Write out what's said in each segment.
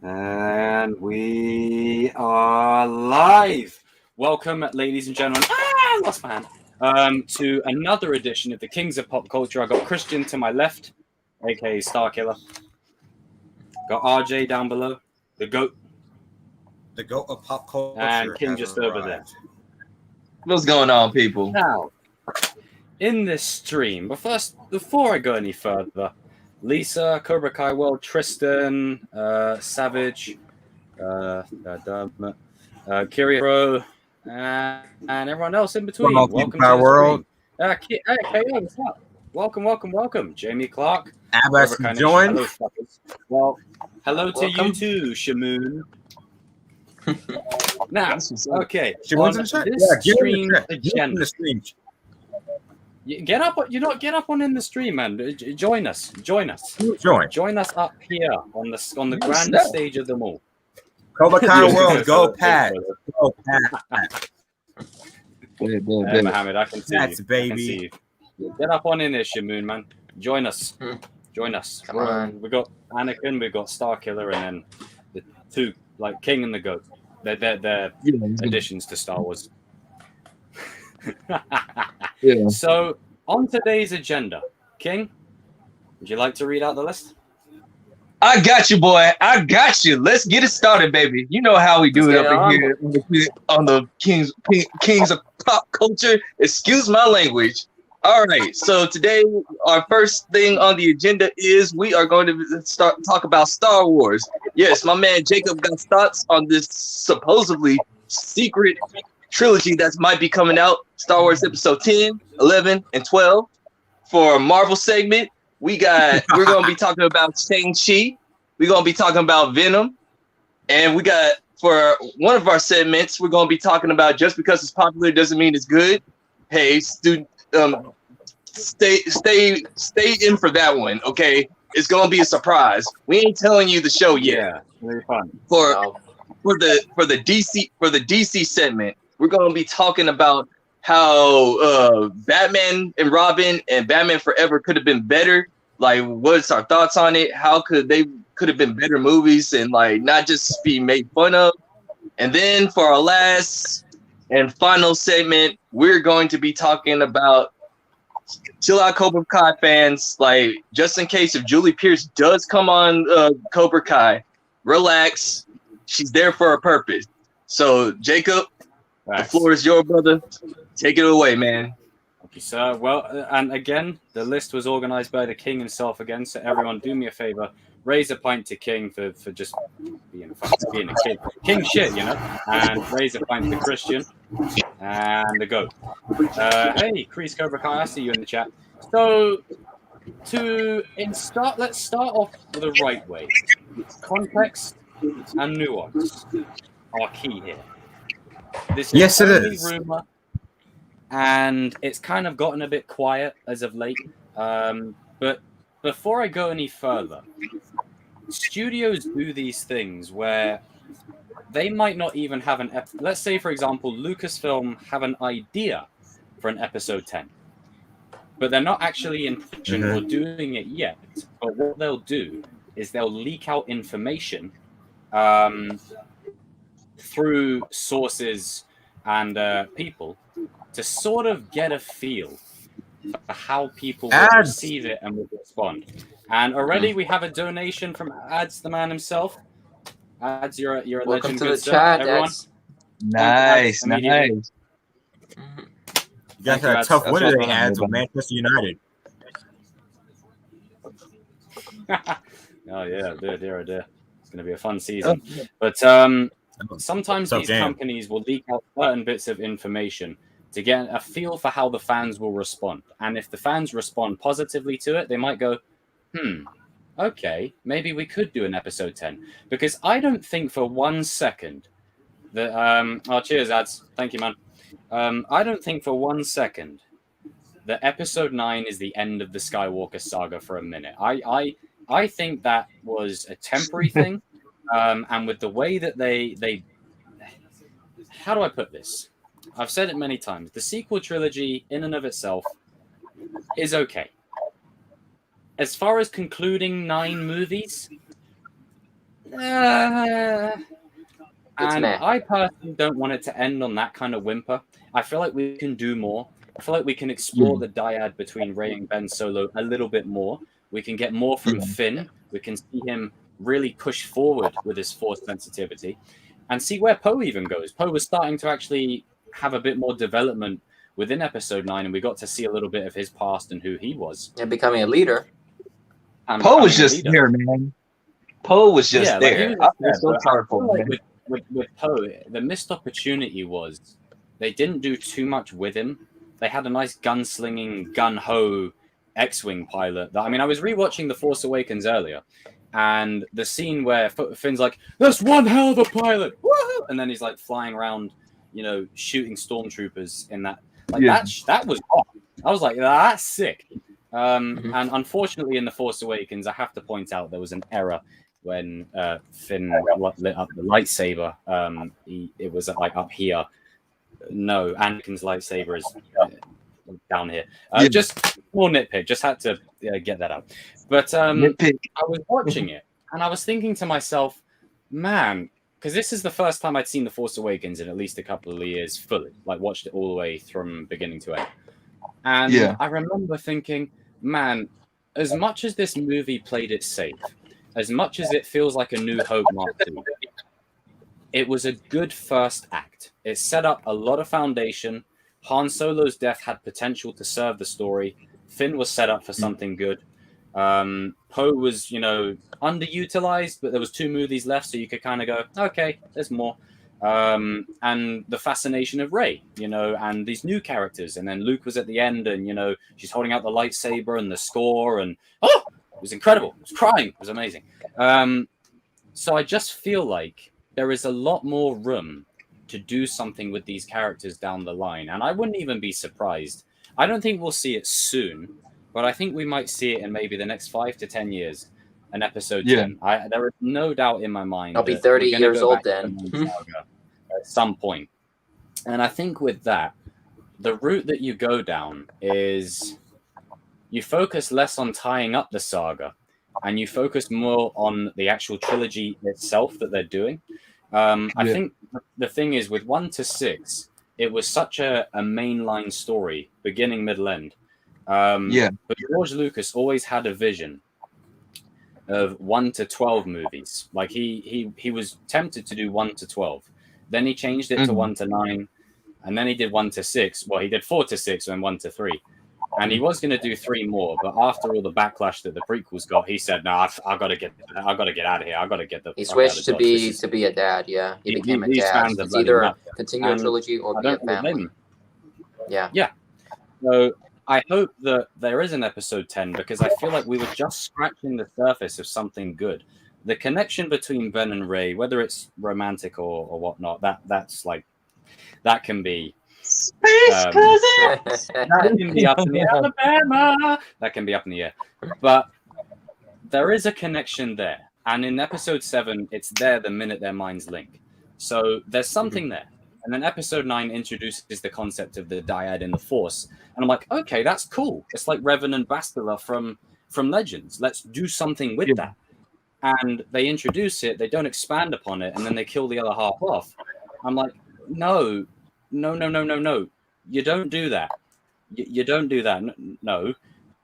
And we are live. Welcome, ladies and gentlemen. Lost my hand. To another edition of the Kings of Pop Culture. I got Christian to my left, aka Starkiller. Got RJ down below, the GOAT. The GOAT of pop culture. And King just over there. What's going on, people? Now, in this stream, but first, before I go any further, Lisa, Cobra Kai World, Tristan, Savage, Kirio, and everyone else in between. Welcome to the world. Hey, what's up? Welcome. Jamie Clark. Abbas joined. Well, hello to you too, Shamoon. Now, okay. Shamoon's in the chat? Yeah, stream agenda. The stream. Get up on in the stream, man. Join us. Join us up here on the grand stage of them all. Cobra Kai World, go Pat. Go Pat. Hey, Mohammed, I can see That's you. baby. Get up on in there, Shamoon, man. Join us. Join us. Come on. We got Anakin, we got Starkiller, and then the two, like King and the GOAT. They're additions to Star Wars. Yeah. So, on today's agenda, King, would you like to read out the list? I got you, boy. I got you. Let's get it started, baby. You know how we do it up in here on the Kings of Pop Culture. Excuse my language. All right. So today, our first thing on the agenda is we are going to talk about Star Wars. Yes, my man Jacob got thoughts on this supposedly secret trilogy that might be coming out. Star Wars Episode 10, 11, and 12. For Marvel segment, we're going to be talking about Shang-Chi. We're going to be talking about Venom. And we got, for one of our segments, we're going to be talking about just because it's popular doesn't mean it's good. Hey, student, stay in for that one, okay? It's going to be a surprise. We ain't telling you the show yet. Yeah, very fun. For the DC segment, we're going to be talking about how Batman and Robin and Batman Forever could have been better. Like, what's our thoughts on it? How could have been better movies and like not just be made fun of? And then for our last and final segment, we're going to be talking about chill out Cobra Kai fans. Like, just in case if Julie Pierce does come on Cobra Kai, relax. She's there for a purpose. So, Jacob, the floor is your brother. Take it away, man. Thank you, sir. Well, and again, the list was organized by the King himself again. So everyone, do me a favor, raise a pint to King for just being a kid. King shit, you know. And raise a pint to Christian and the GOAT. Hey, Chris Cobra Kai, I see you in the chat. So let's start off the right way. Context and nuance are key here. This is only rumor, and it's kind of gotten a bit quiet as of late. But before I go any further, studios do these things where they might not even have let's say, for example, Lucasfilm have an idea for an episode 10, but they're not actually in production or doing it yet. But what they'll do is they'll leak out information through sources and people to sort of get a feel for how people will receive it and will respond. And already we have a donation from Ads, the man himself. Ads, you're a Welcome legend. to the sir. chat, everyone. Ads. Nice. You guys had a tough win today, Ads, with Manchester United. Oh yeah, dear. It's going to be a fun season. But sometimes these companies will leak out certain bits of information to get a feel for how the fans will respond. And if the fans respond positively to it, they might go, okay, maybe we could do an episode 10. Because I don't think for 1 second that, cheers, Ads. Thank you, man. I don't think for 1 second that episode 9 is the end of the Skywalker saga for a minute. I think that was a temporary thing. And with the way that they how do I put this? I've said it many times. The sequel trilogy in and of itself is okay. As far as concluding 9 movies, And I personally don't want it to end on that kind of whimper. I feel like we can do more. I feel like we can explore the dyad between Rey and Ben Solo a little bit more. We can get more from Finn. We can see him really push forward with his force sensitivity and see where Poe even goes. Poe was starting to actually have a bit more development within episode 9, and we got to see a little bit of his past and who he was. And becoming a leader. Poe was just there, man. Poe was just there. I feel so powerful, man. With Poe, the missed opportunity was they didn't do too much with him. They had a nice gunslinging, gun-ho X-Wing pilot. I was rewatching The Force Awakens earlier, and the scene where Finn's like, "That's one hell of a pilot!" Woo-hoo! And then he's like flying around, shooting stormtroopers in that. That was hot. I was like, that's sick. And unfortunately, in The Force Awakens, I have to point out there was an error when Finn lit up the lightsaber. It was like up here. No, Anakin's lightsaber is down here. Just more nitpick. Just had to get that out. But I was watching it, and I was thinking to myself, man, because this is the first time I'd seen The Force Awakens in at least a couple of years fully, like watched it all the way from beginning to end. And I remember thinking, man, as much as this movie played it safe, as much as it feels like a New Hope Mark II, it was a good first act. It set up a lot of foundation. Han Solo's death had potential to serve the story. Finn was set up for something good. Poe was, underutilized, but there was 2 movies left, so you could kind of go, okay, there's more. And the fascination of Rey, and these new characters. And then Luke was at the end, and, she's holding out the lightsaber and the score, and it was incredible. I was crying. It was amazing. So I just feel like there is a lot more room to do something with these characters down the line. And I wouldn't even be surprised. I don't think we'll see it soon, but I think we might see it in maybe the next 5 to 10 years, an episode 10. There is no doubt in my mind. I'll be 30 years old then. At some point. And I think with that, the route that you go down is you focus less on tying up the saga and you focus more on the actual trilogy itself that they're doing. I think the thing is, with 1 to 6, it was such a mainline story, beginning, middle, end. But George Lucas always had a vision of 1 to 12 movies. Like he was tempted to do 1 to 12. Then he changed it to 1 to 9, and then he did 1 to 6. Well, he did 4 to 6 and 1 to 3. And he was going to do 3 more, but after all the backlash that the prequels got, he said, "No, I've got to get out of here. I've got to get the." He switched to be a dad. Yeah, he became a dad. It's either continue a trilogy or be a family. Yeah. So I hope that there is an episode 10, because I feel like we were just scratching the surface of something good. The connection between Ben and Rey, whether it's romantic or whatnot, that's like that can be. Space cousins. That can be up in the air. Alabama. That can be up in the air. But there is a connection there. And in episode 7, it's there the minute their minds link. So there's something there. And then episode 9 introduces the concept of the dyad in the Force. And I'm like, okay, that's cool. It's like Revan and Bastila from Legends. Let's do something with that. And they introduce it. They don't expand upon it. And then they kill the other half off. I'm like, no. You don't do that. You don't do that. No.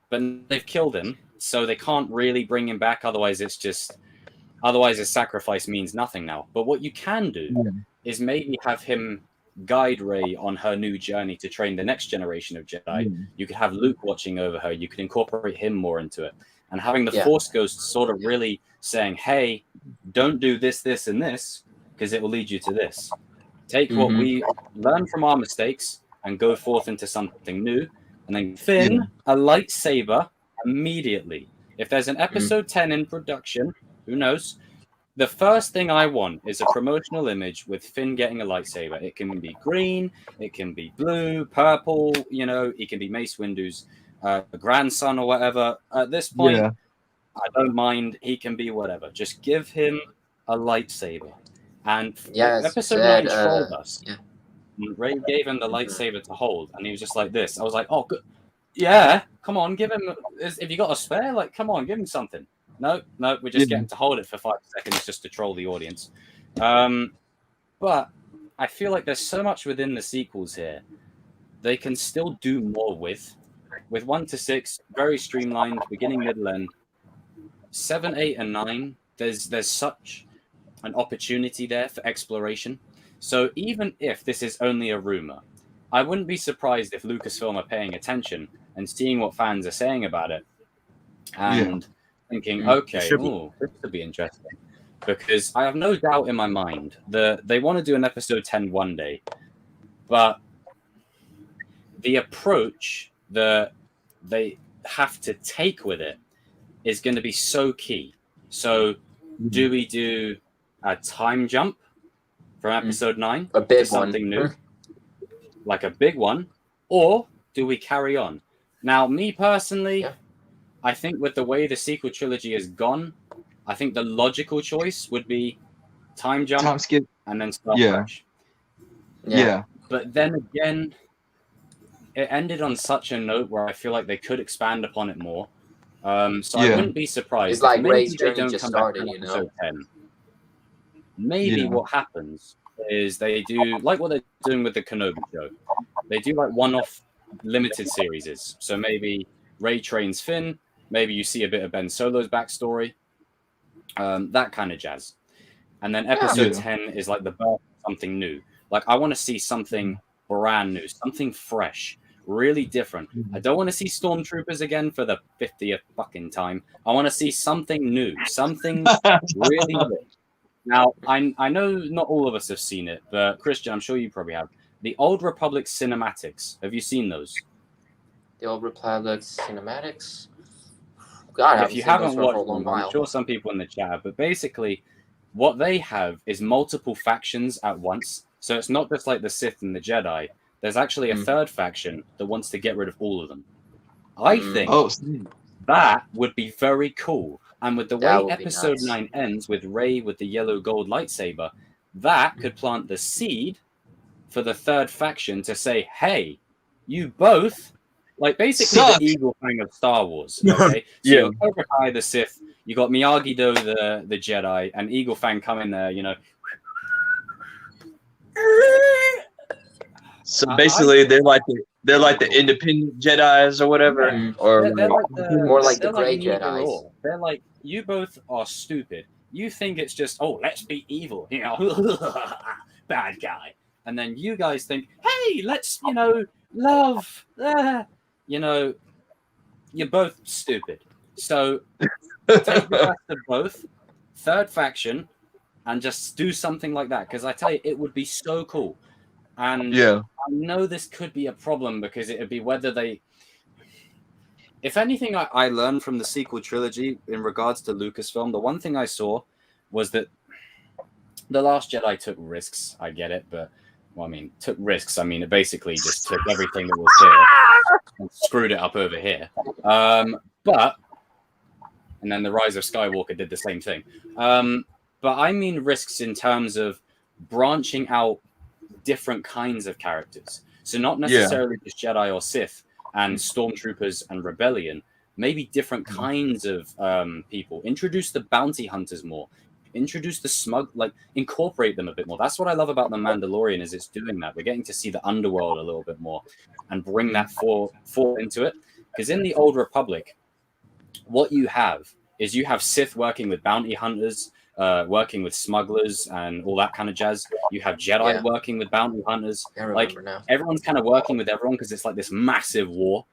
But they've killed him, so they can't really bring him back. Otherwise, his sacrifice means nothing now. But what you can do is maybe have him guide Rey on her new journey to train the next generation of Jedi. You could have Luke watching over her. You could incorporate him more into it. And having the Force Ghost sort of really saying, hey, don't do this, this, and this, because it will lead you to this. Take what we learn from our mistakes and go forth into something new. And then Finn a lightsaber immediately. If there's an episode 10 in production, who knows? The first thing I want is a promotional image with Finn getting a lightsaber. It can be green, it can be blue, purple, it can be Mace Windu's grandson or whatever. At this point, I don't mind. He can be whatever. Just give him a lightsaber. And episode 9 told us. Rey gave him the lightsaber to hold, and he was just like this. I was like, oh, good. Yeah, come on, give him. If you got a spare, come on, give him something. No, we're just getting to hold it for 5 seconds just to troll the audience. But I feel like there's so much within the sequels here they can still do more with 1 to 6, very streamlined, beginning, middle, end. 7, 8, and 9, there's such an opportunity there for exploration. So even if this is only a rumor, I wouldn't be surprised if Lucasfilm are paying attention and seeing what fans are saying about it and thinking, okay, this could be interesting. Because I have no doubt in my mind that they want to do an episode 10 one day, but the approach that they have to take with it is going to be so key. So do we do a time jump from episode 9 a big to something new, like a big one, or do we carry on? Now, me personally, I think with the way the sequel trilogy has gone, I think the logical choice would be time jump, time skip, and then start fresh. Yeah. But then again, it ended on such a note where I feel like they could expand upon it more. So I wouldn't be surprised. It's like Ray's journey just started, you know. 10. Maybe what happens is they do like what they're doing with the Kenobi show. They do like one-off limited series. So maybe Ray trains Finn. Maybe you see a bit of Ben Solo's backstory. That kind of jazz. And then episode 10 is like the birth of something new. Like I want to see something brand new, something fresh, really different. I don't want to see stormtroopers again for the 50th fucking time. I want to see something new, something really good. Now, I know not all of us have seen it, but Christian, I'm sure you probably have. The Old Republic cinematics. Have you seen those? The Old Republic cinematics? God, if you haven't watched them, I'm sure some people in the chat have, but basically what they have is multiple factions at once. So it's not just like the Sith and the Jedi. There's actually a third faction that wants to get rid of all of them. I think that would be very cool. And with the way episode 9 ends with Rey with the yellow gold lightsaber, that could plant the seed for the third faction to say, hey, you both, like basically the Eagle Fang of Star Wars. Okay? So you got Cobra Kai, the Sith, you got Miyagi-Do, the Jedi, and Eagle Fang come in there, you know. So basically, they're like the independent Jedis or whatever, or they're more like the gray Jedis. They're like, you both are stupid. You think it's just, let's be evil, you know, bad guy, and then you guys think, hey, let's, you know, love, you know, you're both stupid. So take the best of both, third faction, and just do something like that. Because I tell you, it would be so cool. And I know this could be a problem because it would be whether they... If anything I learned from the sequel trilogy in regards to Lucasfilm, the one thing I saw was that The Last Jedi took risks. I get it, but... Well, I mean, took risks. I mean, it basically just took everything that was here and screwed it up over here. But... And then The Rise of Skywalker did the same thing. But I mean risks in terms of branching out different kinds of characters. So not necessarily just Jedi or Sith and Stormtroopers and Rebellion. Maybe different kinds of people. Introduce the bounty hunters more. Introduce the incorporate them a bit more. That's what I love about The Mandalorian is it's doing that. We're getting to see the underworld a little bit more and bring that forth into it. Because in the Old Republic, what you have is you have Sith working with bounty hunters, working with smugglers and all that kind of jazz. You have Jedi working with bounty hunters. Like everyone's kind of working with everyone because it's like this massive war.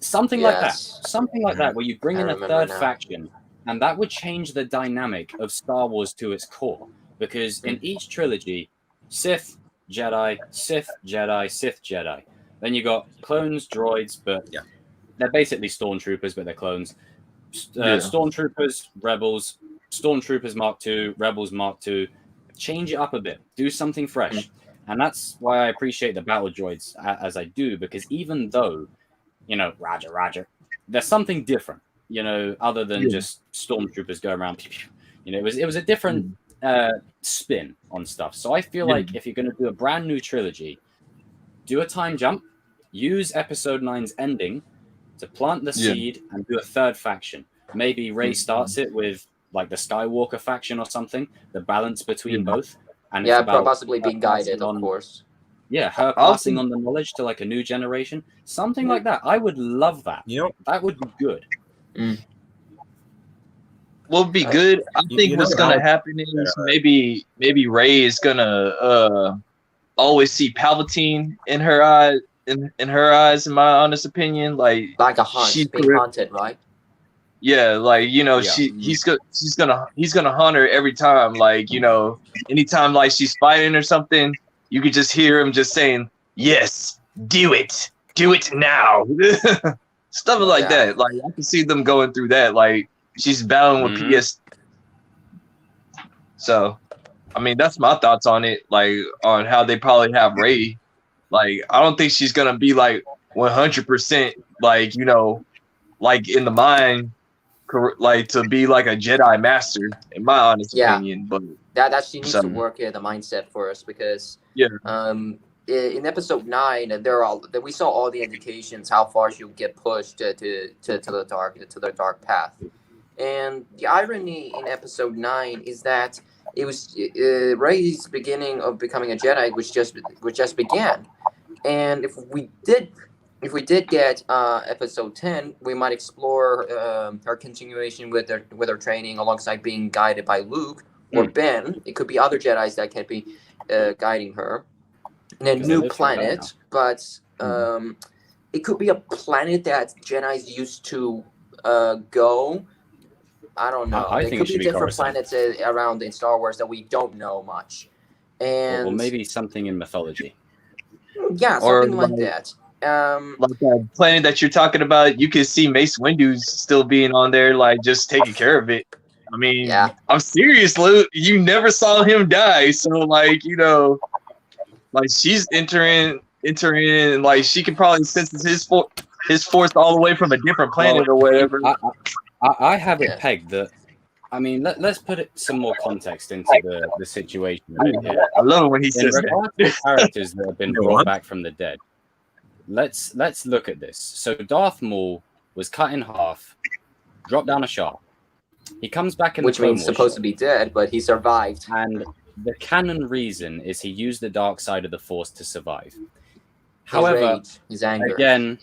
Something like that, where you bring in a third faction, and that would change the dynamic of Star Wars to its core. Because in each trilogy, Sith, Jedi, Sith, Jedi, Sith, Jedi. Then you got clones, droids, but they're basically stormtroopers, but they're clones. Stormtroopers, rebels, Stormtroopers Mark II, Rebels Mark II. Change it up a bit. Do something fresh. And that's why I appreciate the battle droids as I do, because even though, you know, Roger, there's something different, you know, other than just Stormtroopers go around. You know, it was a different spin on stuff. So I feel like if you're going to do a brand new trilogy, do a time jump, use episode 9's ending to plant the seed and do a third faction. Maybe Rey starts it with like the Skywalker faction or something. The balance between both, and it's about possibly being guided, of course. Yeah, her passing on the knowledge to like a new generation, something like that. I would love that. That would be good. What would be good? I think what's gonna happen is maybe Rey is gonna always see Palpatine in her eyes. In her eyes, in my honest opinion, like a hunt, being haunted, right? Yeah, like he's gonna haunt her every time. Like anytime like she's fighting or something, you could just hear him just saying, "Yes, do it now." Stuff like that. Like I can see them going through that. Like she's battling with PS. So, I mean, that's my thoughts on it. Like on how they probably have Rey. Like I don't think she's gonna be like 100% like like in the mind, like to be like a Jedi master. In my honest opinion, but that she needs to work the mindset first because in episode 9 we saw all the indications how far she'll get pushed to the dark path. And the irony in episode 9 is that it was Rey's beginning of becoming a Jedi, which just began. And if we did get episode 10, we might explore her continuation with her training alongside being guided by Luke or Ben. It could be other Jedis that can be guiding her in a new planet, but it could be a planet that Jedi's used to go. I don't know. I think it could be different planets around in Star Wars that we don't know much. And or maybe something in mythology. Yeah, something like that. Like that planet that you're talking about, you can see Mace Windu's still being on there, like just taking care of it. I mean, I'm serious, Luke. You never saw him die, so like like she's entering, like she can probably sense his force all the way from a different planet or whatever. I have it pegged that. I mean, let's put some more context into the situation right here. I love it when he says that. Characters that have been brought back from the dead. Let's look at this. So Darth Maul was cut in half, dropped down a shaft. He comes back in which the means supposed to be dead, but he survived. And the canon reason is he used the dark side of the Force to survive. However, his anger. Again,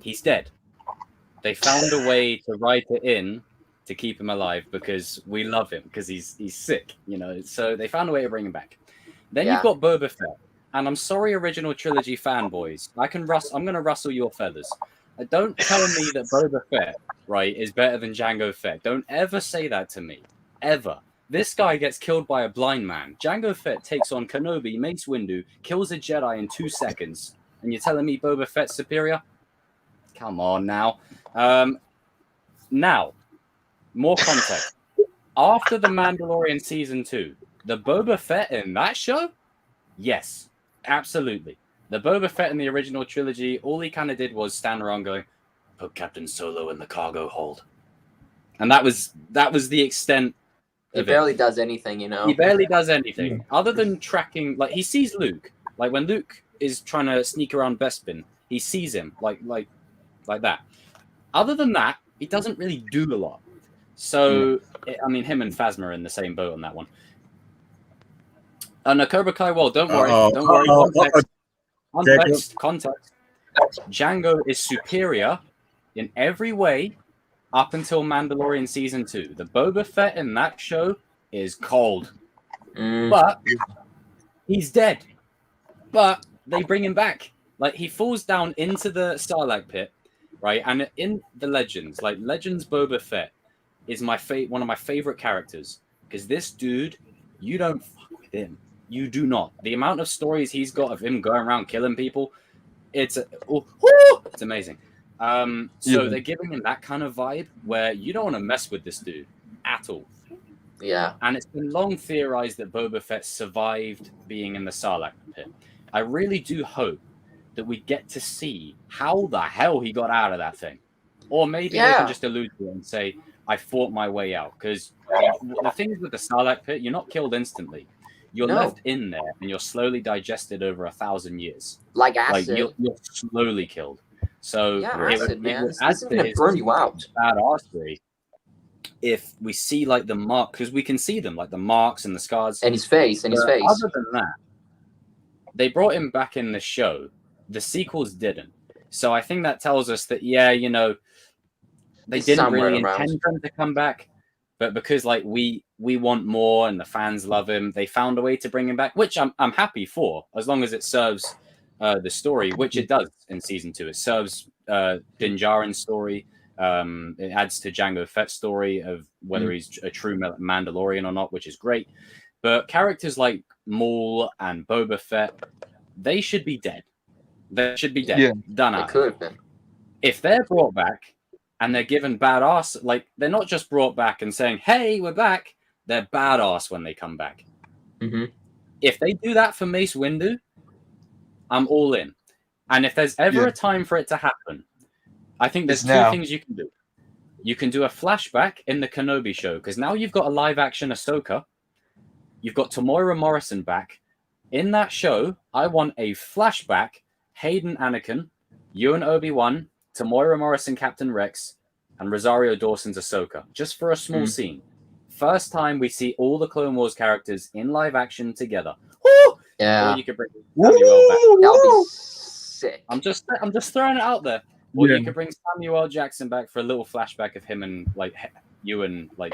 he's dead. They found a way to write it in to keep him alive because we love him because he's sick, So they found a way to bring him back. Then you've got Boba Fett, and I'm sorry, original trilogy fanboys. I'm gonna rustle your feathers. Don't tell me that Boba Fett, right, is better than Jango Fett. Don't ever say that to me, ever. This guy gets killed by a blind man. Jango Fett takes on Kenobi, Mace Windu, kills a Jedi in 2 seconds, and you're telling me Boba Fett's superior? Come on now. Now, more context. After The Mandalorian Season 2, the Boba Fett in that show? Yes, absolutely. The Boba Fett in the original trilogy, all he kind of did was stand around going, put Captain Solo in the cargo hold. And that was the extent of it. He barely does anything, He barely does anything. Other than tracking, like, he sees Luke. Like, when Luke is trying to sneak around Bespin, he sees him, like that. Other than that, he doesn't really do a lot. So, I mean, him and Phasma are in the same boat on that one. No, Cobra Kai, well, don't worry. Don't worry. Context. Django is superior in every way up until Mandalorian Season 2. The Boba Fett in that show is cold. But he's dead. But they bring him back. Like, he falls down into the Sarlacc pit, right? And in the Legends, like Legends Boba Fett is one of my favorite characters because this dude, you don't fuck with him. You do not. The amount of stories he's got of him going around killing people, it's amazing. So they're giving him that kind of vibe where you don't want to mess with this dude at all. Yeah. And it's been long theorized that Boba Fett survived being in the Sarlacc pit. I really do hope that we get to see how the hell he got out of that thing. Or maybe they can just allude to it and say, I fought my way out. Because the thing is with the Sarlacc pit, you're not killed instantly. You're left in there and you're slowly digested over 1,000 years. Like acid. Like you're slowly killed. So acid, man. It would add this is to gonna his burn you out. badassery if we see like the mark, because we can see them, like the marks and the scars. And his face, Other than that, they brought him back in the show. The sequels didn't. So I think that tells us that, they didn't really intend for him to come back. But because like we want more and the fans love him, they found a way to bring him back, which I'm happy for, as long as it serves the story, which it does in season 2. It serves Din Djarin's story. It adds to Jango Fett's story of whether he's a true Mandalorian or not, which is great. But characters like Maul and Boba Fett, they should be dead. They should be dead. Yeah. Done They out. could have been. If they're brought back and they're given badass, like they're not just brought back and saying, "Hey, we're back." They're badass when they come back. Mm-hmm. If they do that for Mace Windu, I'm all in. And if there's ever a time for it to happen, I think there's two things you can do. You can do a flashback in the Kenobi show, because now you've got a live-action Ahsoka. You've got Temuera Morrison back. In that show, I want a flashback, Hayden Anakin, Ewan Obi-Wan, Temuera Morrison Captain Rex, and Rosario Dawson's Ahsoka, just for a small scene. First time we see all the Clone Wars characters in live action together. Woo! Yeah. Or you could bring Samuel back. That would be sick. I'm just throwing it out there. Or you could bring Samuel L. Jackson back for a little flashback of him and like Ewan, like,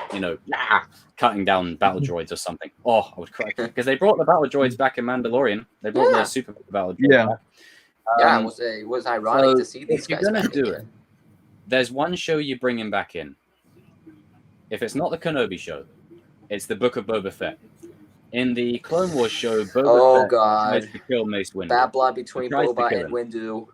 cutting down battle droids or something. Oh, I would cry, because they brought the battle droids back in Mandalorian. They brought the super battle droids back. It was ironic to see these if you're guys gonna back do again. it, there's one show you bring him back in. If it's not the Kenobi show, it's the Book of Boba Fett. In the Clone Wars show, Boba Fett tries to kill Mace Windu. Bad blood between Boba and Windu.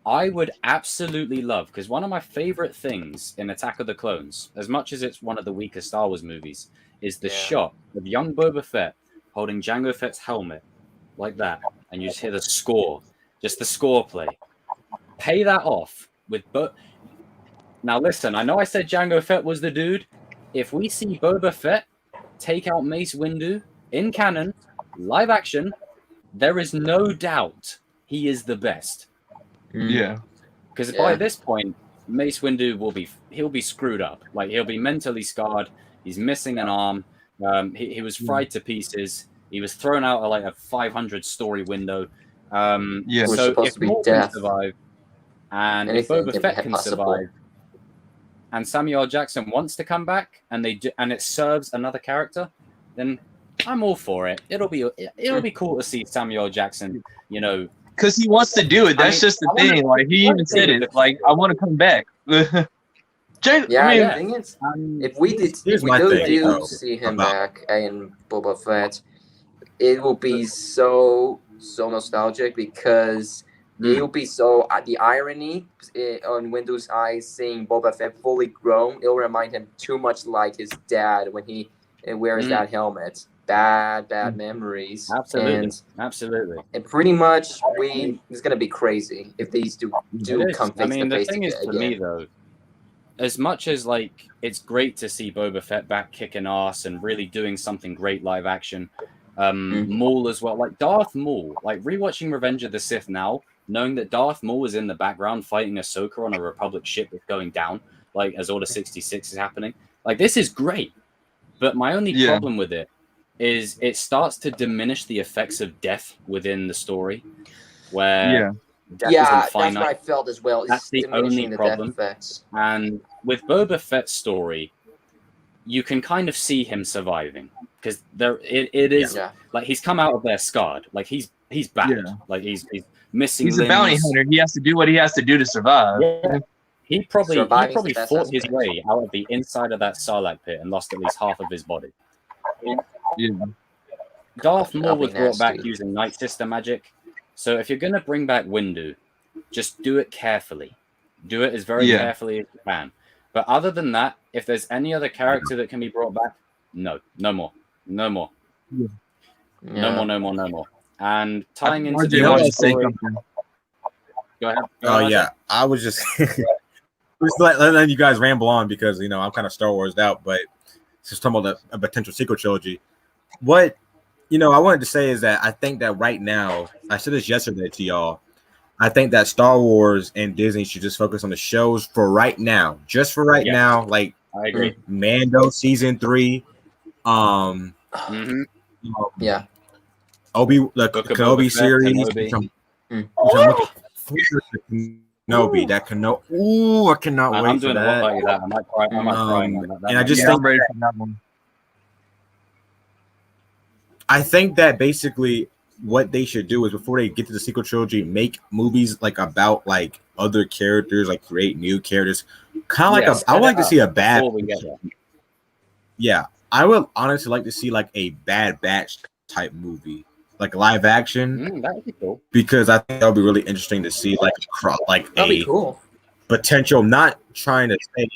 I would absolutely love, because one of my favorite things in Attack of the Clones, as much as it's one of the weaker Star Wars movies, is the shot of young Boba Fett holding Jango Fett's helmet like that, and you just hear the score, just the score play. Pay that off with Now listen, I know I said Jango Fett was the dude. If we see Boba Fett take out Mace Windu in canon, live action, there is no doubt he is the best. Yeah. Because by this point, Mace Windu he'll be screwed up. Like, he'll be mentally scarred. He's missing an arm. He was fried to pieces. He was thrown out of like a 500-story window. So if Maul can survive, and if Boba Fett can survive, and Samuel L. Jackson wants to come back, and it serves another character, then I'm all for it. It'll be cool to see Samuel L. Jackson, because he wants to do it. That's just the thing. Like, he even said it. Like, I want to come back. The thing is, if we do see him back in Boba Fett, it will be so nostalgic, because it will be so the irony on Windu's eyes seeing Boba Fett fully grown. It'll remind him too much like his dad when he wears that helmet. Bad memories. Absolutely. And pretty much it's gonna be crazy if these do come face to face. The thing is, for me though, as much as like it's great to see Boba Fett back kicking ass and really doing something great live action, Maul as well, like Darth Maul, like rewatching Revenge of the Sith now, knowing that Darth Maul is in the background fighting Ahsoka on a Republic ship that's going down, like as Order 66 is happening, like this is great. But my only problem with it is it starts to diminish the effects of death within the story, where death is infinite. That's what I felt as well. That's the only problem. And with Boba Fett's story, you can kind of see him surviving, because it is like he's come out of there scarred. Like he's bad. Like he's missing. He's limbs. a bounty hunter. He has to do what he has to do to survive. Yeah. He probably fought his way out of the inside of that Sarlacc pit and lost at least half of his body. Darth Maul was brought back using Night Sister magic. So if you're going to bring back Windu, just do it carefully. Do it as very carefully as you can. But other than that, if there's any other character that can be brought back, no more. No more. And tying into the story... Go ahead. I was just letting you guys ramble on, because I'm kind of Star Warsed out, but just talking about a potential sequel trilogy. What I wanted to say is that I think that right now, I said this yesterday to y'all, I think that Star Wars and Disney should just focus on the shows for right now. Just for right now. Like I agree. Mando season 3. Yeah. The Kenobi series. Kenobi. Kenobi. That Kenobi. Ooh, I cannot wait I'm for doing that. Like that. I might cry on that. And I just I'm ready for that one. I think that basically what they should do is before they get to the sequel trilogy, make movies like about like other characters, like create new characters. Kind of like I would like to see a Bad. Yeah, I would honestly like to see like a Bad Batch type movie, like live action. That would be cool. Because I think that would be really interesting to see that'd be cool. Potential. Not trying to say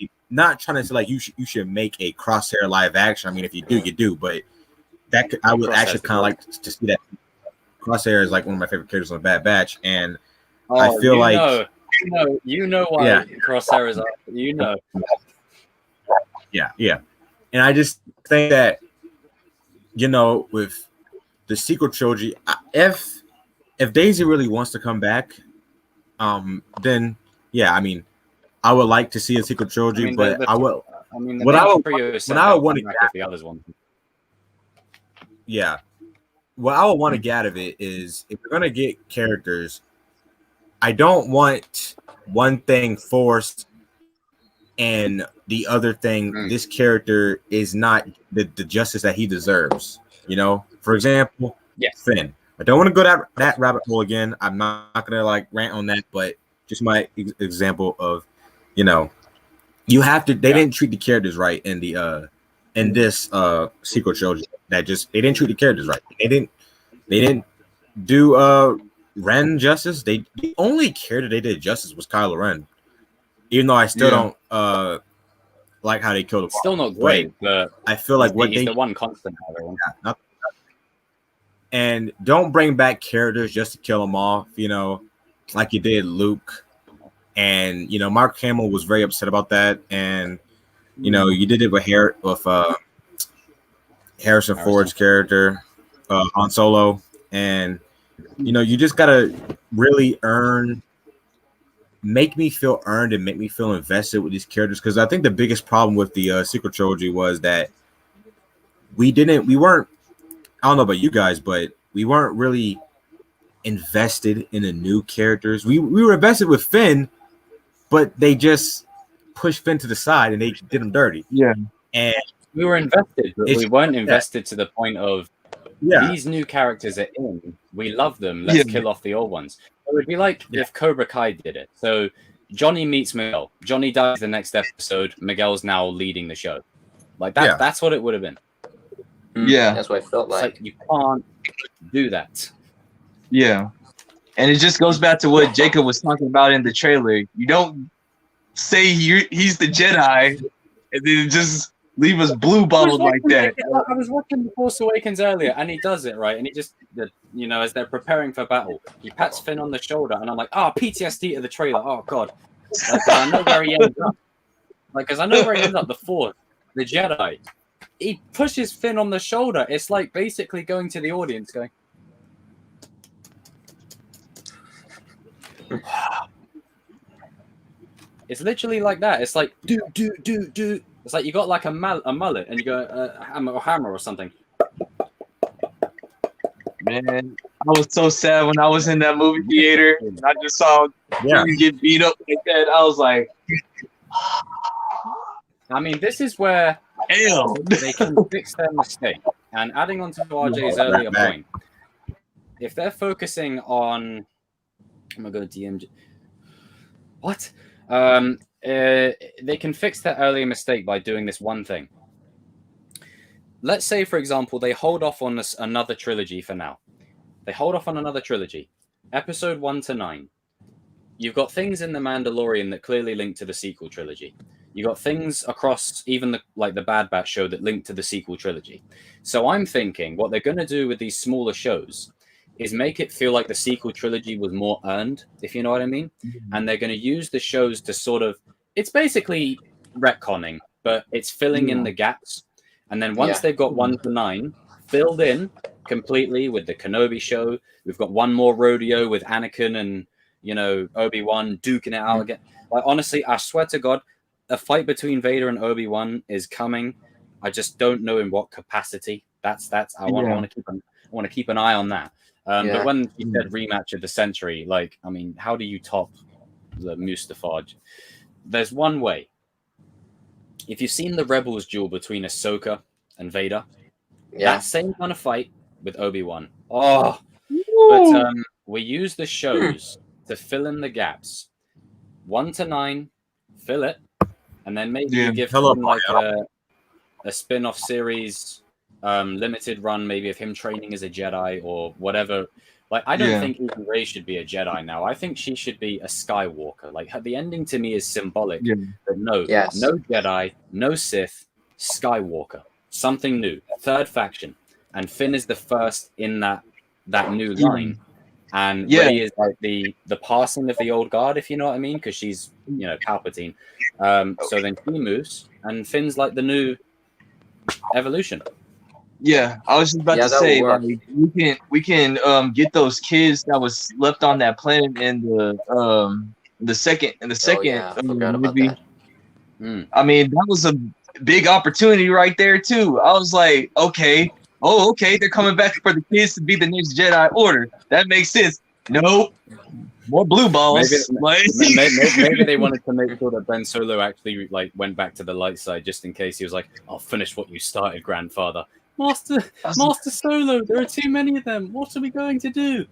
like you should make a Crosshair live action. I mean, if you do, you do. But I would actually kind of like to see that. Crosshair is like one of my favorite characters on the Bad Batch, and I feel like you know why Crosshair is. Yeah, and I just think that with the sequel trilogy, if Daisy really wants to come back, then I mean, I would like to see a sequel trilogy, but I will. I mean, what I would want to the others one. Yeah. What I would want to get out of it is if we're going to get characters, I don't want one thing forced and the other thing, this character is not the justice that he deserves. For example, Finn. I don't want to go that rabbit hole again. I'm not going to like rant on that, but just my example of, you have to, they didn't treat the characters right in the, in this sequel trilogy. They didn't treat the characters right. They didn't do Ren justice. The only character they did justice was Kylo Ren. Even though I still don't like how they killed him. Still not great, but I feel like he's the one constant. And don't bring back characters just to kill them off, like you did Luke. And Mark Hamill was very upset about that. And you did it with Harrison Ford's character, Han Solo, and you just gotta really make me feel earned and make me feel invested with these characters, because I think the biggest problem with the sequel trilogy was that we weren't. I don't know about you guys, but we weren't really invested in the new characters. We were invested with Finn, but they just pushed Finn to the side and they did him dirty. Yeah, and we were invested, but we weren't invested to the point of these new characters are in. We love them. Let's kill off the old ones. It would be like if Cobra Kai did it. So Johnny meets Miguel. Johnny dies the next episode. Miguel's now leading the show. Like that. That's what it would have been. Yeah, that's what I felt like. You can't do that. Yeah, and it just goes back to what Jacob was talking about in the trailer. You don't say he's the Jedi, and then just leave us blue bubbled like that. I was watching The Force Awakens earlier, and he does it right, and he just, as they're preparing for battle, he pats Finn on the shoulder, and I'm like, PTSD to the trailer. Oh God, I know where he ends up. Because I know where he ends up. The Force, the Jedi. He pushes Finn on the shoulder. It's like basically going to the audience, going. It's literally like that. It's like do. It's like you got like a mullet and you go a hammer or something. Man, I was so sad when I was in that movie theater and I just saw you get beat up like that. I was like, I mean, this is where they can fix their mistake. And adding on to RJ's earlier point, if they're focusing on, I'm gonna go DMG. What? They can fix that earlier mistake by doing this one thing. Let's say, for example, they hold off on another trilogy for now. They hold off on another trilogy. Episode 1 to 9. You've got things in The Mandalorian that clearly link to the sequel trilogy. You got things across even the Bad Batch show that link to the sequel trilogy. So I'm thinking what they're going to do with these smaller shows is make it feel like the sequel trilogy was more earned, if you know what I mean. Mm-hmm. And they're going to use the shows to sort of, it's basically retconning, but it's filling in the gaps. And then once they've got 1 to 9 filled in completely with the Kenobi show, we've got one more rodeo with Anakin and you know, Obi-Wan duking it out again. Like, honestly, I swear to God, a fight between Vader and Obi-Wan is coming. I just don't know in what capacity. That's I want to keep an eye on that. But when you said rematch of the century, like, I mean, how do you top the Mustafar? There's one way. If you've seen the Rebels duel between Ahsoka and Vader, that same kind of fight with Obi-Wan. Oh, but we use the shows to fill in the gaps. 1 to 9, fill it, and then maybe you give him like a spin-off series, limited run, maybe of him training as a Jedi or whatever. Like, I don't think even Rey should be a Jedi now. I think she should be a Skywalker. Like, the ending to me is symbolic. But no Jedi, no Sith, Skywalker. Something new. Third faction. And Finn is the first in that new line. And Rey is like the passing of the old guard, if you know what I mean, because she's, you know, Palpatine. So then she moves, and Finn's like the new evolution. Yeah, I was just about to say, like, we can get those kids that was left on that planet in the second movie. I mean, that was a big opportunity right there too. I was like, okay, they're coming back for the kids to be the next Jedi Order. That makes sense. Nope. More blue balls. Maybe they wanted to make sure that Ben Solo actually like went back to the light side, just in case he was like, "I'll finish what you started, grandfather." Master Solo, there are too many of them. What are we going to do?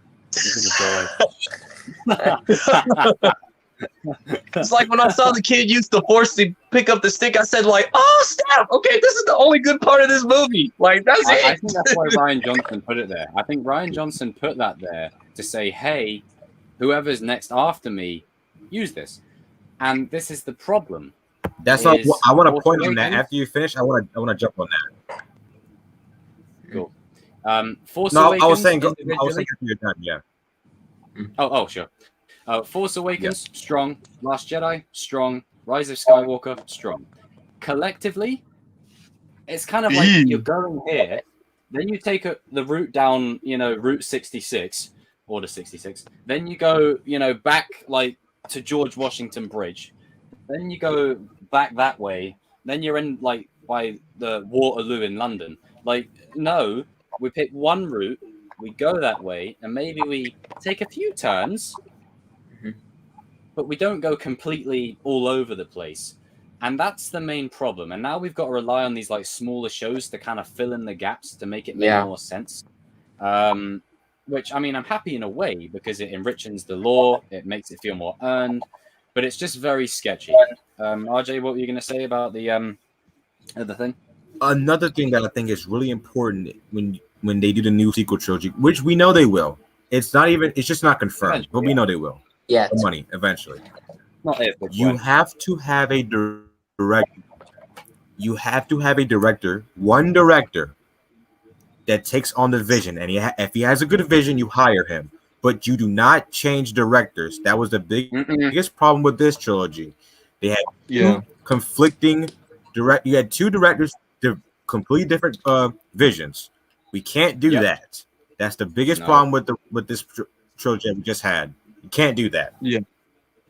It's like when I saw the kid use the Force to pick up the stick, I said, like, oh, snap. Okay, this is the only good part of this movie. Like, that's it. I think that's why Rian Johnson put it there. I think Rian Johnson put that there to say, hey, whoever's next after me, use this. And this is the problem. That's all. I want to point on that. After you finish, I want to jump on that. Cool. Force Awakens. I was saying after you're done. Yeah. Oh, sure. Force Awakens, strong. Last Jedi, strong. Rise of Skywalker, strong. Collectively, it's kind of like you're going here, then you take the route down, you know, Route 66, Order 66. Then you go, you know, back like to George Washington Bridge. Then you go back that way. Then you're in like by the Waterloo in London. Like, no, we pick one route, we go that way, and maybe we take a few turns, but we don't go completely all over the place. And that's the main problem. And now we've got to rely on these like smaller shows to kind of fill in the gaps to make it make more sense. Which, I mean, I'm happy in a way because it enriches the lore, it makes it feel more earned, but it's just very sketchy. RJ, what were you going to say about the other thing? Another thing that I think is really important when they do the new sequel trilogy, which we know they will. It's just not confirmed, but we know they will. Yeah, the money eventually. Not if, you have to have a director. You have to have a director, one director that takes on the vision, and if he has a good vision, you hire him. But you do not change directors. That was the biggest problem with this trilogy. They had two conflicting You had two directors, completely different visions. We can't do that. That's the biggest problem with this trilogy we just had. You can't do that.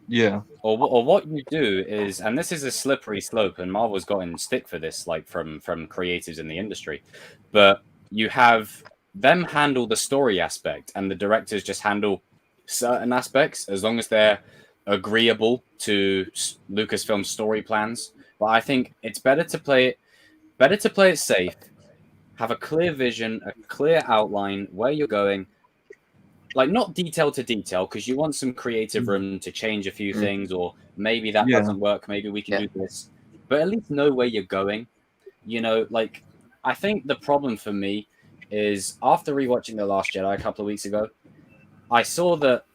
Yeah. Or what you do is, and this is a slippery slope, and Marvel's gotten stick for this, like from creatives in the industry, but you have them handle the story aspect, and the directors just handle certain aspects as long as they're agreeable to Lucasfilm story plans. But I think it's better to play it safe, have a clear vision, a clear outline where you're going. Like, not detail to detail, because you want some creative room to change a few things, or maybe that doesn't work. Maybe we can do this, but at least know where you're going. You know, like, I think the problem for me is after rewatching The Last Jedi a couple of weeks ago, I saw that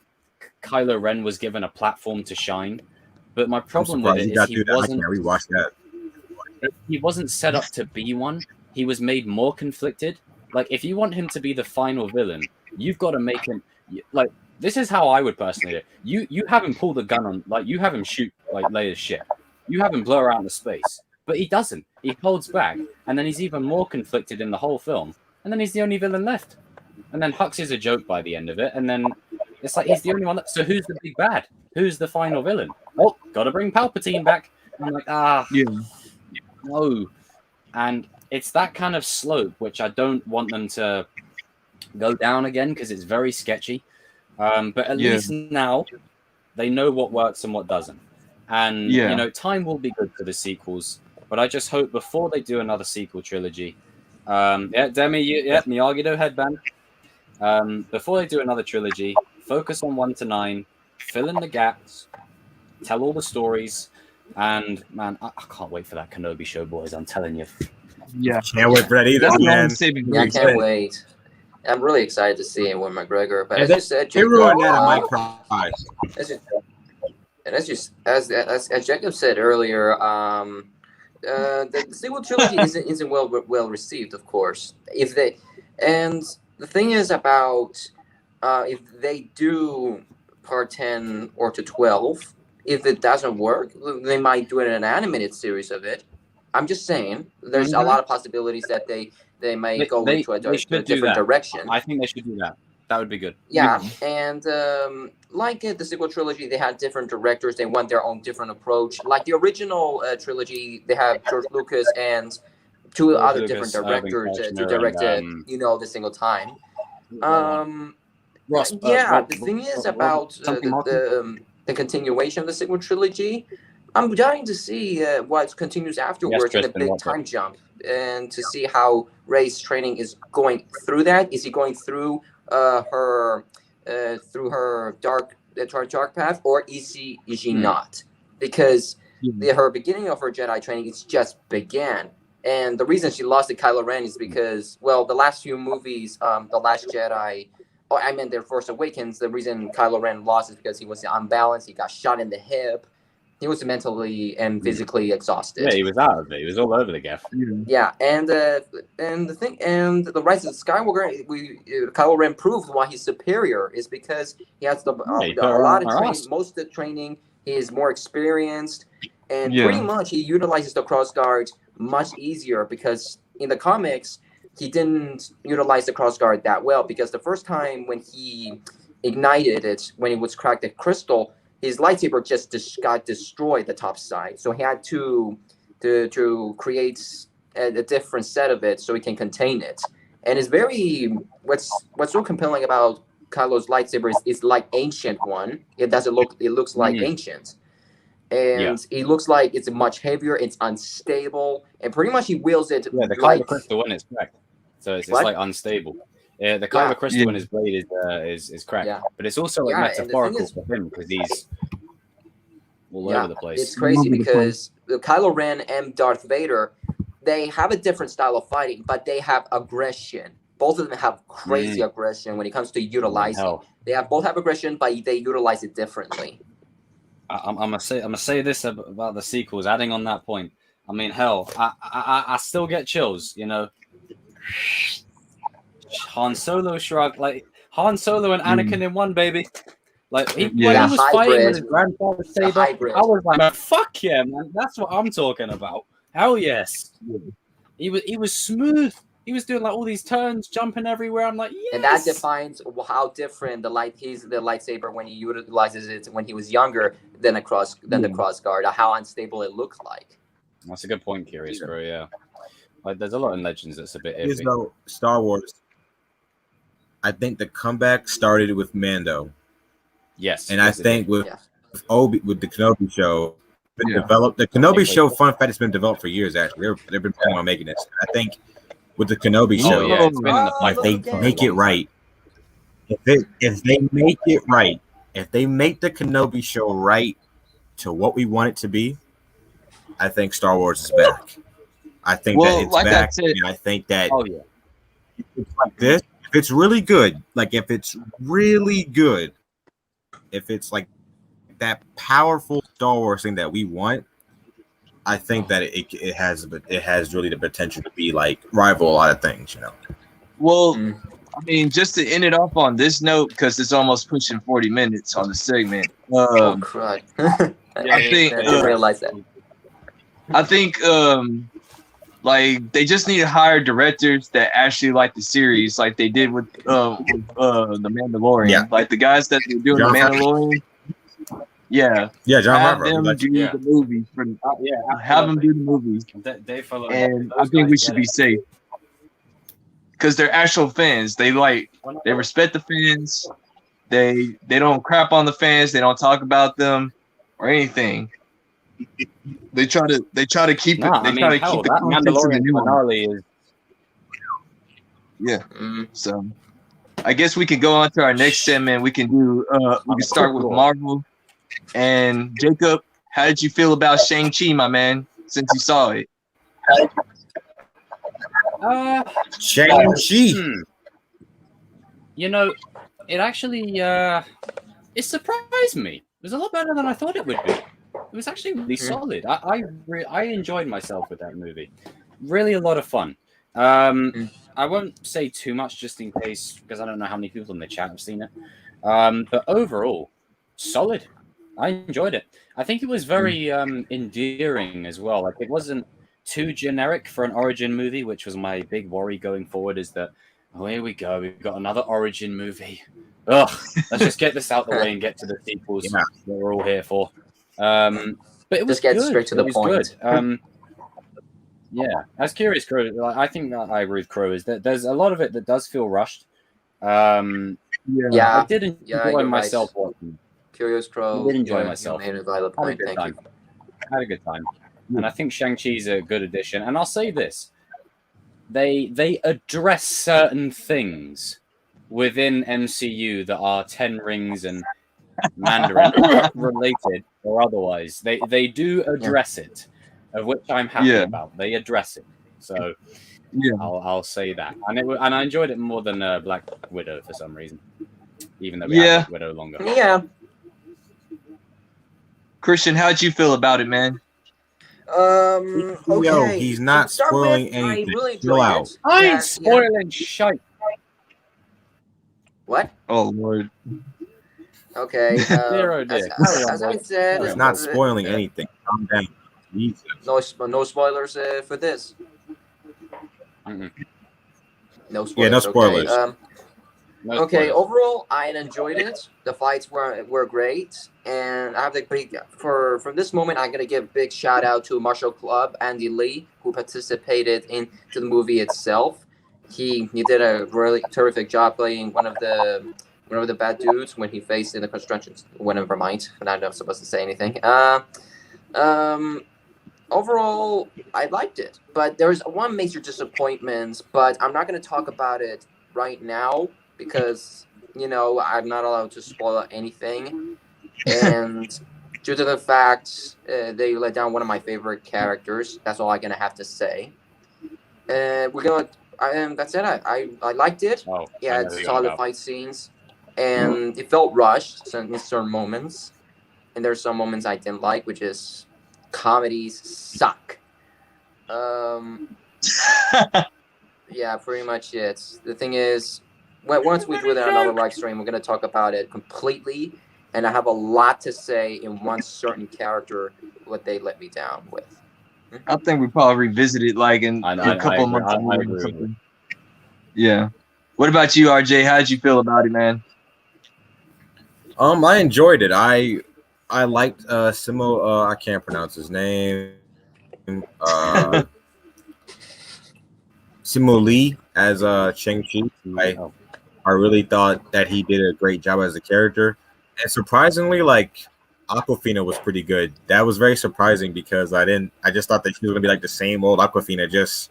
Kylo Ren was given a platform to shine, but my problem with it is he wasn't set up to be one. He was made more conflicted. Like, if you want him to be the final villain, you've got to make him like, this is how I would personally do it. You have him pull the gun on, like, you have him shoot like Leia's ship. You have him blow her out into space, but he doesn't. He holds back, and then he's even more conflicted in the whole film. And then he's the only villain left. And then Hux is a joke by the end of it, and then It's like he's the only one. So who's the big bad? Who's the final villain? Oh, gotta bring Palpatine back. I'm like, no. And it's that kind of slope which I don't want them to go down again because it's very sketchy. But at least now they know what works and what doesn't. And time will be good for the sequels. But I just hope before they do another sequel trilogy, Demi, Miyagi-Do headband. Before they do another trilogy, focus on 1 to 9, fill in the gaps, tell all the stories, and man, I can't wait for that Kenobi show, boys. I'm telling you. Yeah, can't wait for that either, man. Yeah, I can't wait. I'm really excited to see it with McGregor. But as you said, Jacob, I might cry. As Jacob said earlier, the sequel trilogy isn't well received, of course. The thing is about if they do part 10 or to 12, if it doesn't work, they might do an animated series of it. I'm just saying, there's a lot of possibilities that they might go into a different direction. I think they should do that. That would be good. Yeah, and like the sequel trilogy, they had different directors. They want their own different approach. Like the original trilogy, they have George Lucas and two other different directors to direct the single time. The thing is about the continuation of the sequel trilogy. I'm dying to see what continues afterwards in a big time jump, and to see how Rey's training is going through that. Is he going through her dark path, or is she not? Because her beginning of her Jedi training is just began. And the reason she lost to Kylo Ren is because, well, the last few movies, The Last Jedi, The Force Awakens, the reason Kylo Ren lost is because he was unbalanced. He got shot in the hip. He was mentally and physically exhausted. Yeah, he was out of it. He was all over the gaff. Yeah, and the Rise of Skywalker, Kylo Ren proved why he's superior is because he has a lot of training. Most of the training, he is more experienced, and pretty much he utilizes the cross guard much easier, because in the comics he didn't utilize the cross guard that well, because the first time when he ignited it, when it was cracked the crystal, his lightsaber just got destroyed the top side. So he had to create a different set of it so he can contain it. And it's what's so compelling about Kylo's lightsaber is like ancient one. It looks like ancient. And it looks like it's much heavier, it's unstable, and pretty much he wields it. Yeah, the Kyber crystal one is cracked. So it's like unstable. Yeah, the Kyber crystal in his blade is cracked, but it's also like metaphorical for him because he's all over the place. It's crazy because Kylo Ren and Darth Vader, they have a different style of fighting, but they have aggression. Both of them have crazy aggression when it comes to utilizing. They both have aggression, but they utilize it differently. I'm gonna say this about the sequels. Adding on that point, I mean, hell, I still get chills, you know. Han Solo shrug, like Han Solo and Anakin in one, baby. Like when he was fighting with his grandfather's saber, I was like, "Fuck yeah, man! That's what I'm talking about." Hell yes. He was smooth. He was doing like all these turns, jumping everywhere. I'm like, yes. And that defines how different the lightsaber when he utilizes it when he was younger than the cross guard. How unstable it looks like. That's a good point, Curious Bro. Yeah, like there's a lot in Legends that's a bit iffy. Though Star Wars, I think the comeback started with Mando. Yes, and I think with the Kenobi show, been developed. The Kenobi show, fun fact, it's been developed for years. Actually, they've been planning on making this. I think with the Kenobi show, if they make it right, if they make it right, if they make the Kenobi show right to what we want it to be, I think Star Wars is back. I think that it's back, and I think that if it's like this, if it's really good, if it's like that powerful Star Wars thing that we want, I think that it has really the potential to be like rival a lot of things, you know. Well, I mean, just to end it off on this note, because it's almost pushing 40 minutes on the segment. Oh, crud. I didn't realize that. I think Like they just need to hire directors that actually like the series, like they did with the Mandalorian. Yeah. Like the guys that they're doing John the Mandalorian. Yeah, John have Favreau. them do the movies. Have them do the movies, and I think we should be safe because they're actual fans. They respect the fans. They don't crap on the fans. They don't talk about them or anything. They try to keep it. They try to keep the Mandalorian finale is. Yeah. So, I guess we can go on to our next segment. We can do. We can start with Marvel. And Jacob, how did you feel about Shang-Chi, my man? Since you saw it. Shang-Chi. You know, it actually it surprised me. It was a lot better than I thought it would be. It was actually really solid. I enjoyed myself with that movie. Really a lot of fun. I won't say too much just in case, because I don't know how many people in the chat have seen it. But overall, solid. I enjoyed it. I think it was very endearing as well. Like it wasn't too generic for an origin movie, which was my big worry going forward. Is that here we go, we've got another origin movie. Ugh, let's just get this out the way and get to the sequels that we're all here for. But it was just get good. straight to the point. Good. Yeah, as Curious Crow, I think that I agree with Crow is that there's a lot of it that does feel rushed. I did enjoy myself watching. Curious Crow. I did enjoy myself. Made a valid point. Thank you. Had a good time, and I think Shang-Chi's a good addition. And I'll say this: they address certain things within MCU that are Ten Rings and Mandarin related or otherwise. They do address it, of which I'm happy about. They address it, so I'll say that. And I enjoyed it more than Black Widow for some reason, even though we had Black Widow longer. Yeah. Christian, how'd you feel about it, man? Okay. Yo, he's not spoiling anything. Chill out. I ain't spoiling shite. What? Oh Lord. Okay. As I said, it's not spoiling anything. Calm down. Jesus. No spoilers for this. Mm-mm. No spoilers. Yeah, no spoilers. Okay. Overall, I enjoyed it. The fights were great, and I have to from this moment. I'm gonna give a big shout out to Marshall Club Andy Lee, who participated into the movie itself. He did a really terrific job playing one of the bad dudes when he faced in the construction. Well, never mind. I'm not supposed to say anything. Overall, I liked it, but there's one major disappointment. But I'm not gonna talk about it right now, because I'm not allowed to spoil anything, and due to the fact they let down one of my favorite characters, that's all I'm gonna have to say. That's it. I liked it. It's solid fight scenes, and it felt rushed in certain moments, and there's some moments I didn't like, which is comedies suck. Yeah, pretty much it. The thing is, once we do it in another live stream, we're going to talk about it completely, and I have a lot to say in one certain character, what they let me down with. I think we probably revisit it like in a couple of months. Or something. Yeah. What about you, RJ? How did you feel about it, man? I enjoyed it. I liked Simo. I can't pronounce his name. Simo Lee as Shang-Chi. I really thought that he did a great job as a character, and surprisingly, like Awkwafina was pretty good. That was very surprising because I just thought that she was gonna be like the same old Awkwafina, just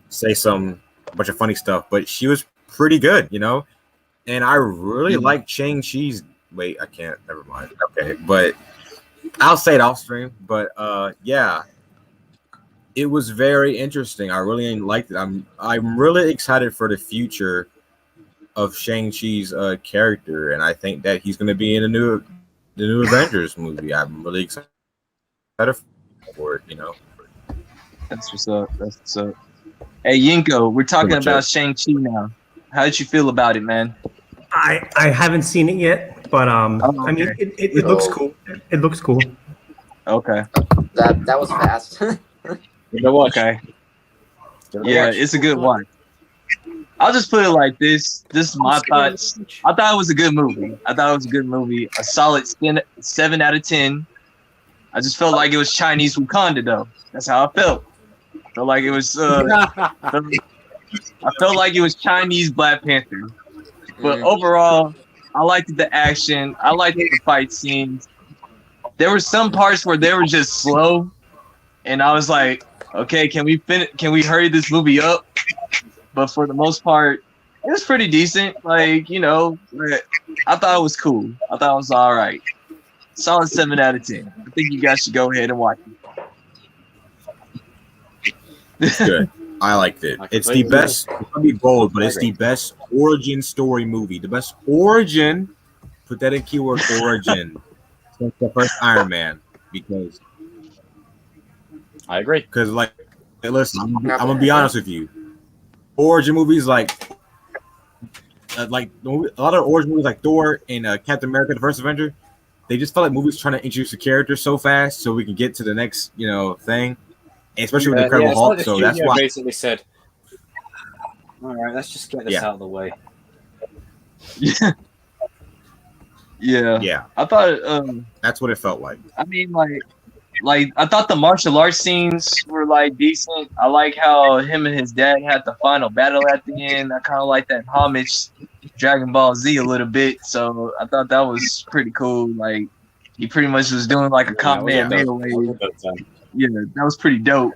say a bunch of funny stuff, but she was pretty good, And I really liked Shang-Chi's. Wait, I can't. Never mind. Okay, but I'll say it off stream. But yeah, it was very interesting. I really liked it. I'm really excited for the future of Shang-Chi's character, and I think that he's going to be in the new Avengers movie. I'm really excited for it. That's what's up. Hey, Yinko, we're talking about Shang-Chi now. How did you feel about it, man? I haven't seen it yet, but I mean, it looks cool. It looks cool. Okay. That was fast. Okay. Yeah, it's a good one. I'll just put it like this. This is my thoughts. I thought it was a good movie. A solid 7 out of 10. I just felt like it was Chinese Wakanda, though. That's how I felt. I felt like it was. I felt like it was Chinese Black Panther. But overall, I liked the action. I liked the fight scenes. There were some parts where they were just slow, and I was like, "Okay, can we hurry this movie up?" But for the most part, it was pretty decent. Like, you know, I thought it was cool. I thought it was all right. Solid 7 out of 10. I think you guys should go ahead and watch it. It's good. I liked it. It's the best. It's gonna be bold, but it's the best origin story movie. The best origin. Put that in keyword origin. Since the first Iron Man, because I agree. Because like, hey, listen, I'm gonna be honest with you. Origin movies like a lot of origin movies like Thor and Captain America: The First Avenger, they just felt like movies trying to introduce the characters so fast so we can get to the next, thing. And especially with Incredible Hulk. So that's why basically said, "All right, let's just get this out of the way." Yeah. I thought that's what it felt like. I mean, like I thought the martial arts scenes were like decent. I like how him and his dad had the final battle at the end. I kind of like that homage Dragon Ball Z a little bit. So I thought that was pretty cool. Like he pretty much was doing like a Kamehameha wave. Yeah, that was pretty dope.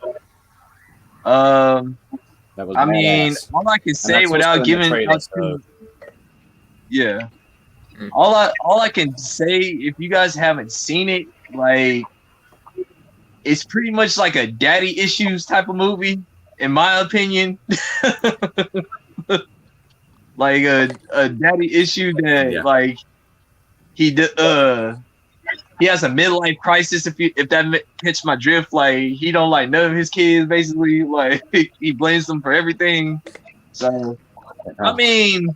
I mean, all I can say without giving all I can say, if you guys haven't seen it, like it's pretty much like a daddy issues type of movie, in my opinion. Like a daddy issue that like he has a midlife crisis. If that catch my drift, like he don't like none of his kids. Basically, like he blames them for everything. So, I mean,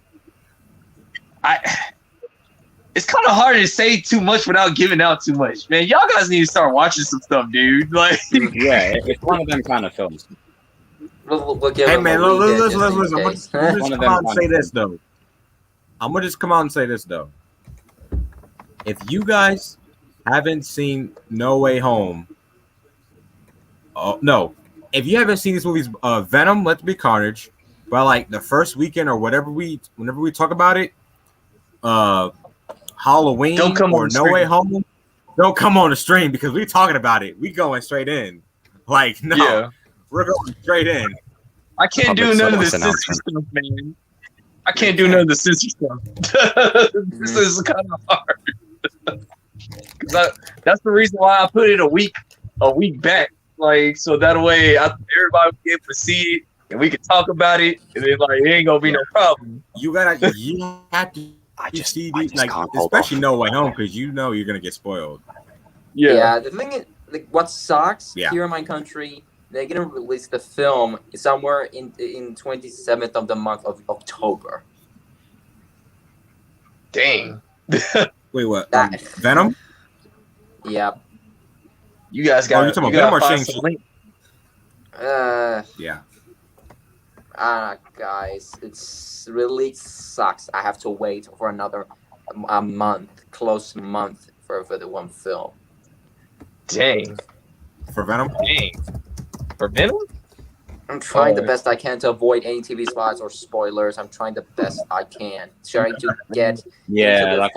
it's kind of hard to say too much without giving out too much, man. Y'all guys need to start watching some stuff, dude. Like, yeah, it's one of them kind of films. We'll hey man, listen. I'm gonna just come out and say this though. If you guys haven't seen No Way Home, if you haven't seen these movies, Venom, Let There Be Carnage, by like the first weekend or whenever we talk about it, Halloween or No Way Home, don't come on the stream because we're talking about it. We going straight in. Like, no, we're going straight in. I can't do none of the sister stuff, man. I can't do none of the sister stuff. This is kind of hard. That's the reason why I put it a week back. Like, so that way everybody will be able to see it and we can talk about it, and then like it ain't gonna be no problem. You have to see these, like, especially No Way Home, because you're gonna get spoiled. Yeah. The thing is, like, what sucks here in my country, they're gonna release the film somewhere in 27th of the month of October. Dang. Wait, what? Venom? Yeah. You guys got. Oh, you talking about Venom or Shang? Yeah. Guys, it's really sucks. I have to wait for another close month for the one film. Dang. For Venom? Dang. For Venom? I'm trying the best I can to avoid any TV spots or spoilers. I'm trying the best I can. Trying to get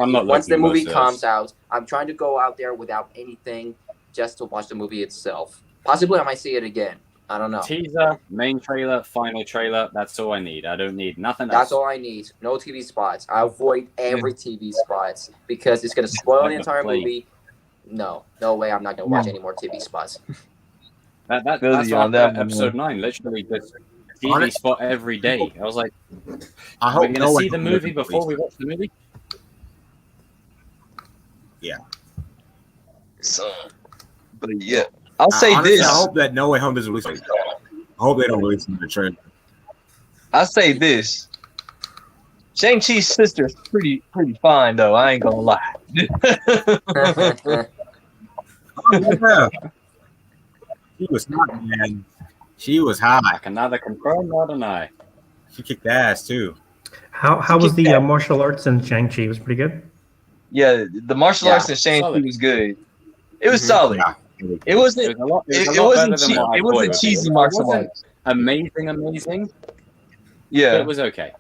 I'm not. Once the movie comes out, I'm trying to go out there without anything, just to watch the movie itself. Possibly I might see it again. I don't know. Teaser, main trailer, final trailer. That's all I need. I don't need nothing else. That's all I need. No TV spots. I avoid every TV spots because it's gonna spoil the entire movie. No way. I'm not gonna watch any more TV spots. That's on episode 9. Literally, just TV spot every day. I was like, are we gonna see the movie before we watch the movie? Yeah. So, but yeah. I'll say honestly, this. I hope that No Way Home doesn't release it. I hope they don't release the trailer. I'll say this. Shang-Chi's sister is pretty fine, though. I ain't gonna lie. He was not, man. She was hot. I can neither confirm nor deny. She kicked ass too. How was the martial arts in Shang-Chi? It was pretty good. Yeah, the martial arts in Shang-Chi was good. It was solid. Yeah. It wasn't. It wasn't cheesy martial arts. Amazing. Yeah, but it was okay.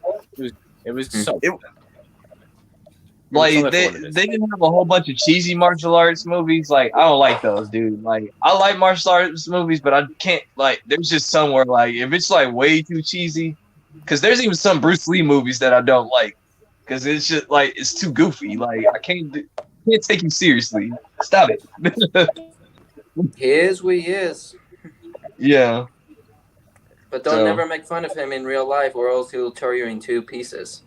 It was so. Like they didn't have a whole bunch of cheesy martial arts movies. Like I don't like those, dude. Like I like martial arts movies, but I can't like. There's just somewhere like if it's like way too cheesy, because there's even some Bruce Lee movies that I don't like, because it's just like it's too goofy. Like I can't take you seriously. Stop it. He is what he is. Yeah. But don't never make fun of him in real life, or else he'll tear you in two pieces.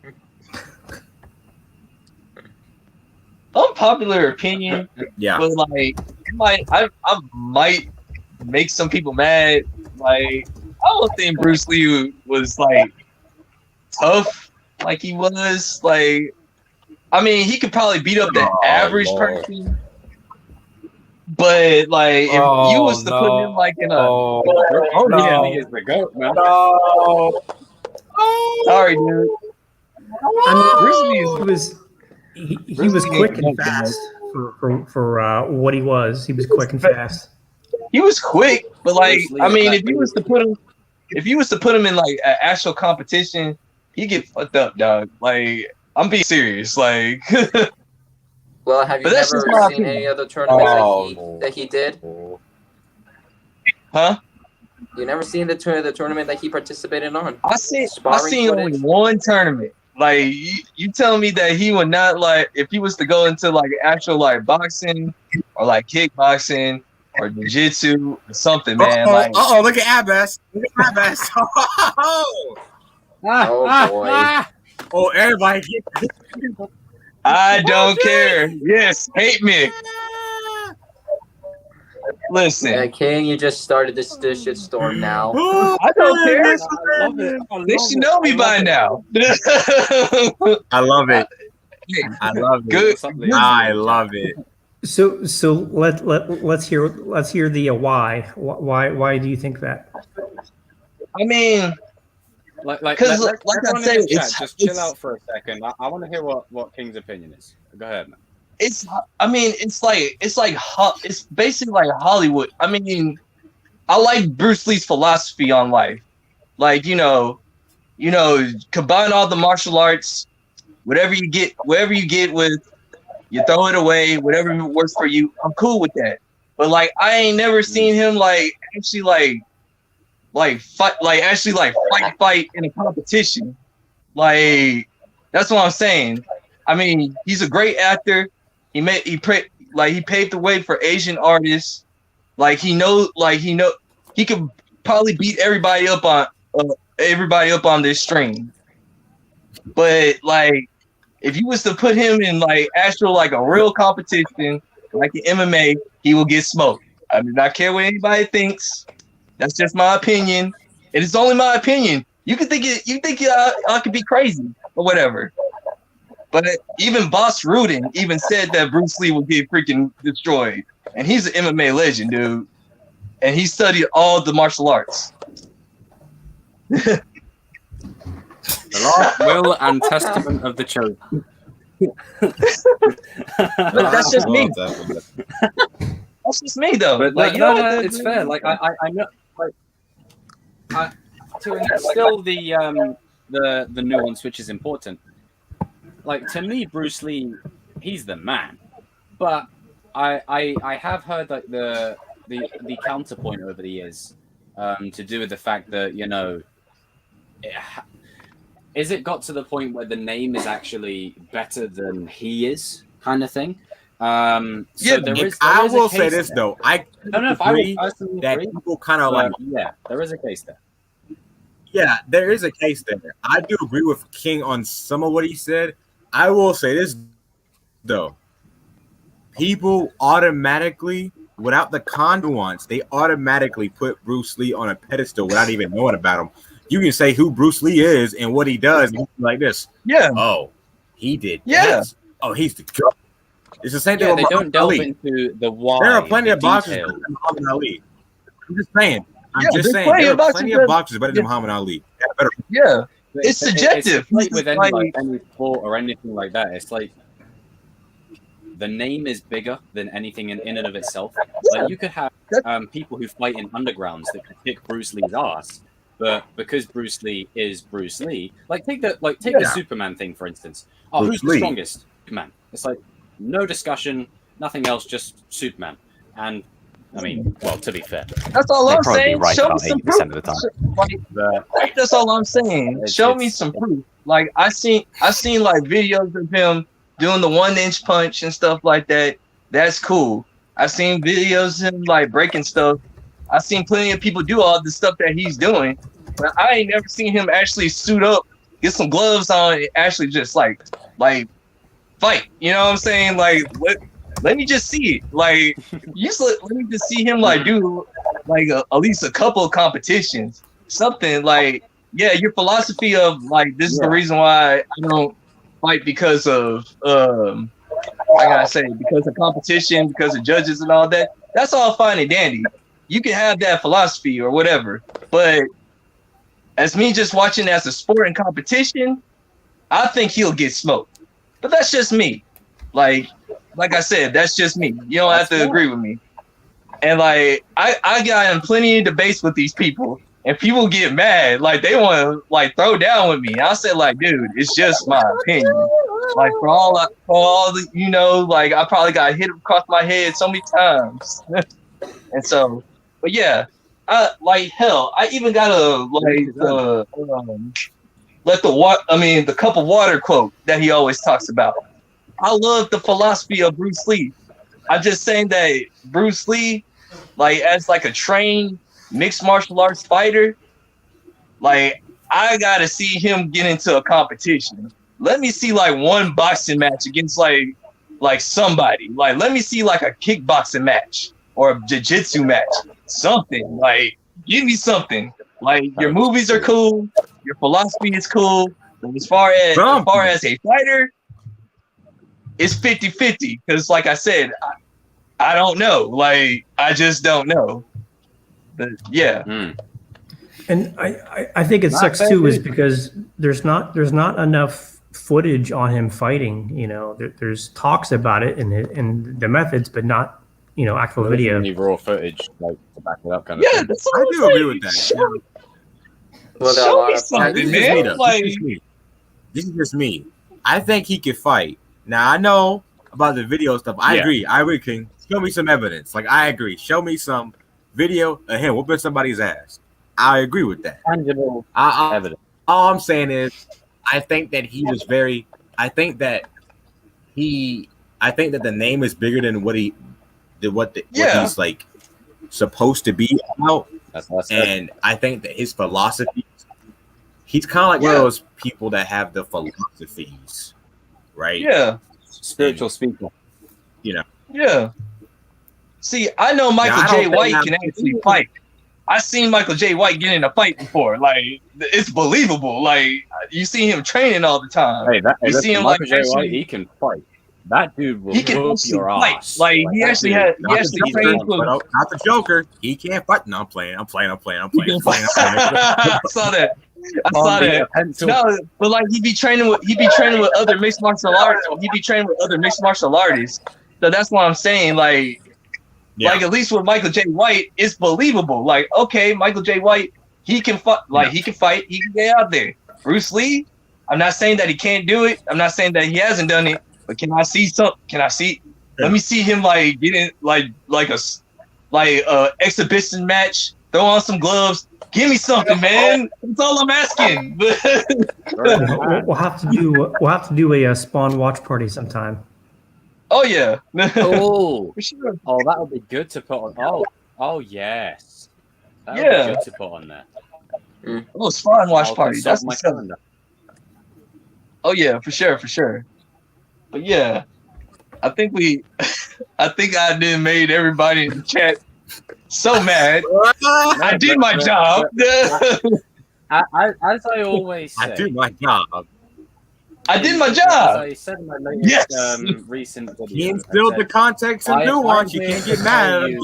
Unpopular opinion. Yeah. But like, I might make some people mad. Like, I don't think Bruce Lee was like tough like he was. Like, I mean, he could probably beat up the average person. But like, if you was to put him like in a, he is the GOAT, man. Sorry, dude. I mean, Bruce Lee he was quick and fast for what he was. He was quick and fast. He was quick, but like, I mean, if you was to put him in like an actual competition, he'd get fucked up, dog. Like, I'm being serious. Like, well, have you never seen any other tournaments that he did? Huh? You never seen the tournament that he participated on? I seen only one tournament. Like you telling me that he would not like if he was to go into like actual like boxing or like kickboxing or jiu-jitsu or something, man. Look at Abbas. Oh boy. Oh, everybody. I don't care. Yes, hate me. Listen. Yeah, King, you just started this shitstorm now. I don't care. They should know me by now. I love it. I love it. Good. I love it. So let's hear the why. Why do you think that? I mean, like I said, just chill out for a second. I want to hear what King's opinion is. Go ahead, man. It's basically like Hollywood. I mean, I like Bruce Lee's philosophy on life. Like, you know, combine all the martial arts, whatever you get with, you throw it away, whatever works for you. I'm cool with that. But like, I ain't never seen him like actually fight in a competition. Like, that's what I'm saying. I mean, he's a great actor. He paved the way for Asian artists. He could probably beat everybody up on this string. But like, if you was to put him in like actual like a real competition, like in MMA, he will get smoked. I do not care what anybody thinks. That's just my opinion. It is only my opinion. You can think I could be crazy or whatever. But even Boss Rudin even said that Bruce Lee would get freaking destroyed. And he's an MMA legend, dude. And he studied all the martial arts. The law, will, and testament of the chosen. But that's just me. That's just me, though. But like, no, it's fair. Like I know, like, to instill the nuance, which is important. Like, to me, Bruce Lee, he's the man. But I have heard like the counterpoint over the years to do with the fact that, you know, is it got to the point where the name is actually better than he is, kind of thing? I will say this there. though. I don't know if I would personally that agree, people kind of like. Yeah, there is a case there. Yeah, there is a case there. I do agree with King on some of what he said. I will say this though. People automatically, without the nuance, they automatically put Bruce Lee on a pedestal without even knowing about him. You can say who Bruce Lee is and what he does like this. Yeah. Oh, he did. Yeah. This. Oh, he's the GOAT. It's the same thing with they don't delve Ali. into the why. There are plenty of boxers detail. than Muhammad Ali. I'm just saying. I'm just saying, there are plenty of boxers better than Muhammad Ali. Yeah, it's subjective. It's like with any sport or anything like that. It's like the name is bigger than anything in and of itself. Like you could have people who fight in undergrounds that could kick Bruce Lee's ass, but because Bruce Lee is Bruce Lee, take the Superman thing for instance. Oh, who's the strongest? Superman. It's like no discussion, nothing else, just Superman. And I mean, well, to be fair, that's all I'm saying. Right Show me about some 80% proof. of the time. That's all I'm saying. Show me some proof. Like I seen like videos of him doing the 1-inch punch and stuff like that. That's cool. I've seen videos of him like breaking stuff. I've seen plenty of people do all the stuff that he's doing, but I ain't never seen him actually suit up, get some gloves on, and actually just like fight. You know what I'm saying? Like let me just see it. Like, let me just see him like do like at least a couple of competitions. Something like, yeah, your philosophy of like this is the reason why I don't fight because of I gotta say because of competition, because of judges and all that. That's all fine and dandy. You can have that philosophy or whatever, but as me just watching as a sport and competition, I think he'll get smoked. But that's just me. Like I said, that's just me. You don't have to agree with me. And like I got in plenty of debates with these people, and people get mad, like they want to like throw down with me. I said, like, dude, it's just my opinion. Like for all the, you know, like I probably got hit across my head so many times. And so, but yeah, I even got the cup of water quote that he always talks about. I love the philosophy of Bruce Lee. I'm just saying that Bruce Lee, like as like a trained mixed martial arts fighter, like I gotta see him get into a competition. Let me see like one boxing match against like somebody. Like let me see like a kickboxing match or a jiu-jitsu match. Something like give me something. Like your movies are cool, your philosophy is cool. But as far as a fighter, it's 50-50 because like I said, I don't know. Like I just don't know. But yeah. And I think it sucks too is because there's not enough footage on him fighting. You know, there's talks about it and the methods, but not, you know, actual video. Any raw footage like to back it up kind of thing. That's I do agree with that. Show me something, man. This is just me. I think he could fight. Now I know about the video stuff. I agree, King. Show me some evidence. Like I agree. Show me some video of him whooping somebody's ass. I agree with that. Tangible evidence. All I'm saying is, I think that the name is bigger than what he's like supposed to be about. And I think that his philosophy, he's kind of like one of those people that have the philosophies, right? Yeah, spiritual speaker. You know. Yeah. See, I know Michael J. White can actually fight. I've seen Michael J. White get in a fight before. Like, it's believable. Like, you see him training all the time. You see him Michael J. White, he can fight. That dude will whoop your ass. Like he actually trained with not the Joker. He can't fight. No, I'm playing. I saw that. No, but like he be training with other mixed martial artists. He be training with other mixed martial artists. So that's what I'm saying. Like at least with Michael J. White, it's believable. Like, okay, Michael J. White, he can fight. Like he can fight. He can get out there. Bruce Lee, I'm not saying that he can't do it. I'm not saying that he hasn't done it. But can I see something? Let me see him like get in like a exhibition match. Throw on some gloves. Give me something, man. That's all I'm asking. We'll have to do a Spawn watch party sometime. Oh yeah. Oh, for sure. Oh, that would be good to put on. Oh yes. That would be good to put on there. Oh, Spawn watch party. That's my calendar. Oh yeah, for sure. But yeah, I think I did made everybody in the chat so mad. I did my job. As I always say, I do my job. I did my job. As I said in my latest recent video, He instilled the context and nuance. You can't get mad at him.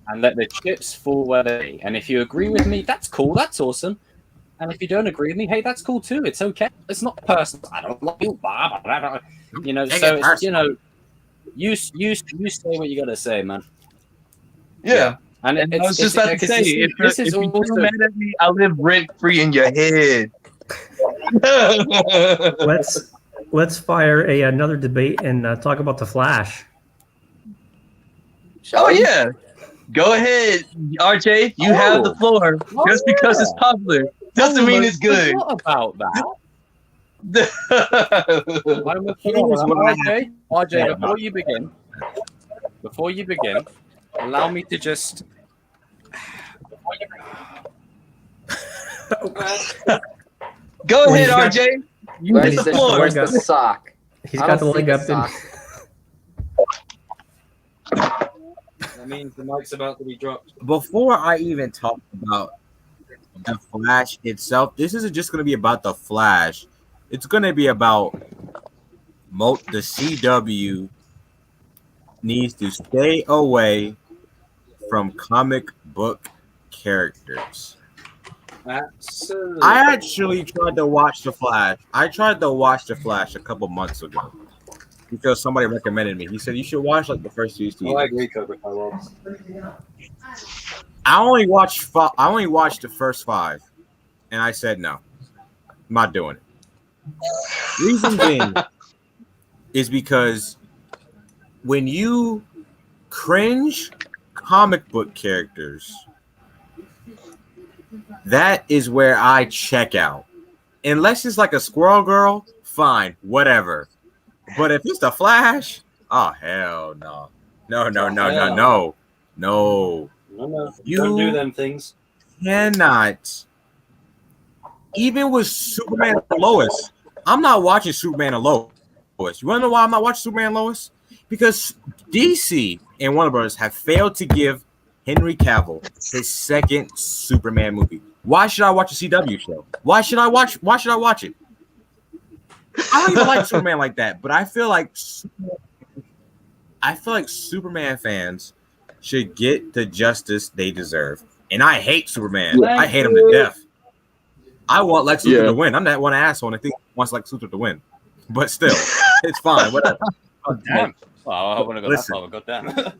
and let the chips fall where they. And if you agree with me, that's cool. That's awesome. And if you don't agree with me, hey, that's cool too. It's okay. It's not personal. I don't like you, Bob. You know, so it's, you know, you say what you gotta say, man. Yeah. And I was just about to say, if you're mad at me, I live rent free in your head. Let's fire another debate and talk about the Flash. Oh yeah, go ahead, RJ. You have the floor. Just because it's popular doesn't mean it's good. What about that? RJ, before you begin, allow me to just. Go ahead, RJ. You Where's the floor. Where's the sock? He's got the leg up. That means the mic's about to be dropped. Before I even talk about the Flash itself, this isn't just going to be about the Flash. It's going to be about the CW needs to stay away from comic book characters. Absolutely. I actually tried to watch the Flash. I tried to watch the Flash a couple months ago because somebody recommended me. He said you should watch like the first 2 seasons. Oh, I agree, Cobra. I only watched the first 5, and I said no, I'm not doing it. Reason being is because when you cringe comic book characters, that is where I check out. Unless it's like a Squirrel Girl, fine, whatever. But if it's the Flash, oh hell no. No. You don't do them things. Cannot. Even with Superman and Lois, I'm not watching Superman and Lois. You want to know why I'm not watching Superman and Lois? Because DC and Warner Bros. Have failed to give Henry Cavill his second Superman movie. Why should I watch a CW show? Why should I watch it? I don't even like Superman like that, but I feel like Superman fans should get the justice they deserve. And I hate Superman. I hate him to death. I want Lex Luthor to win. I'm that one asshole and I think wants Lex Luthor to win. But still, it's fine. Whatever. Oh, damn. Well, I want to go that far. Go down.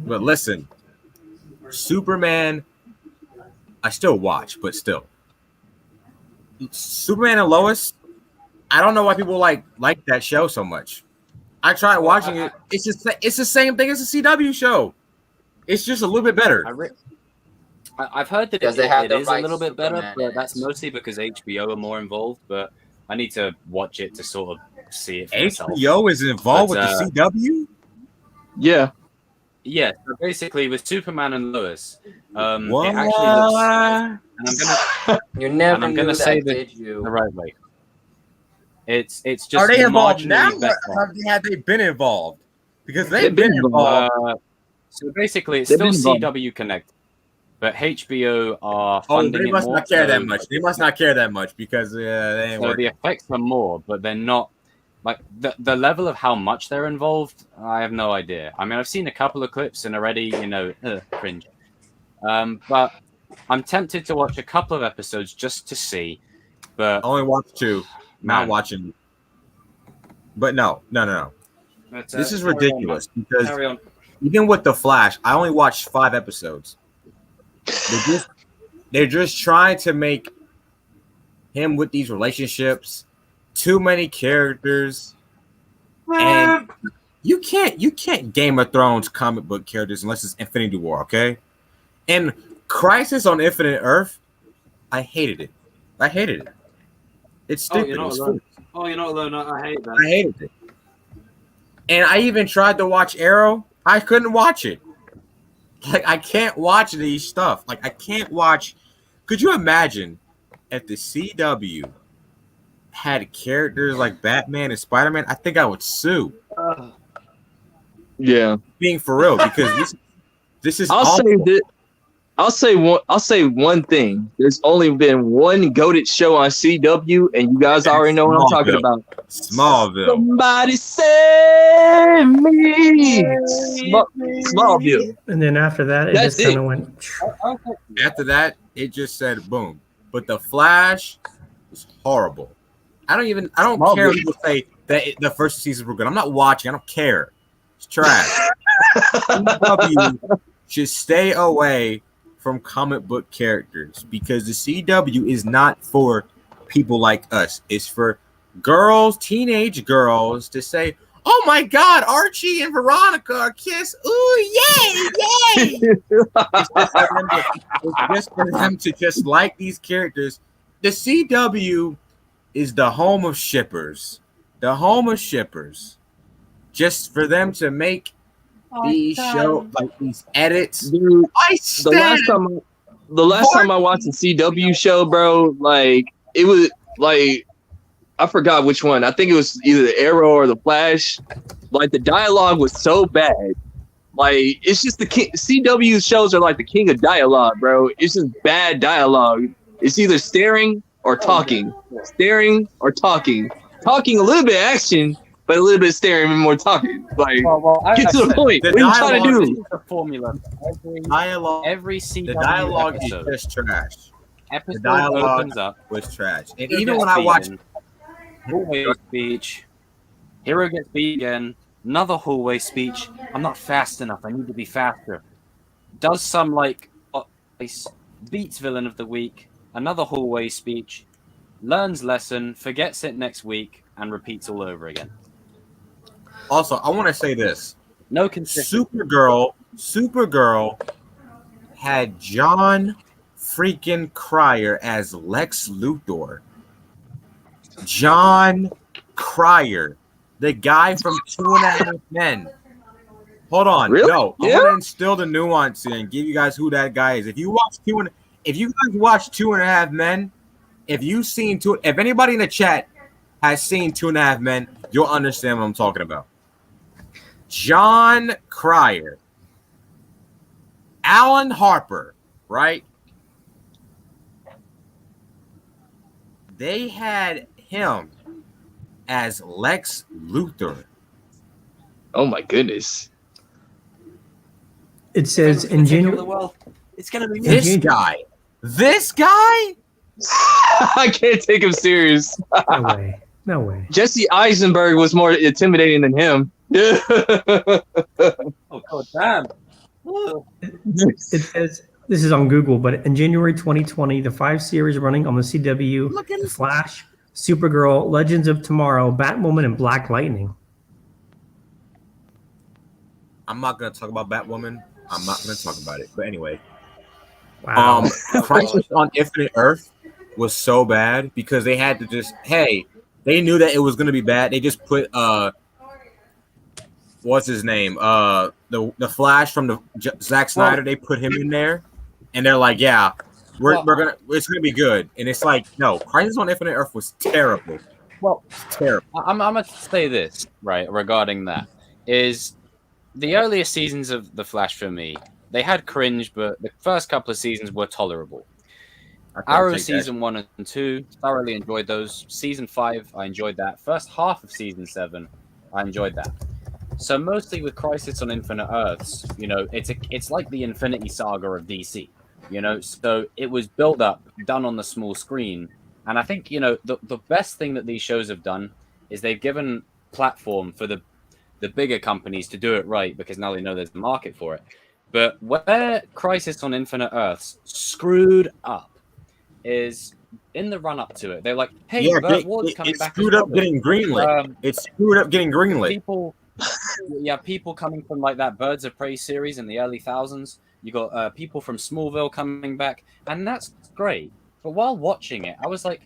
But listen, Superman, I still watch, but still. Superman and Lois, I don't know why people like that show so much. I tried watching it. It's the same thing as a CW show. It's just a little bit better. I've heard that it is a little bit better, but that's mostly because HBO are more involved. But I need to watch it to sort of see it for myself. HBO is involved with the CW? Yeah. Yeah, so basically with Superman and Lois, what? It actually looks. And You never I'm gonna knew say that, that did you? the right way. It's just. Are they involved now? Or have they been involved? Because they've been involved. So basically, it's still CW Connect, but HBO are funding they must it more, not care that much. They must not care that much because they ain't so working. the effects are more, but they're not. Like the level of how much they're involved, I have no idea. I mean, I've seen a couple of clips and already, cringe. But I'm tempted to watch a couple of episodes just to see. But only watch 2. Not watching. But no. This is ridiculous because even with the Flash, I only watched 5 episodes. They're just trying to make him with these relationships. Too many characters, and you can't Game of Thrones comic book characters unless it's Infinity War, okay? And Crisis on Infinite Earth, I hated it. It's stupid. You're not alone. I hate that. I hated it. And I even tried to watch Arrow. I couldn't watch it. Like I can't watch these stuff. Like I can't watch. Could you imagine if the CW had characters like Batman and Spider-Man? I think I would sue. Yeah, being for real, because this is. I'll say that. I'll say one thing. There's only been one goated show on CW, and you guys already know what I'm talking about. Smallville. Somebody save me. Smallville. And then after that, it just kind of went. After that, it just said boom. But the Flash was horrible. I don't care if people say that the first seasons were good. I'm not watching. I don't care. It's trash. CW should stay away from comic book characters because the CW is not for people like us. It's for girls, teenage girls, to say, "Oh my God, Archie and Veronica are kiss! Ooh, yay, yay!" It's just for them to just like these characters. The CW is the home of shippers. The home of shippers. Just for them to make these shows, like these edits. Dude, the last time I watched a CW show, bro, like it was like I forgot which one. I think it was either the Arrow or the Flash. Like the dialogue was so bad. Like it's just the king. CW shows are like the king of dialogue, bro. It's just bad dialogue. It's either staring or talking, staring or talking, talking a little bit of action, but a little bit of staring and more talking. Like get to the point. What are you trying to do? The formula. Every CW the dialogue episode, is just trash. Episode the dialogue opens up was trash, and even when I watch hallway speech, hero gets beat again. Another hallway speech. I'm not fast enough. I need to be faster. Does some like beats villain of the week. Another hallway speech. Learns lesson. Forgets it next week and repeats all over again. Also, I want to say this. No consistency. Supergirl had John freaking Cryer as Lex Luthor. John Cryer, the guy from 2.5 Men. Hold on, really? No, I want to instill the nuance in and give you guys who that guy is. If you guys watch 2.5 Men, if anybody in the chat has seen 2.5 Men, you'll understand what I'm talking about. John Cryer, Alan Harper, right? They had him as Lex Luthor. Oh my goodness! It says in January. It's gonna be this guy. This guy. I can't take him serious. No way. Jesse Eisenberg was more intimidating than him. Oh God, damn. It says this is on Google, but in January 2020, the 5 series running on the CW: The Flash, Supergirl, Legends of Tomorrow, Batwoman, and Black Lightning. I'm not gonna talk about Batwoman. I'm not gonna talk about it. But anyway, wow. Crisis on Infinite Earth was so bad because they had to they knew that it was gonna be bad. They just put what's his name? The Flash from the Zack Snyder. They put him in there, and they're like, yeah, it's gonna be good. And it's like, no, Crisis on Infinite Earth was terrible. Well, terrible. I'm gonna say this right regarding that is the earlier seasons of The Flash for me. They had cringe, but the first couple of seasons were tolerable. Arrow season 1 and 2, thoroughly enjoyed those. Season 5, I enjoyed that. First half of season 7, I enjoyed that. So mostly with Crisis on Infinite Earths, it's like the Infinity Saga of DC, So it was built up, done on the small screen, and I think the best thing that these shows have done is they've given platform for the bigger companies to do it right because now they know there's a market for it. But where Crisis on Infinite Earths screwed up is in the run up to it. They're like, "Hey, Burt Ward's coming back." It screwed up getting greenlit. People coming from like that Birds of Prey series in the early thousands. You got people from Smallville coming back, and that's great. But while watching it, I was like,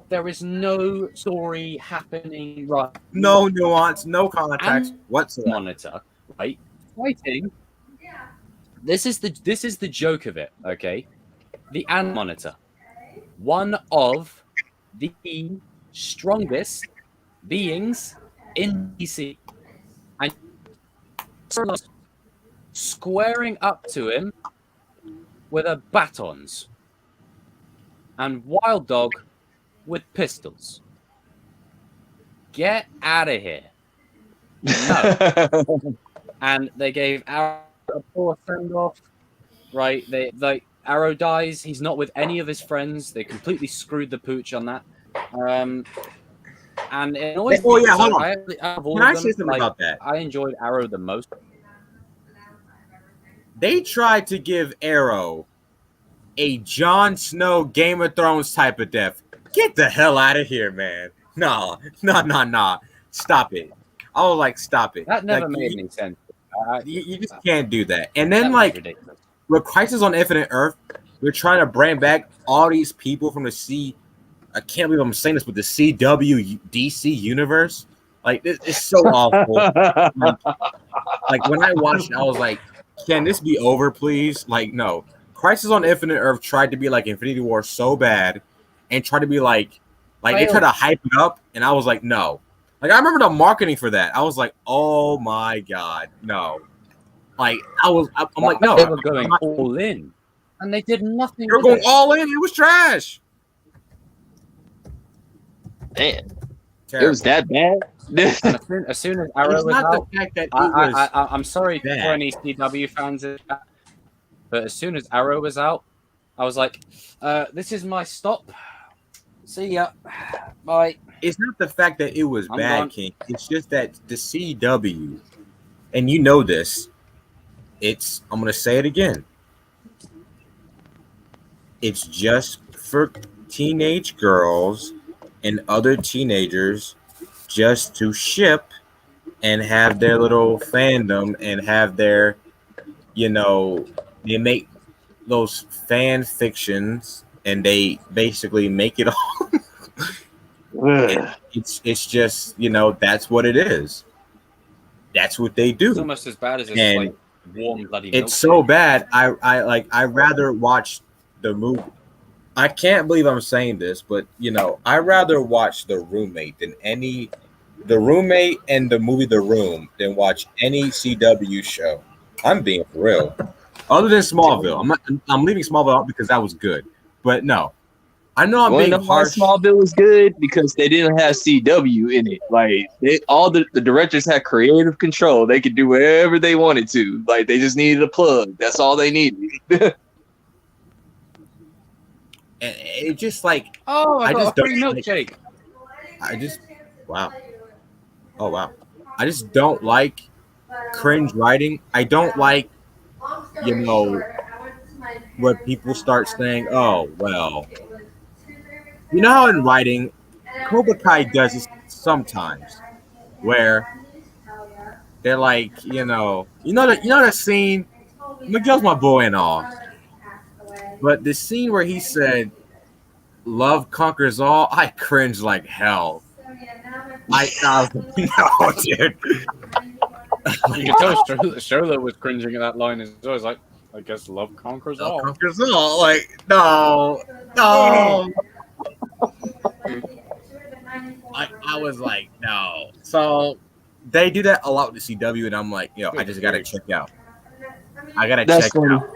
there is no story happening right. No nuance, no context whatsoever. Monitor, right? Fighting. This is the joke of it, okay? The Ant Monitor, one of the strongest beings in DC, and squaring up to him with a batons and Wild Dog with pistols. Get out of here. No. And they gave Arrow a poor send-off. Right? Arrow dies. He's not with any of his friends. They completely screwed the pooch on that. And it annoys me. Oh yeah, hold on. Can I say something about that? I enjoyed Arrow the most. They tried to give Arrow a Jon Snow Game of Thrones type of death. Get the hell out of here, man. No. Stop it. I was like, stop it. That never made any sense. You just can't do that. And then, like, with Crisis on Infinite Earth, we're trying to bring back all these people from the I can't believe I'm saying this, but the CW DC universe. Like, it's so awful. Like, when I watched it, I was like, can this be over, please? Like, no. Crisis on Infinite Earth tried to be like Infinity War so bad and tried to be like they tried to hype it up, and I was like, no. Like, I remember the marketing for that. I was like, oh my God, no. Like, I'm like, no. They were going all in, and they did nothing. They were going all in. It was trash. Man, it was that bad. As soon as Arrow was out, the fact that I'm sorry for any CW fans, but as soon as Arrow was out, I was like, this is my stop. See ya. Bye. It's not the fact that it was bad, King. It's just that the CW, and you know this, I'm going to say it again. It's just for teenage girls and other teenagers just to ship and have their little fandom and have their, they make those fan fictions and they basically make it all. It's just, that's what it is. That's what they do. It's almost as bad as it's like warm bloody milk. It's so bad. I rather watch the movie. I can't believe I'm saying this, but I rather watch The Roommate The Roommate and the movie The Room than watch any CW show. I'm being for real. Other than Smallville, I'm leaving Smallville out because that was good. But no, I know I'm being harsh. Smallville was good because they didn't have CW in it. Like all the directors had creative control. They could do whatever they wanted to. Like they just needed a plug. That's all they needed. And it just like I just don't milkshake. Wow. Oh wow. I just don't like cringe writing. I don't like where people start saying, oh well. You know how in writing, Cobra Kai does this sometimes where they're like, that scene, Miguel's my boy and all. But the scene where he said, love conquers all, I cringed like hell. I was like, no, dude. You can tell Shola was cringing at that line. It's always like, I guess love conquers all. Love conquers all. Like, no. I was like, no. So they do that a lot with the CW, and I'm like, I just gotta check out. I gotta check out.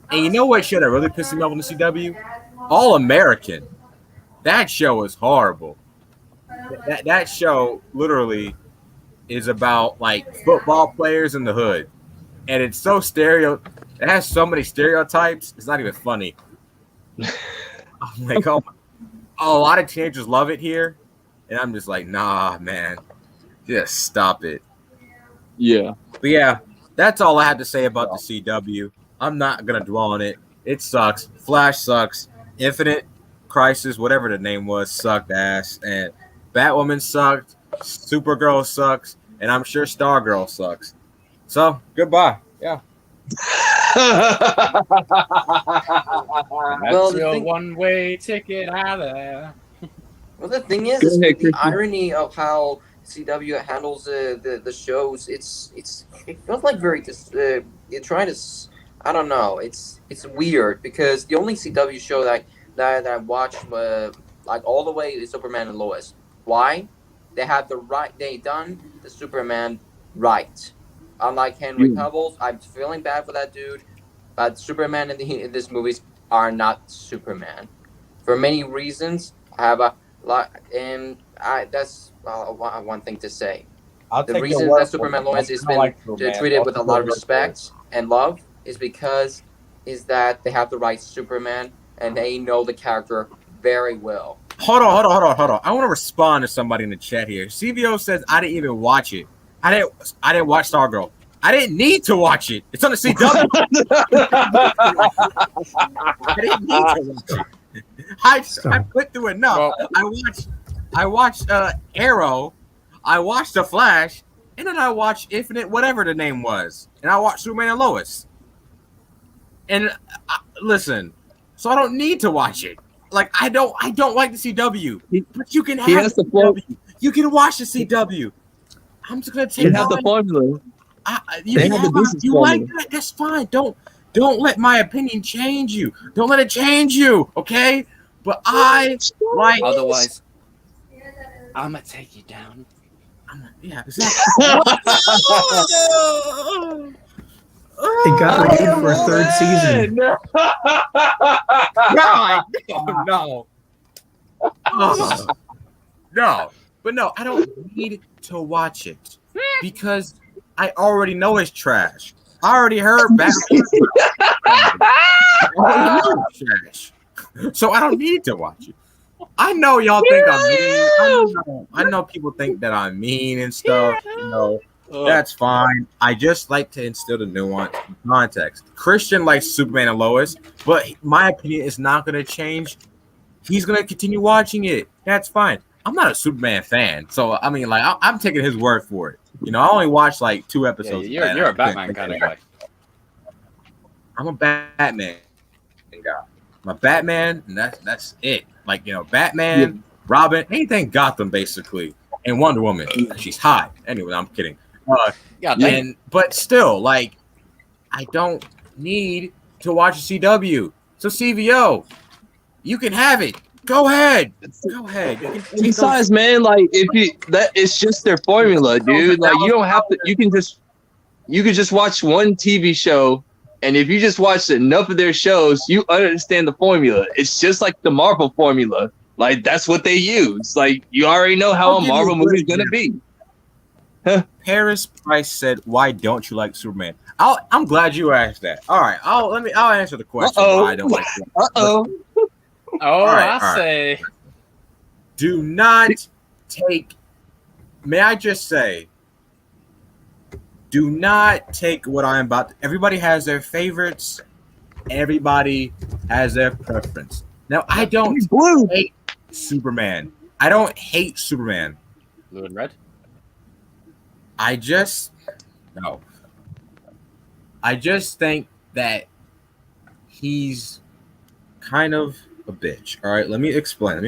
And you know what show that really pissed me off on the CW? All American. That show is horrible. That show literally is about like football players in the hood, and it's so It has so many stereotypes. It's not even funny. I'm like, a lot of teenagers love it here, and I'm just like, nah, man, just stop it. Yeah, but yeah, that's all I have to say about the CW. I'm not gonna dwell on it. It sucks. Flash sucks. Infinite Crisis, whatever the name was, sucked ass, and Batwoman sucked. Supergirl sucks, and I'm sure Stargirl sucks. So goodbye. Yeah. That's your one-way ticket out of there. Well, the thing is the irony of how CW handles the shows. It feels like very you're trying to. I don't know. It's weird because the only CW show that I watched like all the way is Superman and Lois. Why? They have they done the Superman right. Unlike Henry Cavill, I'm feeling bad for that dude. But Superman in these movies are not Superman for many reasons. I have a lot, and that's one thing to say. The reason that Superman Lois has been treated with a lot of respect and love is because that they have the right Superman and they know the character very well. Hold on. I want to respond to somebody in the chat here. CVO says I didn't even watch it. I didn't watch Stargirl. I didn't need to watch it. It's on the CW. I didn't need to watch it. I put through enough. Well, I watched Arrow. I watched The Flash, and then I watched Infinite, whatever the name was, and I watched Superman and Lois. And listen, so I don't need to watch it. Like I don't like the CW, but you can have the CW. You can watch the CW. I'm just gonna take. You have the formula. You like that? That's fine. Don't let my opinion change you. Don't let it change you. Okay? But I like. Otherwise, I'm gonna take you down. Yeah, exactly. It got renewed for a third season. No. But no, I don't need to watch it because I already know it's trash. I already heard Batman. Trash. So I don't need to watch it. I know y'all think I'm mean. I know people think that I'm mean and stuff. You know, that's fine. I just like to instill the nuance and context. Christian likes Superman and Lois, but my opinion is not going to change. He's going to continue watching it. That's fine. I'm not a Superman fan, so I mean, like, I'm taking his word for it. You know, I only watched like 2 episodes. Yeah, you're a Batman kind of guy. I'm a Batman guy. I'm a Batman, and that's it. Like, you know, Batman, Robin, anything Gotham, basically, and Wonder Woman. She's hot. Anyway, I'm kidding. But still, like, I don't need to watch a CW. So CVO, you can have it. Go ahead. Besides, man, like it's just their formula, dude. Like you don't have to. You can just watch one TV show, and if you just watch enough of their shows, you understand the formula. It's just like the Marvel formula. Like that's what they use. Like you already know how a Marvel movie is gonna be. Paris Price said, "Why don't you like Superman?" I'm glad you asked that. All right, I'll answer the question. Why I don't like Superman. I say, do not take. May I just say, do not take what I'm about. Everybody has their favorites. Everybody has their preference. Now, I don't hate Superman. I don't hate Superman. Blue and red. I just think that he's kind of a bitch. All right, let me explain. Hold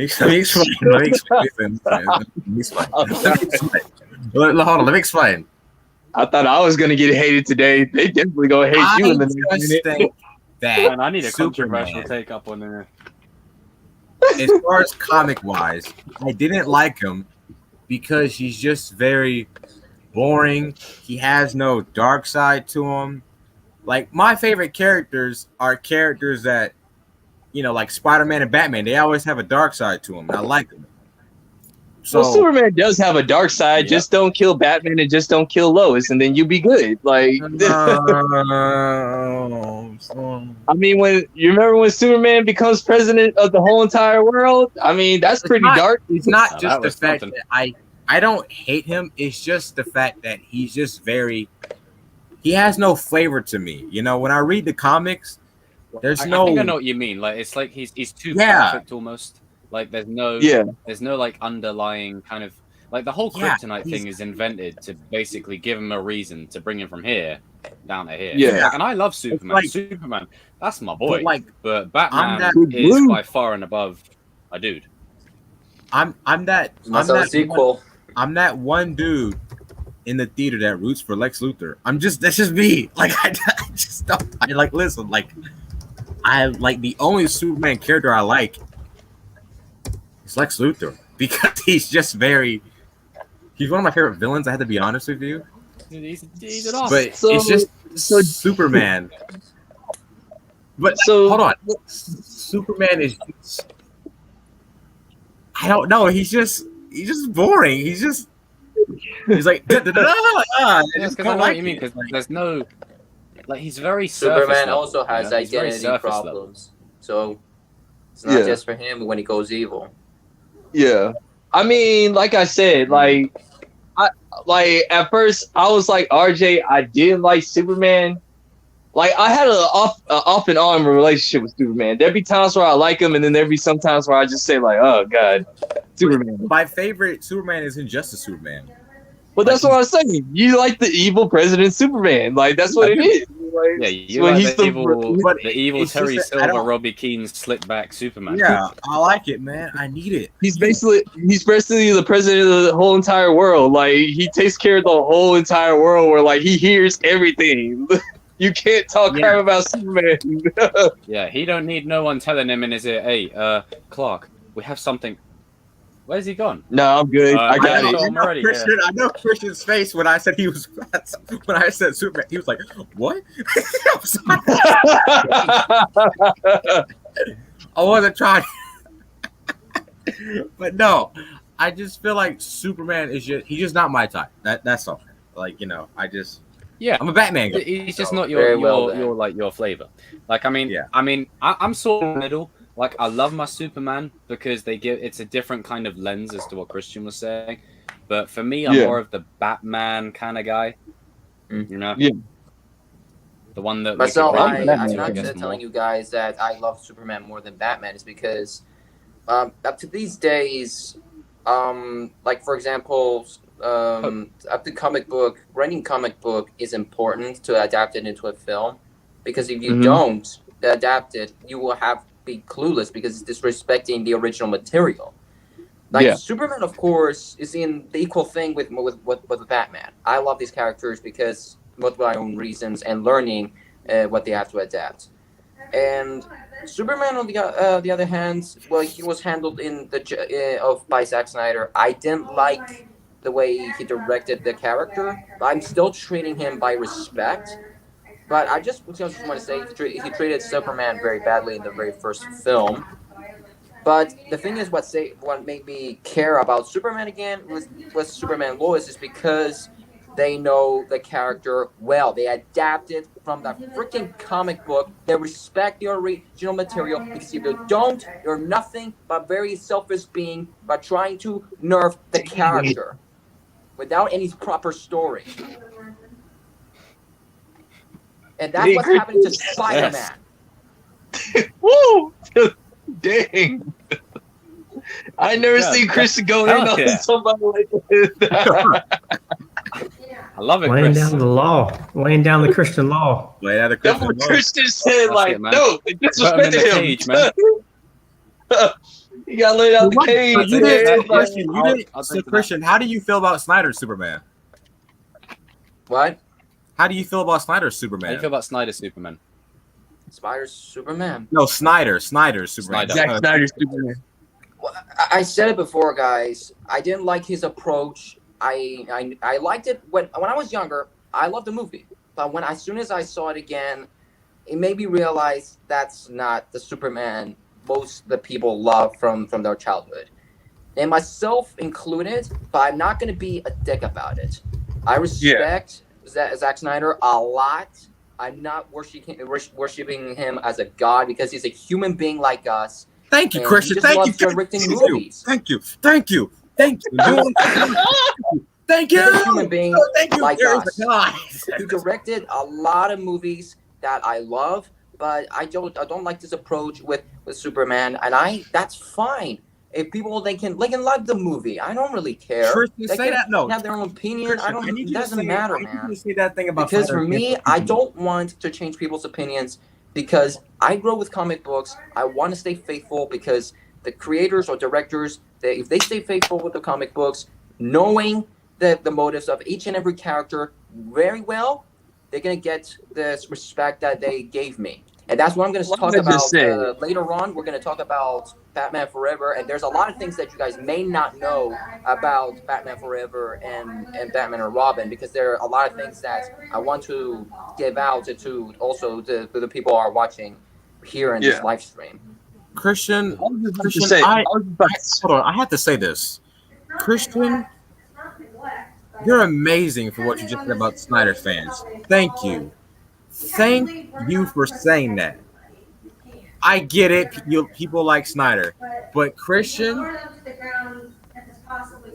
on, let me explain. I thought I was gonna get hated today. They definitely gonna hate you in the next minute. Think that Man, I need a controversial take up on there. As far as comic wise, I didn't like him because he's just very boring. He has no dark side to him. Like my favorite characters are characters that, you know, like Spider-Man and Batman. They always have a dark side to them. I like them. So Superman does have a dark side. Yeah. Just don't kill Batman and just don't kill Lois, and then you'll be good. Like, I mean, when you remember when Superman becomes president of the whole entire world, I mean, that's pretty dark. It's not just the fact that I don't hate him. It's just the fact that he's just very. He has no flavor to me. You know, when I read the comics, there's no. I think I know what you mean. Like, it's like he's too perfect almost. Like there's no like underlying kind of like the whole kryptonite thing is invented to basically give him a reason to bring him from here down to here. Yeah, like, and I love Superman. Like, Superman, that's my boy. But Batman is by far and above a dude. I'm that one dude in the theater that roots for Lex Luthor. That's just me. Like I just don't. I like listen. Like I like the only Superman character I like. It's Lex Luthor because he's just he's one of my favorite villains. I had to be honest with you. He's an awesome. But it's just Superman. But so hold on, Superman is just, I don't know. He's just boring. He's like Yeah, because I know what you mean. Because there's no, like, he's very surface Superman level, also has He's very identity surface problems, so it's not just for him when he goes evil. Yeah, I mean, like I said, like at first I was like RJ. I didn't like Superman. Like I had an off and on relationship with Superman. There'd be times where I like him, and then there'd be some times where I just say like, "Oh God, Superman." My favorite Superman is Injustice Superman. But that's what I'm saying. You like the evil President Superman. Like that's what it is. Like, yeah, you like the evil Terry just Silver, Robbie Keane's slick back Superman. Yeah, I like it, man. I need it. He's basically the president of the whole entire world. Like he takes care of the whole entire world. Where like he hears everything. You can't talk crap about Superman. Yeah, he don't need no one telling him in his ear, "Hey, Clark, we have something." Where's he gone? No, I'm good. I got it. I'm already I know Christian's face when I said when I said Superman. He was like, "What?" I wasn't trying. But no, I just feel like Superman is he's just not my type. That's all. Like, I'm a Batman guy. He's just not your flavor. Like, I mean, I'm sort of middle. Like, I love my Superman because it's a different kind of lens as to what Christian was saying. But for me, I'm more of the Batman kind of guy. You know? Yeah. The one that myself, I'm not just telling you guys that I love Superman more than Batman is because up to these days, like for example, up to writing comic book is important to adapt it into a film, because if you don't adapt it, you will be clueless because it's disrespecting the original material. Like Superman, of course, is in the equal thing with Batman. I love these characters because both my own reasons and learning what they have to adapt. And Superman, on the other hand, well, he was handled by Zack Snyder. I didn't like the way he directed the character, but I'm still treating him by respect. But I just want to say he treated Superman very badly in the very first film. But the thing is, what made me care about Superman again was Superman Lois is because they know the character well. They adapted from the freaking comic book. They respect the original material, because if you don't, you're nothing but very selfish being by trying to nerf the character without any proper story. And that's what's happening to Spider-Man. Woo! Dang. I never seen Christian go in on somebody like this. I love it, laying down the law, laying down the Christian law. Laying down the Christian law. Christian said, like, no, they disrespected him. Cage, man. You gotta lay down the cage. So, Christian, how do you feel about Snyder's Superman? What? How do you feel about Snyder's Superman? How do you feel about Snyder's Superman? Snyder's Superman? No, Snyder's Superman. Zack Snyder's Superman. Well, I said it before, guys. I didn't like his approach. I liked it when I was younger. I loved the movie, but as soon as I saw it again, it made me realize that's not the Superman most the people love from their childhood, and myself included. But I'm not going to be a dick about it. I respect Zack Snyder a lot. I'm not worshiping him as a god because he's a human being like us. Thank you, Christian. Thank you. Directing movies. Thank you. Thank you. Thank you. Thank you. He's a human being like us. He He directed a lot of movies that I love, but I don't like this approach with Superman, and that's fine. If people they can love the movie, I don't really care. Christian, they say that. No, have their own opinion. Christian, It doesn't matter, man. Say that thing about because for me, I don't want to change people's opinions because I grow with comic books. I want to stay faithful because the creators or directors, if they stay faithful with the comic books, knowing the motives of each and every character very well, they're gonna get this respect that they gave me. And that's what I'm going to talk about later on. We're going to talk about Batman Forever. And there's a lot of things that you guys may not know about Batman Forever and Batman and Robin, because there are a lot of things that I want to give out to also the people who are watching here in this live stream. Christian, hold on. I have to say this. Christian, you're amazing for what you just said about Snyder fans. Thank you. Thank you for saying that. I get it. People like Snyder. But Christian,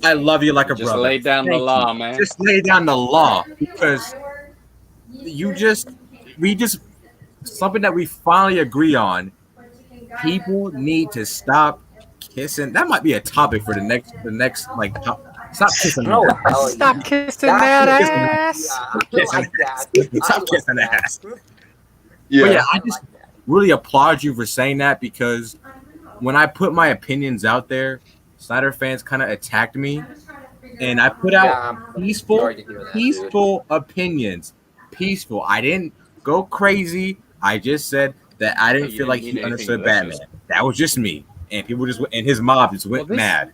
I love you like a brother. Just lay down the law, man. Just lay down the law. Because something that we finally agree on. People need to stop kissing. That might be a topic for the next like. Stop kissing. Stop kissing that ass. Stop kissing that ass. Yeah, but yeah, I just really applaud you for saying that, because when I put my opinions out there, Snyder fans kind of attacked me, and I put out peaceful opinions. Peaceful. I didn't go crazy. I just said that I didn't feel like he understood Batman. That was just me, and people just and his mob just went mad.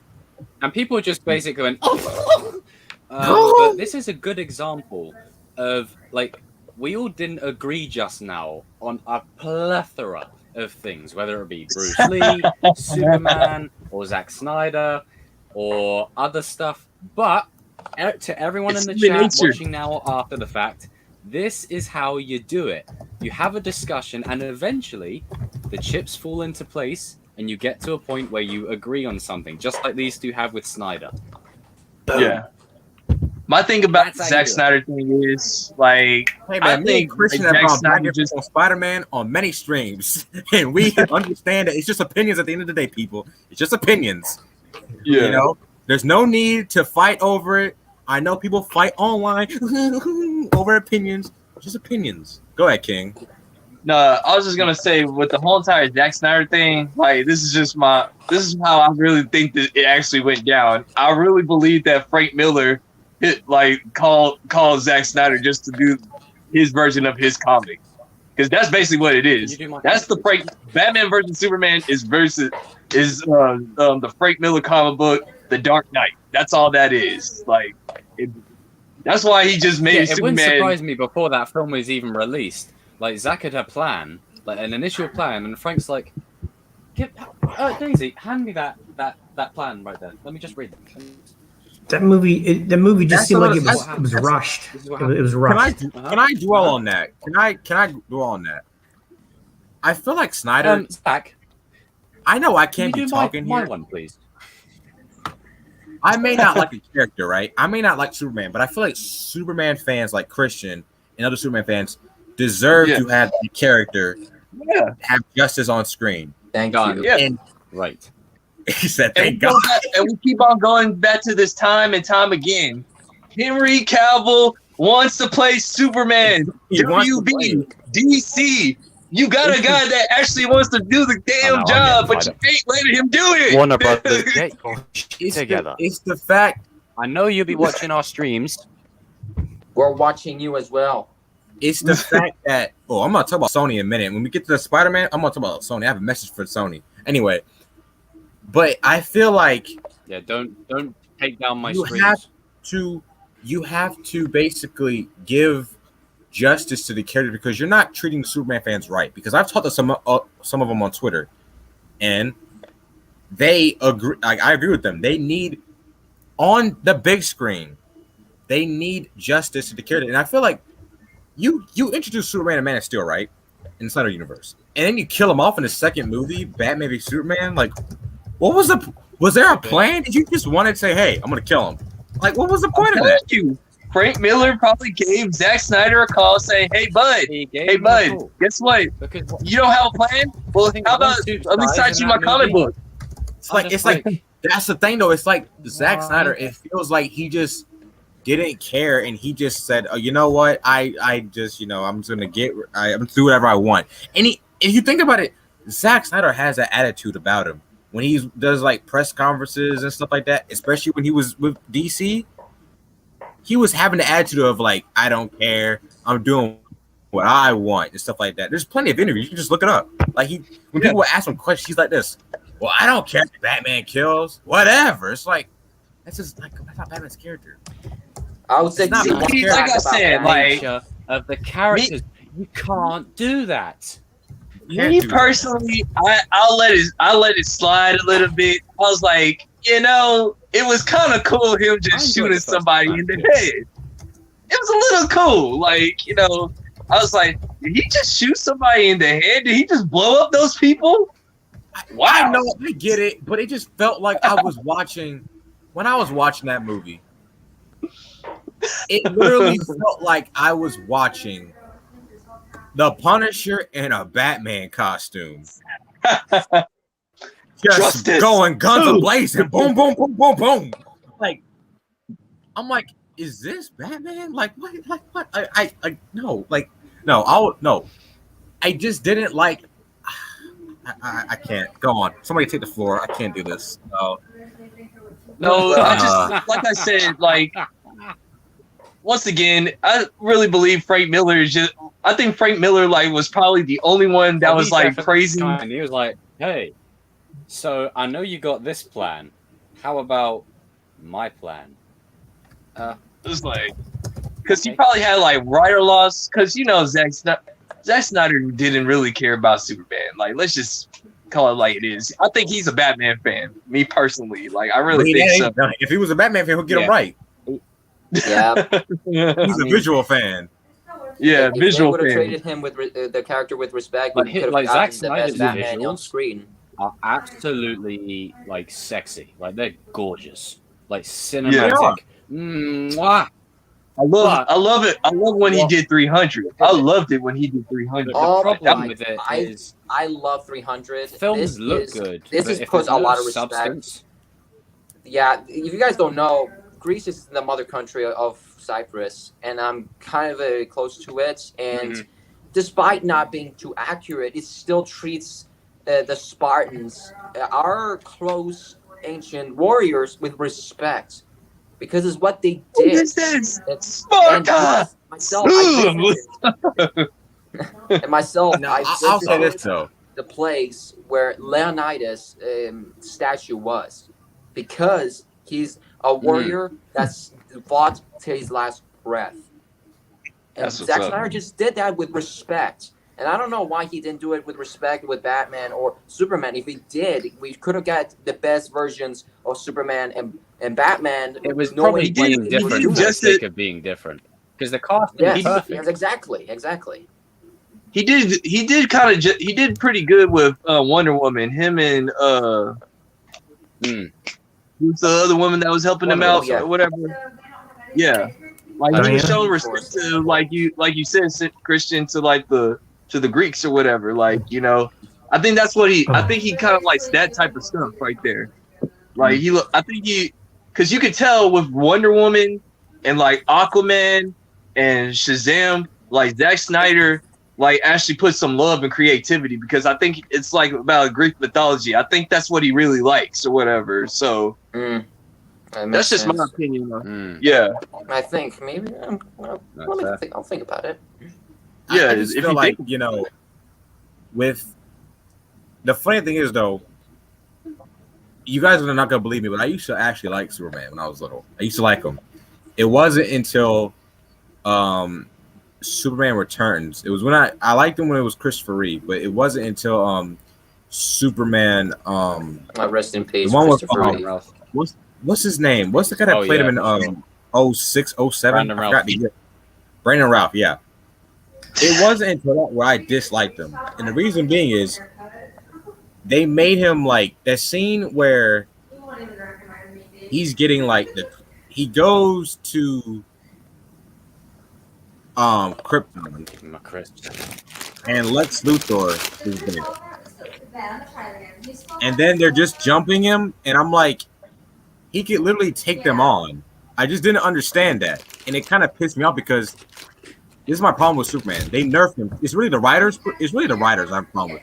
And people just basically went, but this is a good example of, like, we all didn't agree just now on a plethora of things, whether it be Bruce Lee, Superman, or Zack Snyder, or other stuff. But to everyone in the chat watching now or after the fact, this is how you do it. You have a discussion, and eventually the chips fall into place, and you get to a point where you agree on something, just like these two have with Snyder. Boom. Yeah. My thing about the Zack Snyder thing is, like, hey man, I think Christian have gone just on Spider-Man on many streams, and we understand that it's just opinions at the end of the day, people. It's just opinions. Yeah. You know, there's no need to fight over it. I know people fight online over opinions. Just opinions. Go ahead, King. No, I was just gonna say, with the whole entire Zack Snyder thing, like, this is how I really think that it actually went down. I really believe that Frank Miller called Zack Snyder just to do his version of his comic, because that's basically what it is. That's the Batman versus Superman is the Frank Miller comic book, The Dark Knight. That's all that is. Like, that's why he just made Superman. It wouldn't surprise me before that film was even released. Like, Zack had a plan, like an initial plan, and Frank's like, Daisy, hand me that plan right there. Let me just read it. That movie just seemed like it was rushed. It was rushed. Can I dwell on that? Can I dwell on that? I feel like Snyder. Zach, I know I can't be talking my here. One, please. I may not like the character, right? I may not like Superman, but I feel like Superman fans, like Christian and other Superman fans, deserve to have the character have justice on screen. Thank you. Yeah. And, right. He said, "Thank God." And we keep on going back to this time and time again. Henry Cavill wants to play Superman. WB, DC. You got a guy that actually wants to do the damn job, but you ain't letting him do it. Warner Brothers, get your shit together. It's the fact. I know you'll be watching our streams. We're watching you as well. It's the fact that I'm gonna talk about Sony in a minute. When we get to the Spider-Man, I'm gonna talk about Sony. I have a message for Sony. Anyway, but I feel like don't take down my streams. You have to basically give justice to the character, because you're not treating Superman fans right. Because I've talked to some of them on Twitter, and they agree. I agree with them. They need, on the big screen, they need justice to the character. And I feel like you introduce Superman and Man of Steel, right, in the Snyder universe, and then you kill him off in the second movie, Batman v Superman. Like, what was was there a plan? Did you just want to say, "Hey, I'm gonna kill him"? Like, what was the point of that? Frank Miller probably gave Zack Snyder a call saying, "Hey, bud, guess what? You don't have a plan? Well, how about let me cite you my comic book?" It's like that's the thing, though. It's like Zack Snyder. It feels like he just didn't care, and he just said, "Oh, you know what? I just, I'm just gonna I'm do whatever I want." And if you think about it, Zack Snyder has that attitude about him when he does like press conferences and stuff like that, especially when he was with DC. He was having the attitude of like, I don't care, I'm doing what I want and stuff like that. There's plenty of interviews. You can just look it up. Like when people ask him questions, he's like this. Well, I don't care if Batman kills, whatever. It's like, that's not Batman's character. I would say, like I said, like of the characters, you can't do that. Me personally, I'll let it slide a little bit. I was like, it was kind of cool him just shooting somebody in the head. It was a little cool, like I was like, did he just shoot somebody in the head? Did he just blow up those people? Wow. I know, I get it, but it just felt like I was watching when I was watching that movie. It literally felt like I was watching the Punisher in a Batman costume. Just going guns ablazing, boom, boom, boom, boom, boom. Like, I'm like, is this Batman? Like, what? Like, what? No. I just didn't like. I can't. Go on. Somebody take the floor. I can't do this. No, I just like I said, like once again, I really believe Frank Miller is just. I think Frank Miller was probably the only one that was crazy. And he was like, "Hey, so I know you got this plan. How about my plan?" It was like, because he probably had writer loss. Because Zack Snyder didn't really care about Superman. Like, let's just call it like it is. I think he's a Batman fan. Me personally, I really think so. If he was a Batman fan, he'll get him right. Yeah, he's a visual fan. Yeah, visual fan. They would have fan. traded him with the character with respect. But Zack Snyder's Batman on screen are absolutely sexy. Like, they're gorgeous. Like, cinematic. Yeah. Mwah. I love it. I love when he did 300. I loved it when he did 300. Oh, the problem with it is I love 300. Films look good. This puts a lot of respect. Substance. Yeah, if you guys don't know, Greece is the mother country of Cyprus, and I'm kind of very close to it. And despite not being too accurate, it still treats the Spartans, our close ancient warriors, with respect. Because it's what they did. Sparta! Myself, I'll say this though: the place where Leonidas' statue was, because he's a warrior that's fought to his last breath. And Zack Snyder just did that with respect. And I don't know why he didn't do it with respect with Batman or Superman. If he did, we could have got the best versions of Superman and Batman. It was probably being different for the sake of being different. Because the costume is perfect. Yes, exactly. He did pretty good with Wonder Woman. Him and who's the other woman that was helping him out or whatever. Yeah. He was showing respect to like you said, Christian, to the Greeks or whatever. I think that's what I think he kind of likes that type of stuff right there. Because you could tell with Wonder Woman and Aquaman and Shazam, Zack Snyder actually put some love and creativity, because I think it's about Greek mythology. I think that's what he really likes or whatever. So that's just my opinion. Yeah, I think maybe I'll think about it. Yeah, I just feel like with the funny thing is though, you guys are not gonna believe me, but I used to actually like Superman when I was little. I used to like him. It wasn't until Superman Returns. It was when I liked him when it was Christopher Reeve, but it wasn't until Superman. Rest in peace, the one Christopher Reeve. What's his name? What's the guy that played him in 06, 07? Brandon Routh. Yeah. It wasn't until that where I disliked him, and the reason being is they made him that scene where he's getting he goes to Krypton and Lex Luthor is there, and then they're just jumping him, and I'm like, he could literally take them on. I just didn't understand that, and it kind of pissed me off because this is my problem with Superman. They nerf him. It's really the writers. I have a problem with.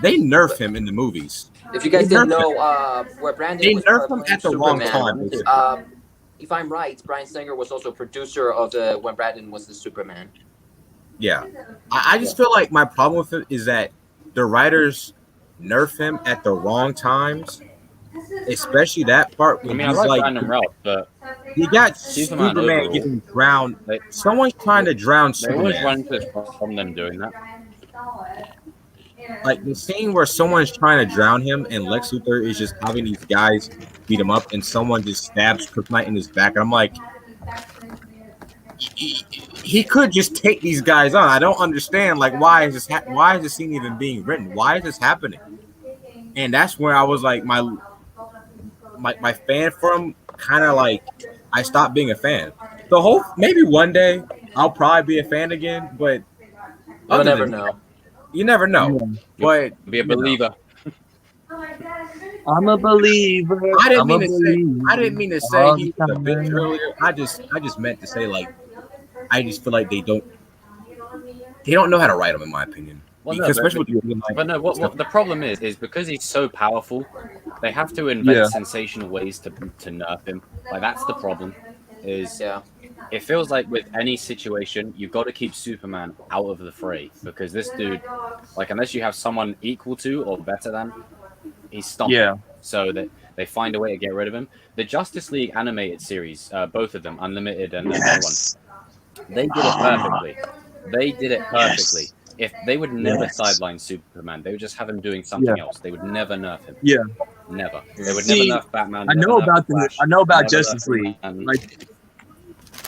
They nerf him in the movies. If you guys didn't know where Brandon was nerf him at the Superman, wrong time. If I'm right, Bryan Singer was also a producer of when Brandon was the Superman. Yeah, I just feel like my problem with it is that the writers nerf him at the wrong times, especially that part when he's Brandon Routh, but you got Superman getting drowned. Someone's trying to drown Superman. They always run into from them doing that. like the scene where someone's trying to drown him and Lex Luthor is just having these guys beat him up and someone just stabs Kryptonite in his back. And I'm like, he could just take these guys on. I don't understand. Like, why is this scene even being written? Why is this happening? And that's where I was like, my fan for him kind of like, I stopped being a fan. Maybe one day I'll probably be a fan again, but you'll never know. You never know. But be a believer. I'm a believer. I didn't mean to say he was a bitch earlier. I just meant to say, like, I just feel like they don't know how to write him, in my opinion. Well, no, what the problem is because he's so powerful, they have to invent sensational ways to nerf him. Like, that's the problem. It feels like with any situation, you've got to keep Superman out of the fray because this dude, like, unless you have someone equal to or better than, he's stomping. Yeah. So that they find a way to get rid of him. The Justice League animated series, both of them, Unlimited and the other one, they did it perfectly. If they would never sideline Superman, they would just have him doing something else. They would never nerf him. Yeah. Never. They would never nerf Batman. I know about Justice League.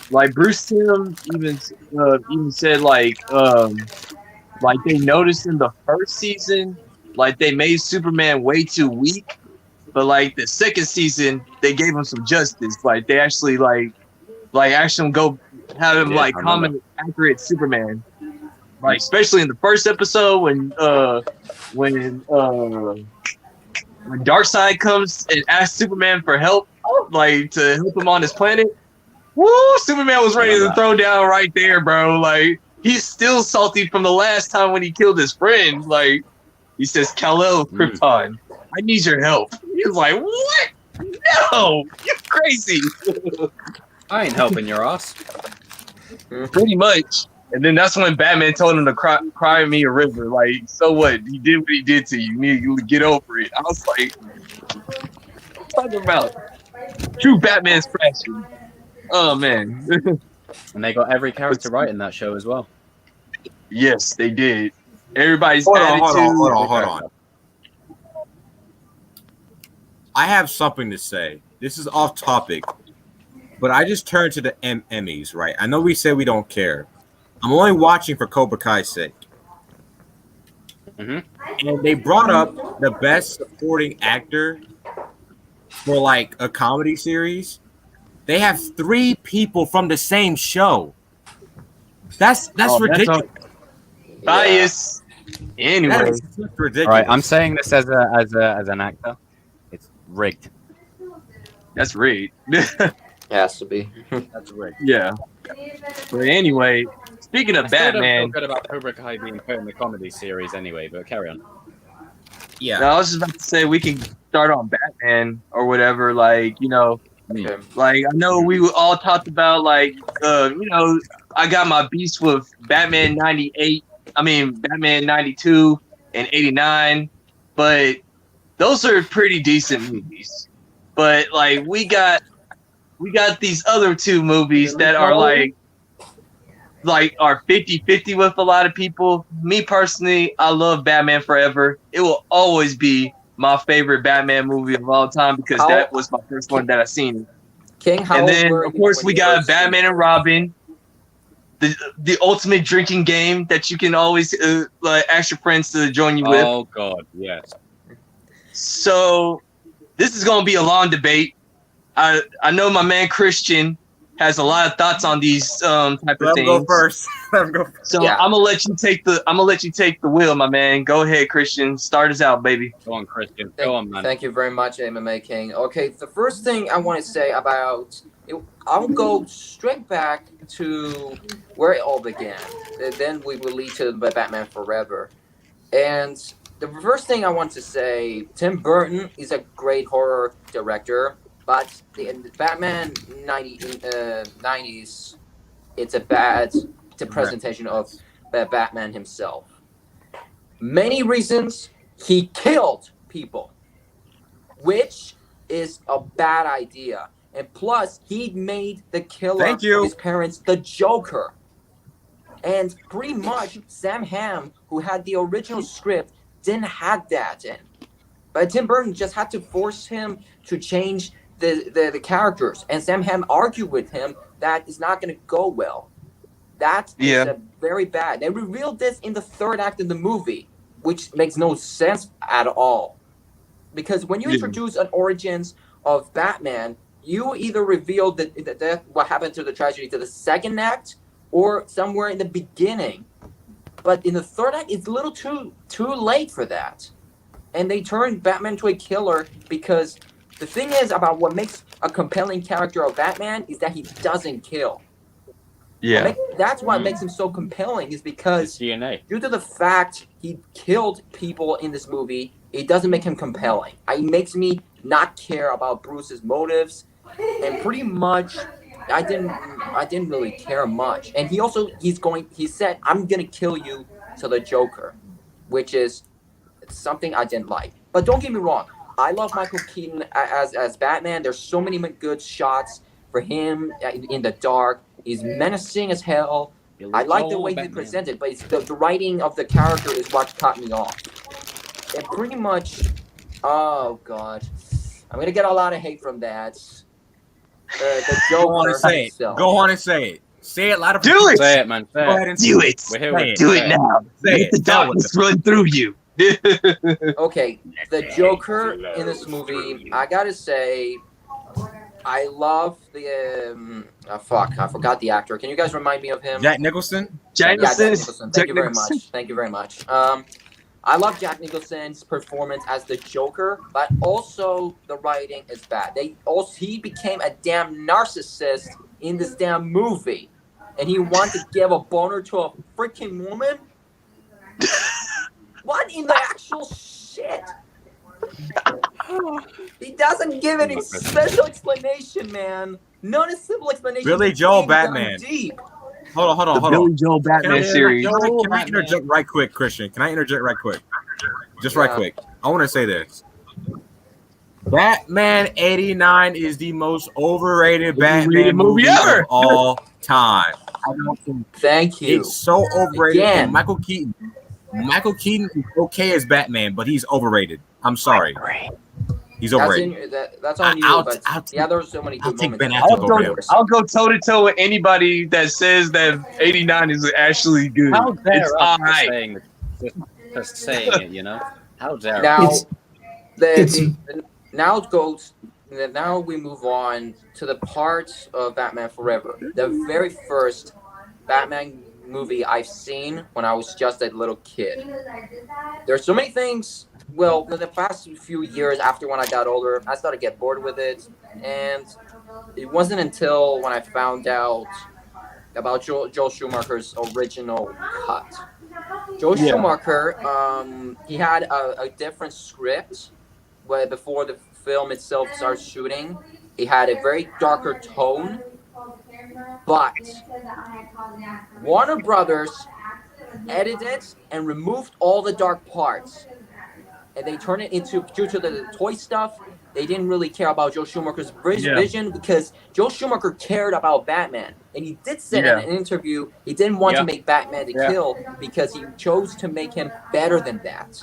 Like Bruce Timm even said like they noticed in the first season, like they made Superman way too weak, but like the second season they gave him some justice. Like they actually like actually go have him like common accurate Superman. Like especially in the first episode when Darkseid comes and asks Superman for help, like to help him on his planet. Woo! Superman was ready to throw down right there, bro. Like he's still salty from the last time when he killed his friend. Like he says, "Kal-El, Krypton, I need your help." He's like, "What? No, you're crazy." I ain't helping your ass. Pretty much. And then that's when Batman told him to cry me a river. Like, so what? He did what he did to you. You need to get over it. I was like, what talking about? True Batman's passion. Oh, man. And they got every character right in that show as well. Yes, they did. Everybody's Hold on. I have something to say. This is off topic, but I just turned to the Emmys, right? I know we said we don't care. I'm only watching for Cobra Kai's sake. Mm-hmm. And they brought up the best supporting actor for like a comedy series. They have 3 people from the same show. That's ridiculous. Bias. Anyway, that's ridiculous. All right, I'm saying this as an actor. It's rigged. That's rigged. It has to be. That's rigged. Yeah. But anyway, speaking of Batman, don't feel good about Cobra Kai being put in the comedy series anyway. But carry on. Yeah. No, I was just about to say we can start on Batman or whatever. Like like I know we all talked about like I got my beefs with Batman 98. I mean Batman 92 and 89, but those are pretty decent movies. But like we got these other 2 movies that are like are 50-50 with a lot of people. Me personally, I love Batman Forever. It will always be my favorite Batman movie of all time because that was my first one that I seen. King, and then of course we got Batman and Robin, the ultimate drinking game that you can always ask your friends to join you with. Oh God, yes. So this is gonna be a long debate. I know my man Christian has a lot of thoughts on these type of things. Go first. So yeah. I'm gonna let you take the wheel, my man. Go ahead, Christian. Start us out, baby. Go on, Christian. Go on, man. Thank you very much, MMA King. Okay, the first thing I want to say about I'll go straight back to where it all began. Then we will lead to Batman Forever. And the first thing I want to say, Tim Burton is a great horror director. But in the Batman 90s, it's a bad presentation of Batman himself. Many reasons he killed people, which is a bad idea. And plus, he made the killer of his parents the Joker. And pretty much, Sam Hamm, who had the original script, didn't have that in. But Tim Burton just had to force him to change the characters, and Sam Hamm argued with him that it's not going to go well. That is very bad. They revealed this in the third act of the movie, which makes no sense at all. Because when you introduce an origins of Batman, you either reveal the what happened to the tragedy to the second act or somewhere in the beginning. But in the third act, it's a little too late for that. And they turned Batman into a killer because the thing is about what makes a compelling character of Batman is that he doesn't kill. Yeah. That's what makes him so compelling is because DNA. Due to the fact he killed people in this movie, it doesn't make him compelling. It makes me not care about Bruce's motives, and pretty much I didn't really care much. And he said, I'm gonna kill you to the Joker, which is something I didn't like. But don't get me wrong, I love Michael Keaton as Batman. There's so many good shots for him in the dark. He's menacing as hell. I like the way he presented, but it's the writing of the character is what cut me off. And pretty much, oh god, I'm gonna get a lot of hate from that. The Joker. Go on and say it. Go on and say it. Say it louder. Do it. Say it, man. Say Go ahead and do it. Do it now. Let the darkness run through you. Okay, the Joker in this movie, I gotta say, I love the I forgot the actor. Can you guys remind me of him? Jack Nicholson. Jack Nicholson. Thank you very much. Thank you very much. I love Jack Nicholson's performance as the Joker, but also the writing is bad. He became a damn narcissist in this damn movie, and he wanted to give a boner to a freaking woman. What in the actual shit? He doesn't give any special explanation, man. None of simple explanation. Billy Joel Batman. Deep. Hold on. Billy Joel Batman series. Can I interject right quick, Christian? Can I interject right quick? Just right quick. I want to say this. Batman 89 is the most overrated Batman movie ever of all time. Thank you. It's so overrated. And Michael Keaton is okay as Batman, but he's overrated. I'm sorry. He's overrated. That's on you. There's so many good moments. I'll go toe to toe with anybody that says that 89 is actually good. How dare it's all right. Just saying it, you know. How dare now we move on to the part of Batman Forever. The very first Batman movie I've seen when I was just a little kid. There's so many things. Well, in the past few years after when I got older, I started to get bored with it, and it wasn't until when I found out about Joel Schumacher's original cut. Joel Schumacher, he had a different script before the film itself started shooting. He had a very darker tone, but Warner Brothers edited and removed all the dark parts. And they turned it into, due to the toy stuff, they didn't really care about Joel Schumacher's vision because Joel Schumacher cared about Batman. And he did say in an interview he didn't want to make Batman to kill because he chose to make him better than that.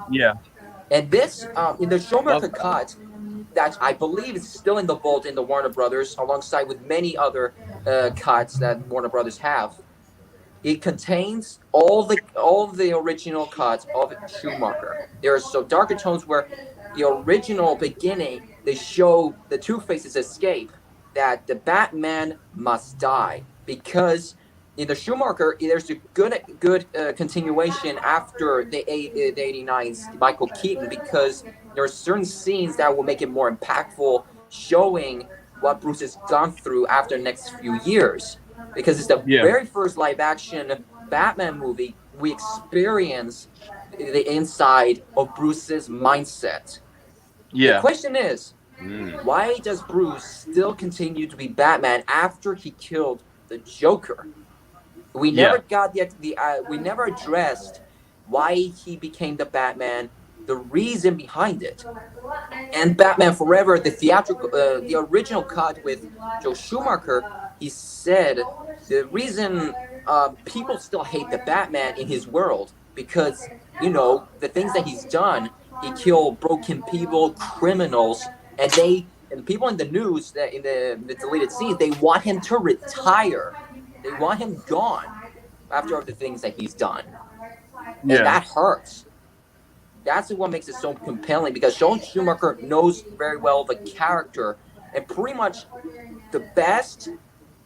Yeah. And this, in the Schumacher cut, that I believe is still in the vault in the Warner Brothers, alongside with many other cuts that Warner Brothers have, it contains all the original cuts of Schumacher. There are so darker tones where the original beginning, they show the Two-Face's escape, that the Batman must die. Because in the Schumacher, there's a good continuation after the 89's Michael Keaton, because there are certain scenes that will make it more impactful, showing what Bruce has gone through after the next few years. Because it's the very first live-action Batman movie we experience the inside of Bruce's mindset. Yeah. The question is, why does Bruce still continue to be Batman after he killed the Joker? We never got we never addressed why he became the Batman, the reason behind it. And Batman Forever, the theatrical, the original cut with Joel Schumacher, he said the reason people still hate the Batman in his world because, you know, the things that he's done, he killed broken people, criminals, and the people in the news, that in the deleted scenes, they want him to retire. They want him gone after all the things that he's done. And that hurts. That's what makes it so compelling, because Joel Schumacher knows very well the character, and pretty much the best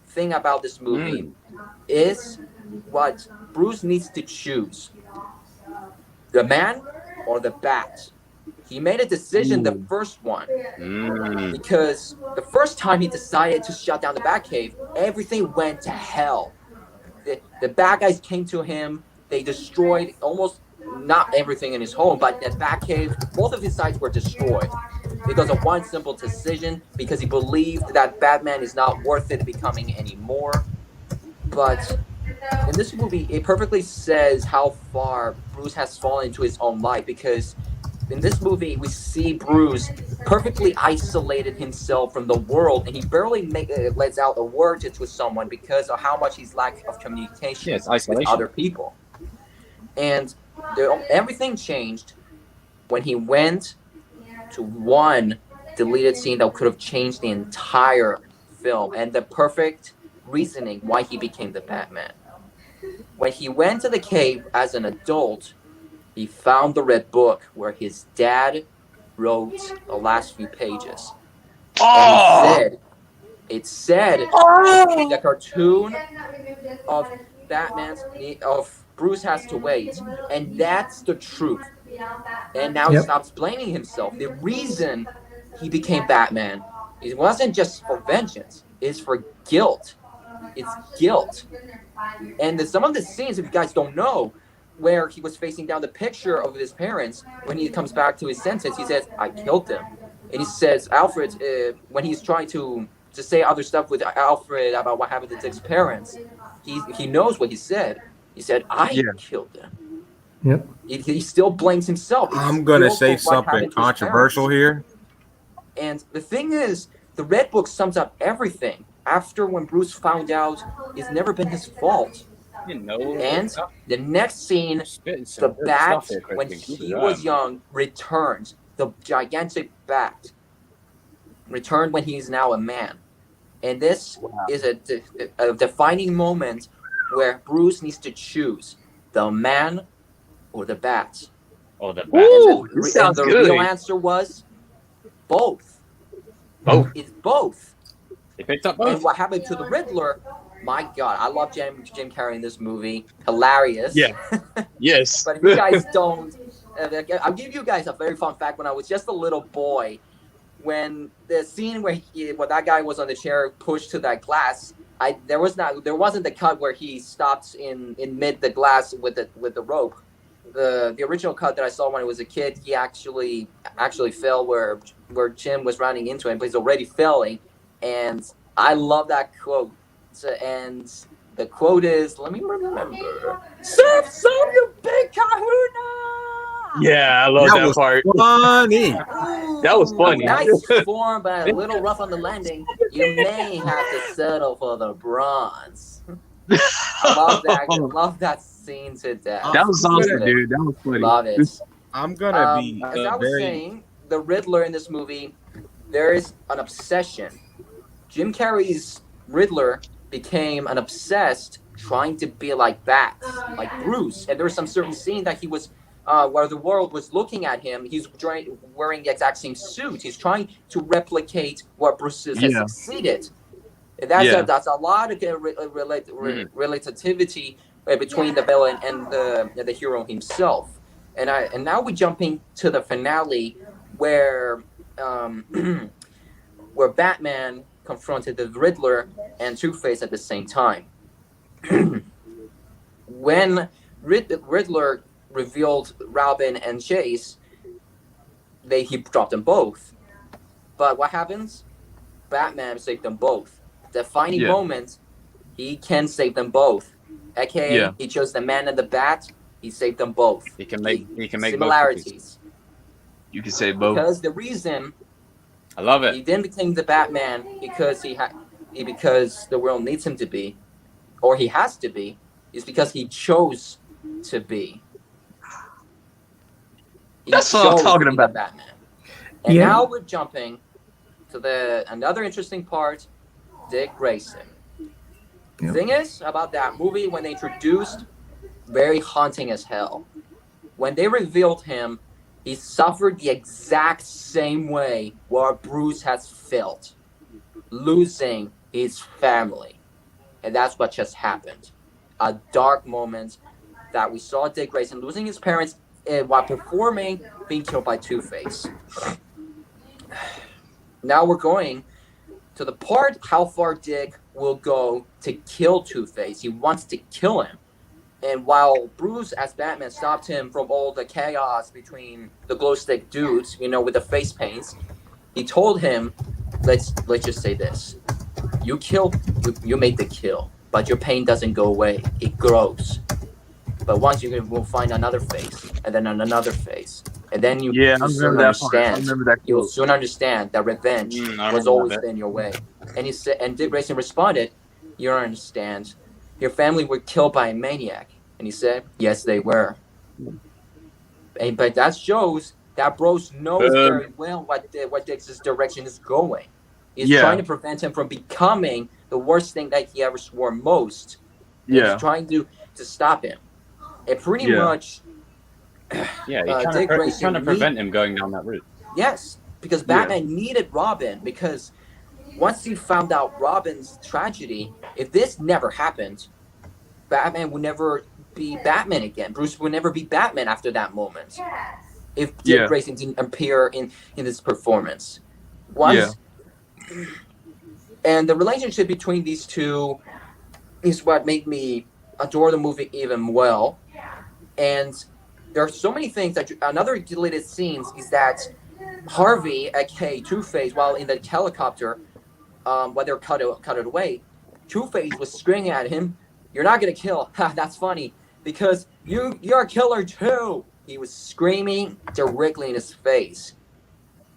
thing about this movie is what Bruce needs to choose: the man or the bat. He made a decision, the first one, because the first time he decided to shut down the Batcave, everything went to hell. The bad guys came to him. They destroyed almost not everything in his home, but the Batcave, both of his sites were destroyed because of one simple decision, because he believed that Batman is not worth it becoming anymore. But in this movie, it perfectly says how far Bruce has fallen into his own life, because in this movie, we see Bruce perfectly isolated himself from the world, and he barely lets out a word to someone because of how much he's lack of communication with other people. And everything changed when he went to one deleted scene that could have changed the entire film, and the perfect reasoning why he became the Batman. When he went to the cave as an adult, he found the red book where his dad wrote the last few pages. And it said the cartoon of Bruce has to wait. And that's the truth. And now he stops blaming himself. The reason he became Batman, it wasn't just for vengeance, it's for guilt. It's guilt. And some of the scenes, if you guys don't know, where he was facing down the picture of his parents, when he comes back to his senses, he says, "I killed them." And he says, Alfred, when he's trying to say other stuff with Alfred about what happened to Dick's parents, he knows what he said. He said, "I killed them." Yep. He still blames himself. I'm going to say something controversial here. And the thing is, the Red Book sums up everything. After when Bruce found out, it's never been his fault. And the next scene, the bat, when he was young, returns. The gigantic bat returned when he is now a man. And this is a defining moment where Bruce needs to choose the man or the bat. Or the bat. Ooh, and the real answer was both. Both. It's both. They picked up both. And what happened to the Riddler? My God, I love Jim Carrey in this movie. Hilarious. Yeah. Yes. But if you guys don't, I'll give you guys a very fun fact. When I was just a little boy, when the scene where that guy was on the chair pushed to that glass, there wasn't the cut where he stops in mid the glass with the rope. The original cut that I saw when I was a kid, he actually fell where Jim was running into him, but he's already falling. And I love that quote. And the quote is, let me remember. Surf, you big kahuna! Yeah, I love that part. Funny. That was funny. Nice form, but a little rough on the landing. You may have to settle for the bronze. I love that scene to death. That was awesome, dude. That was funny. Love it. I'm gonna be as I was saying, the Riddler in this movie, there is an obsession. Jim Carrey's Riddler became an obsessed trying to be like like Bruce. And there was some certain scene that he was where the world was looking at him. He's wearing the exact same suit. He's trying to replicate what Bruce has succeeded. And that's a lot of relativity between the villain and the hero himself. And now we're jumping to the finale where where Batman confronted the Riddler and Two-Face at the same time. When Riddler revealed Robin and Chase, he dropped them both. But what happens? Batman saved them both. The defining moment, he can save them both. AKA, he chose the man and the bat. He saved them both. He can make similarities. You can say both. Because the reason I love it. He didn't become the Batman because because the world needs him to be, or he has to be, is because he chose to be. That's what I'm talking about. Batman. And now we're jumping to another interesting part, Dick Grayson. The thing is about that movie, when they introduced, very haunting as hell. When they revealed him, he suffered the exact same way what Bruce has felt, losing his family. And that's what just happened. A dark moment that we saw Dick Grayson losing his parents while performing, being killed by Two-Face. Now we're going to the part how far Dick will go to kill Two-Face. He wants to kill him. And while Bruce, as Batman, stopped him from all the chaos between the glow stick dudes, with the face paints, he told him, let's just say this. You made the kill, but your pain doesn't go away. It grows. But once you will find another face, and then another face, and then you soon understand that revenge was always in your way. And he said, and Dick Grayson responded, "You don't understand. Your family were killed by a maniac." And he said, "Yes, they were." But that shows that Bruce knows very well what Dick's direction is going. He's trying to prevent him from becoming the worst thing that he ever swore most. He's trying to stop him. And pretty much, he's trying to prevent him going down that route. Yes, because Batman needed Robin, because once he found out Robin's tragedy, if this never happened, Batman would never be Batman again. Bruce would never be Batman after that moment. If Dick Grayson didn't appear in this performance. And the relationship between these two is what made me adore the movie even well. And there are so many things that another deleted scenes is that Harvey, aka Two-Face, while in the helicopter, while they're cut it away, Two-Face was screaming at him, "You're not gonna kill." That's funny because you're a killer too. He was screaming directly in his face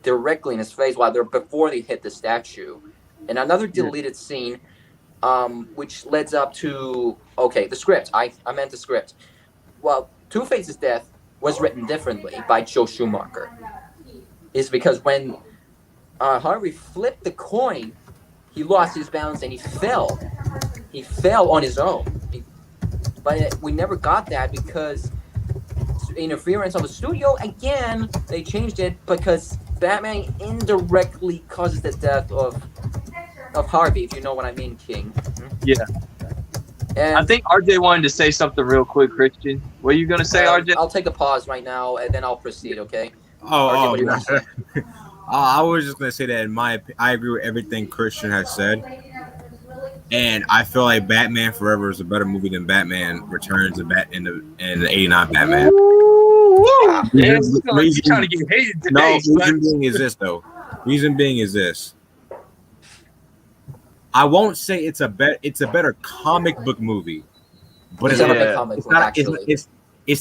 before they hit the statue. And another deleted scene, which leads up to the script. I meant the script. Well, Two-Face's death was written differently by Joe Schumacher. It's because when Harvey flipped the coin, he lost his balance and he fell. He fell on his own. But we never got that because interference of the studio. Again, they changed it because Batman indirectly causes the death of Harvey, if you know what I mean, King. Yeah. And I think RJ wanted to say something real quick, Christian. What are you going to say, RJ? I'll take a pause right now, and then I'll proceed, okay? RJ, what do you want to say? I was just going to say that I agree with everything Christian has said. And I feel like Batman Forever is a better movie than Batman Returns in the 89 Batman. Trying to get hated today. Reason being is this. I won't say it's a better comic book movie, but it's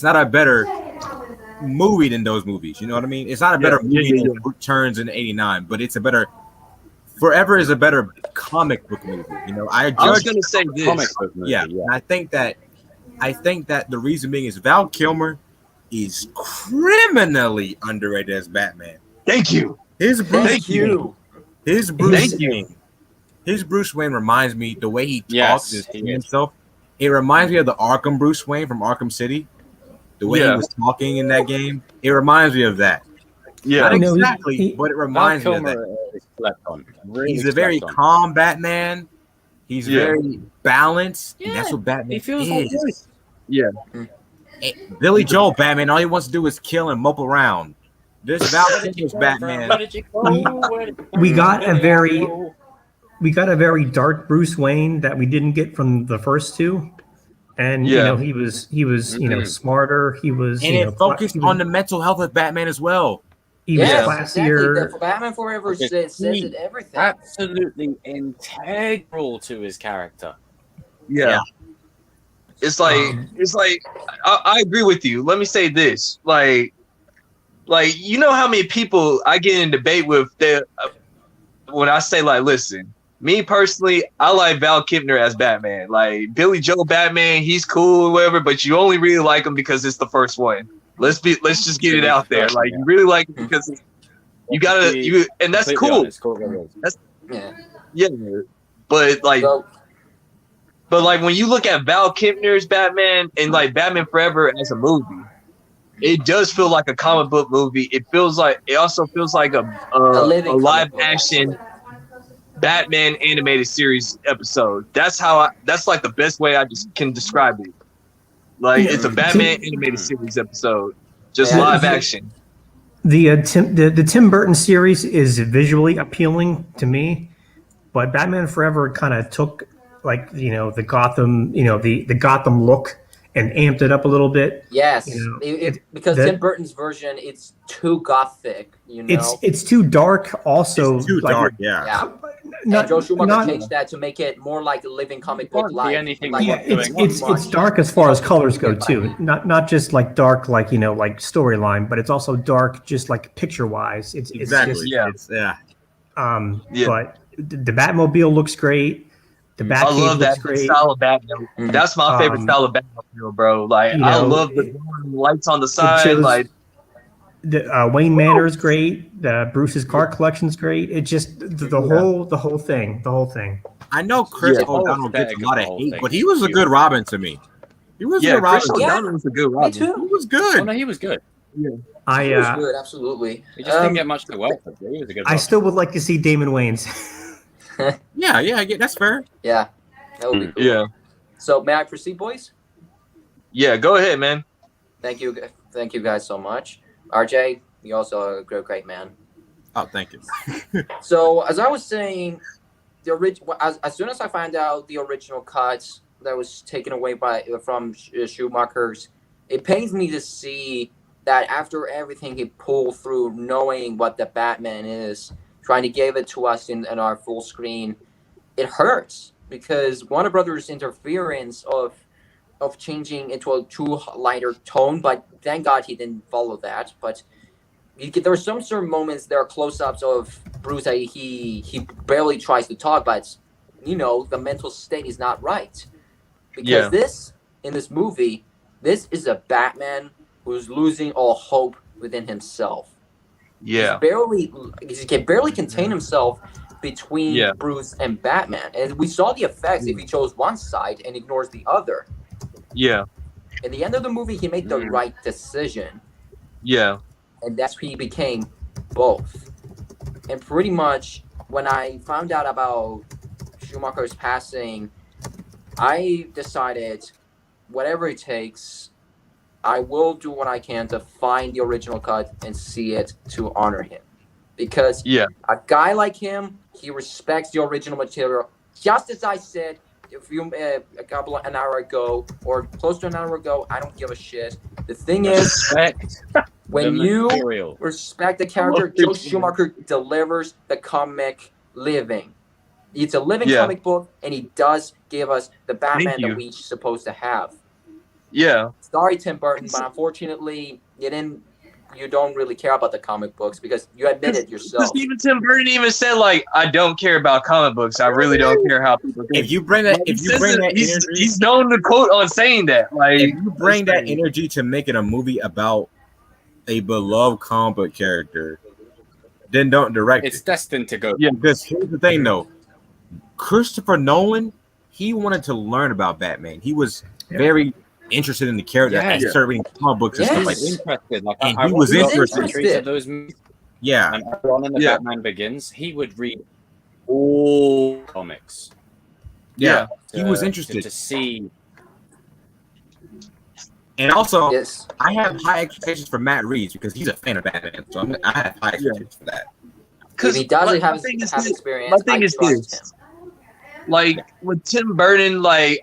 not a better movie than those movies. You know what I mean? It's not a better movie than Returns in '89, but it's a better. Forever is a better comic book movie. I was going to say this. Comic book movie, and I think that the reason being is Val Kilmer is criminally underrated as Batman. Thank you. His Bruce Wayne reminds me the way he talks himself. It reminds me of the Arkham Bruce Wayne from Arkham City. The way he was talking in that game, it reminds me of that. Yeah, not exactly, but it reminds me of that. He's a very calm Batman. He's very balanced. And that's what Batman is. Yeah. Billy Joel Batman, all he wants to do is kill and mope around. This Val Kilmer's Batman. We got a very dark Bruce Wayne that we didn't get from the first two. And he was smarter. He was it focused on the mental health of Batman as well. He was classier. Exactly. Batman Forever says it everything. Absolutely integral to his character. Yeah. It's like I agree with you. Let me say this. Like you know how many people I get in debate with when I say listen, me personally, I like Val Kilmer as Batman. Like Billy Joel Batman, he's cool or whatever, but you only really like him because it's the first one. Let's just get it out there. Like you really like it because you gotta and that's cool. That's yeah. But like when you look at Val Kilmer's Batman and like Batman Forever as a movie, it does feel like a comic book movie. It also feels like a live action Batman animated series episode. That's like the best way I just can describe it. Like it's a Batman animated series episode, just live action. The Tim Burton series is visually appealing to me, but Batman Forever kind of took the Gotham, the Gotham look and amped it up a little bit. Yes, because Tim Burton's version, it's too gothic. It's too dark. Also, it's too dark. Yeah. Joe Schumacher changed that to make it more like a living comic book. It's dark as far as colors go too. Not just like dark, like storyline, but it's also dark, just like picture wise. It's exactly. But the Batmobile looks great. The I love that style of Batman. That's my favorite style of Batmobile, bro. Like I love the lights on the side. Like the Wayne Manor is great. The Bruce's car collection's great. It just the whole thing. I know Chris O'Donnell gets a lot of hate, but he was a good Robin to me. He was a good Robin. Chris O'Donnell was a good Robin. Me too. He was good. Oh, no, he was good. Yeah. He was good, absolutely. He just didn't get much to work with. He was a good Robin. I still would like to see Damon Wayans. yeah, that's fair. Yeah, that would be cool. Yeah. So may I proceed, boys? Yeah, go ahead, man. Thank you guys so much. RJ, you also a great man. Oh, thank you. So as I was saying, as soon as I found out the original cut that was taken away from Schumacher's, it pains me to see that after everything he pulled through, knowing what the Batman is, trying to give it to us in our full screen, it hurts because Warner Brothers' interference of changing into a too lighter tone, but thank God he didn't follow that. But there were some certain moments, there are close-ups of Bruce that he barely tries to talk, but the mental state is not right. Because in this movie, this is a Batman who's losing all hope within himself. Yeah. He can barely contain himself between Bruce and Batman. And we saw the effects if he chose one side and ignores the other. Yeah. In the end of the movie, he made the right decision. Yeah. And that's who he became both. And pretty much when I found out about Schumacher's passing, I decided whatever it takes, I will do what I can to find the original cut and see it to honor him. Because a guy like him, he respects the original material. Just as I said an hour ago or close to an hour ago, I don't give a shit. The thing is, when you respect the character, Joe Schumacher delivers the comic living. It's a living comic book, and he does give us the Batman that we're supposed to have. Yeah. Sorry, Tim Burton, but unfortunately, you don't really care about the comic books because you admit it yourself. Even Tim Burton even said, like, I don't care about comic books. I really don't care how people think. If you bring that energy, he's known to quote on saying that. Like, if you bring that energy to making a movie about a beloved comic book character, then don't direct it. It's destined to go. Yeah, because here's the thing, though. Christopher Nolan, he wanted to learn about Batman. He was very interested in the character and started reading comic books and stuff like that. And he was interested. Those, and on in the Batman Begins, he would read all comics. Yeah, he was interested to see. And also, I have high expectations for Matt Reeves because he's a fan of Batman. So I have high expectations for that. Because he doesn't have experience. My thing is this. Like with Tim Burton, like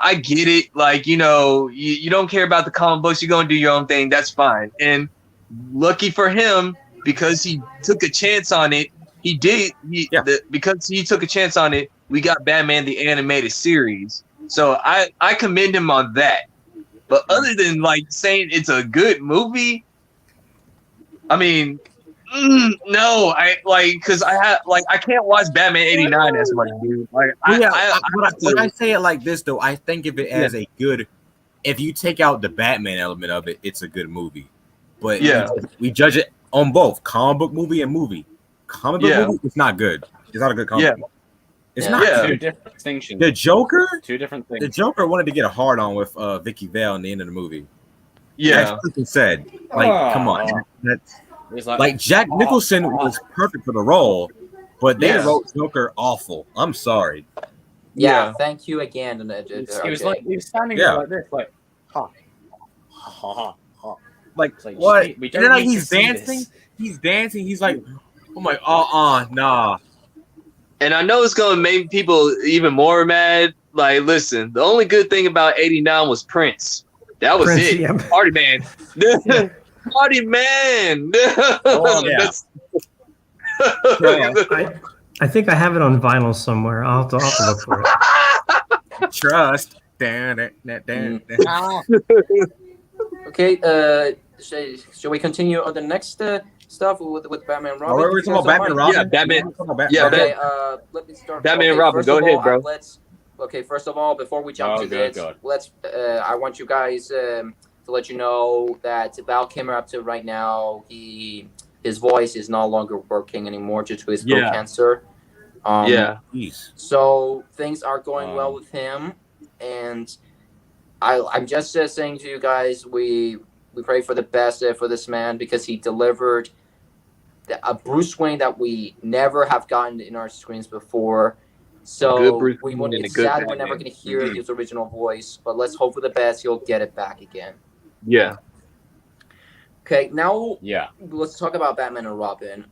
I get it. Like, you don't care about the comic books. You're gonna do your own thing. That's fine. And lucky for him, because he took a chance on it. He did. Because he took a chance on it, we got Batman the animated series. So I commend him on that. But other than like saying it's a good movie, I mean. No, because I can't watch Batman '89 as much, dude. Like, when I say it like this, though, I think of it as a good. If you take out the Batman element of it, it's a good movie. but we judge it on both comic book movie and movie. Comic book movie, it's not good. It's not a good comic book. It's not two different distinctions. The Joker, two different things. The Joker wanted to get a hard on with Vicky Vale in the end of the movie. Yeah, that's said. Like, come on, that's like Jack Nicholson was perfect for the role, but they wrote Joker awful. I'm sorry. Yeah, thank you again. He was standing there like this, like, ha, ha, ha, ha. Like what? And then like he's dancing. He's dancing. He's like, oh my, nah. And I know it's gonna make people even more mad. Like, listen, the only good thing about '89 was Prince. That was it. Yeah. Party man. Party man. I think I have it on vinyl somewhere. I'll have to look for it. Trust. Okay. Shall we continue on the next stuff with Batman and Robin? We're talking about Batman and Robin. Yeah, Batman. Okay. Let me start. Batman and Robin. Go ahead, bro. Okay. First of all, before we jump to this, I want you guys to let you know that Val Kilmer up to right now, his voice is no longer working anymore due to his throat cancer. So things are going well with him, and I'm just saying to you guys, we pray for the best for this man, because he delivered a Bruce Wayne that we never have gotten in our screens before. So it's sad we're never going to hear his original voice, but let's hope for the best. He'll get it back again. Yeah. Okay, now let's talk about Batman and Robin.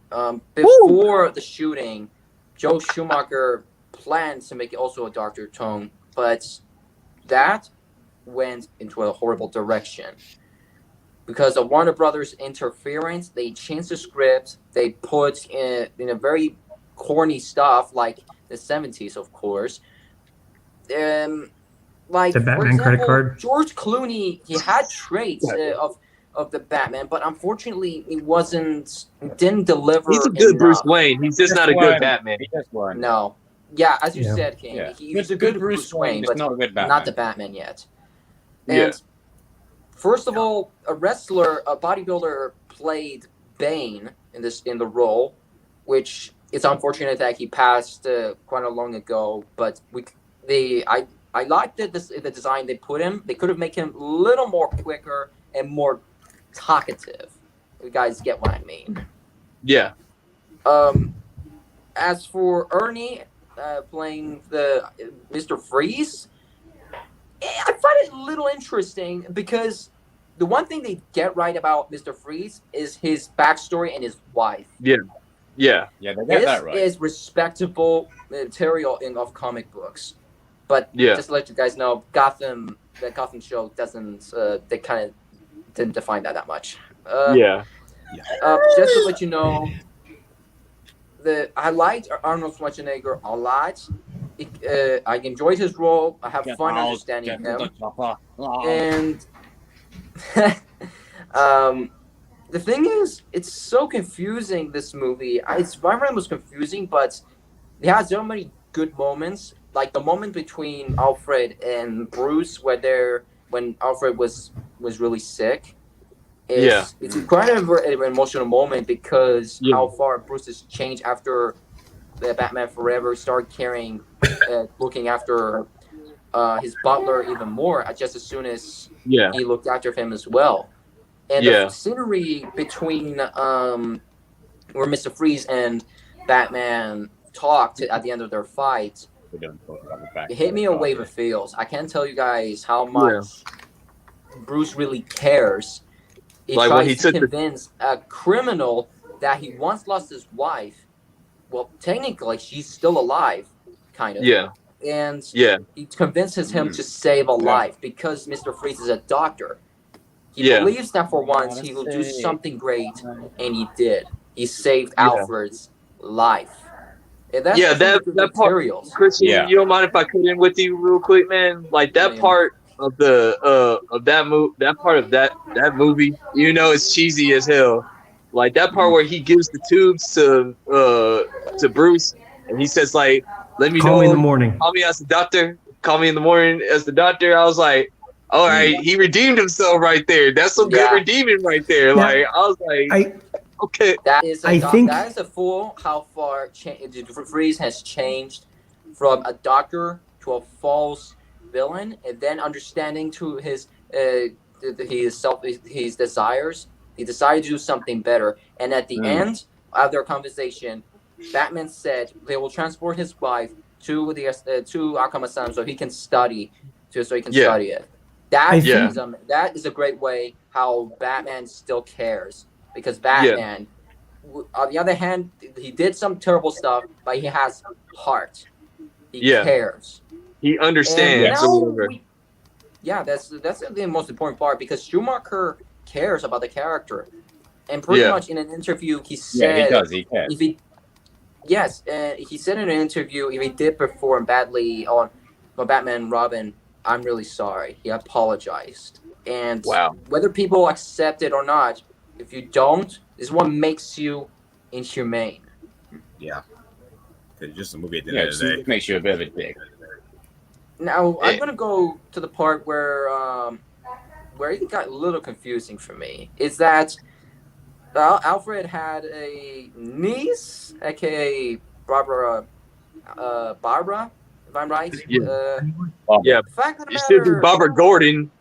Before the shooting, Joe Schumacher planned to make it also a darker tone, but that went into a horrible direction. Because of Warner Brothers' interference, they changed the script. They put in a very corny stuff, like the 70s, of course. Like the Batman credit card. George Clooney, he had traits of the Batman, but unfortunately, he didn't deliver. He's a good Bruce Wayne. He's just not a good Batman. No. Yeah, as you said, King. He's a good Bruce Wayne, but not the Batman yet. And first of all, a bodybuilder played Bane in the role, which it's unfortunate that he passed quite a long ago. But I liked the design they put him. They could have made him a little more quicker and more talkative. You guys get what I mean? Yeah. As for Ernie playing the Mr. Freeze, I find it a little interesting, because the one thing they get right about Mr. Freeze is his backstory and his wife. Yeah, they get that right. This is respectable material of comic books, but just to let you guys know, the Gotham show doesn't. They kind of didn't define that much. Just to let you know, I liked Arnold Schwarzenegger a lot. I enjoyed his role. I have fun understanding him. And the thing is, it's so confusing, this movie. It's was confusing, but it has so many good moments. Like the moment between Alfred and Bruce, when Alfred was really sick. It's quite an emotional moment, because how far Bruce has changed after the Batman Forever started caring, looking after his butler even more, just as soon as he looked after him as well. And the scenery between where Mr. Freeze and Batman talked at the end of their fight, it hit me a wave of feels. I can't tell you guys how much Bruce really cares. He tries to convince a criminal that he once lost his wife. Well, technically, she's still alive, kind of. Yeah. And he convinces him to save a life, because Mr. Freeze is a doctor. He believes that for once he will do something great, and he did. He saved Alfred's life. And that's that part. Christian, you don't mind if I cut in with you real quick, man? Like that part of that movie, you know, it's cheesy as hell. Like that part where he gives the tubes to Bruce, and he says like, "Let me call me in the morning. Call me as the doctor. Call me in the morning as the doctor." I was all right, he redeemed himself right there. That's some good redeeming right there. Yeah. Like I was like, okay, that is I think that is a fool how far Freeze has changed from a doctor to a false villain, and then understanding to his desires. He decided to do something better, and at the end of their conversation, Batman said they will transport his wife to the to Arkham Asylum so he can study, study it. That is a great way how Batman still cares, because Batman, on the other hand, he did some terrible stuff, but he has heart. He cares. He understands. That's the most important part, because Schumacher cares about the character, and pretty much in an interview he said he does. He cares. He said in an interview, if he did perform badly on Batman and Robin, I'm really sorry. He apologized. And whether people accept it or not, if you don't, this is what makes you inhumane. Yeah. It's just a movie at the end of the day. It makes you a bit of a dick. Now, I'm going to go to the part where it got a little confusing for me. Is that Alfred had a niece, aka Barbara, if I'm right. The fact of the matter, should be Barbara Gordon.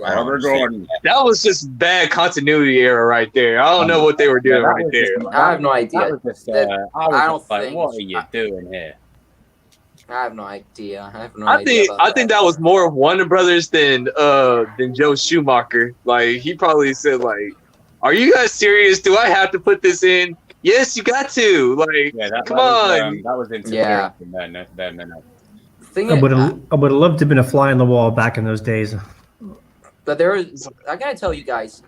Barbara Gordon. That was just bad continuity error right there. I don't know what they were doing right there. I have no idea. I don't think. What are you doing here? I have no idea. I think that was more Warner Brothers than Joe Schumacher. Like, he probably said, like, "Are you guys serious? Do I have to put this in? Yes, you got to. Like, come on." That was interference. I would have loved to have been a fly on the wall back in those days. But I gotta tell you guys,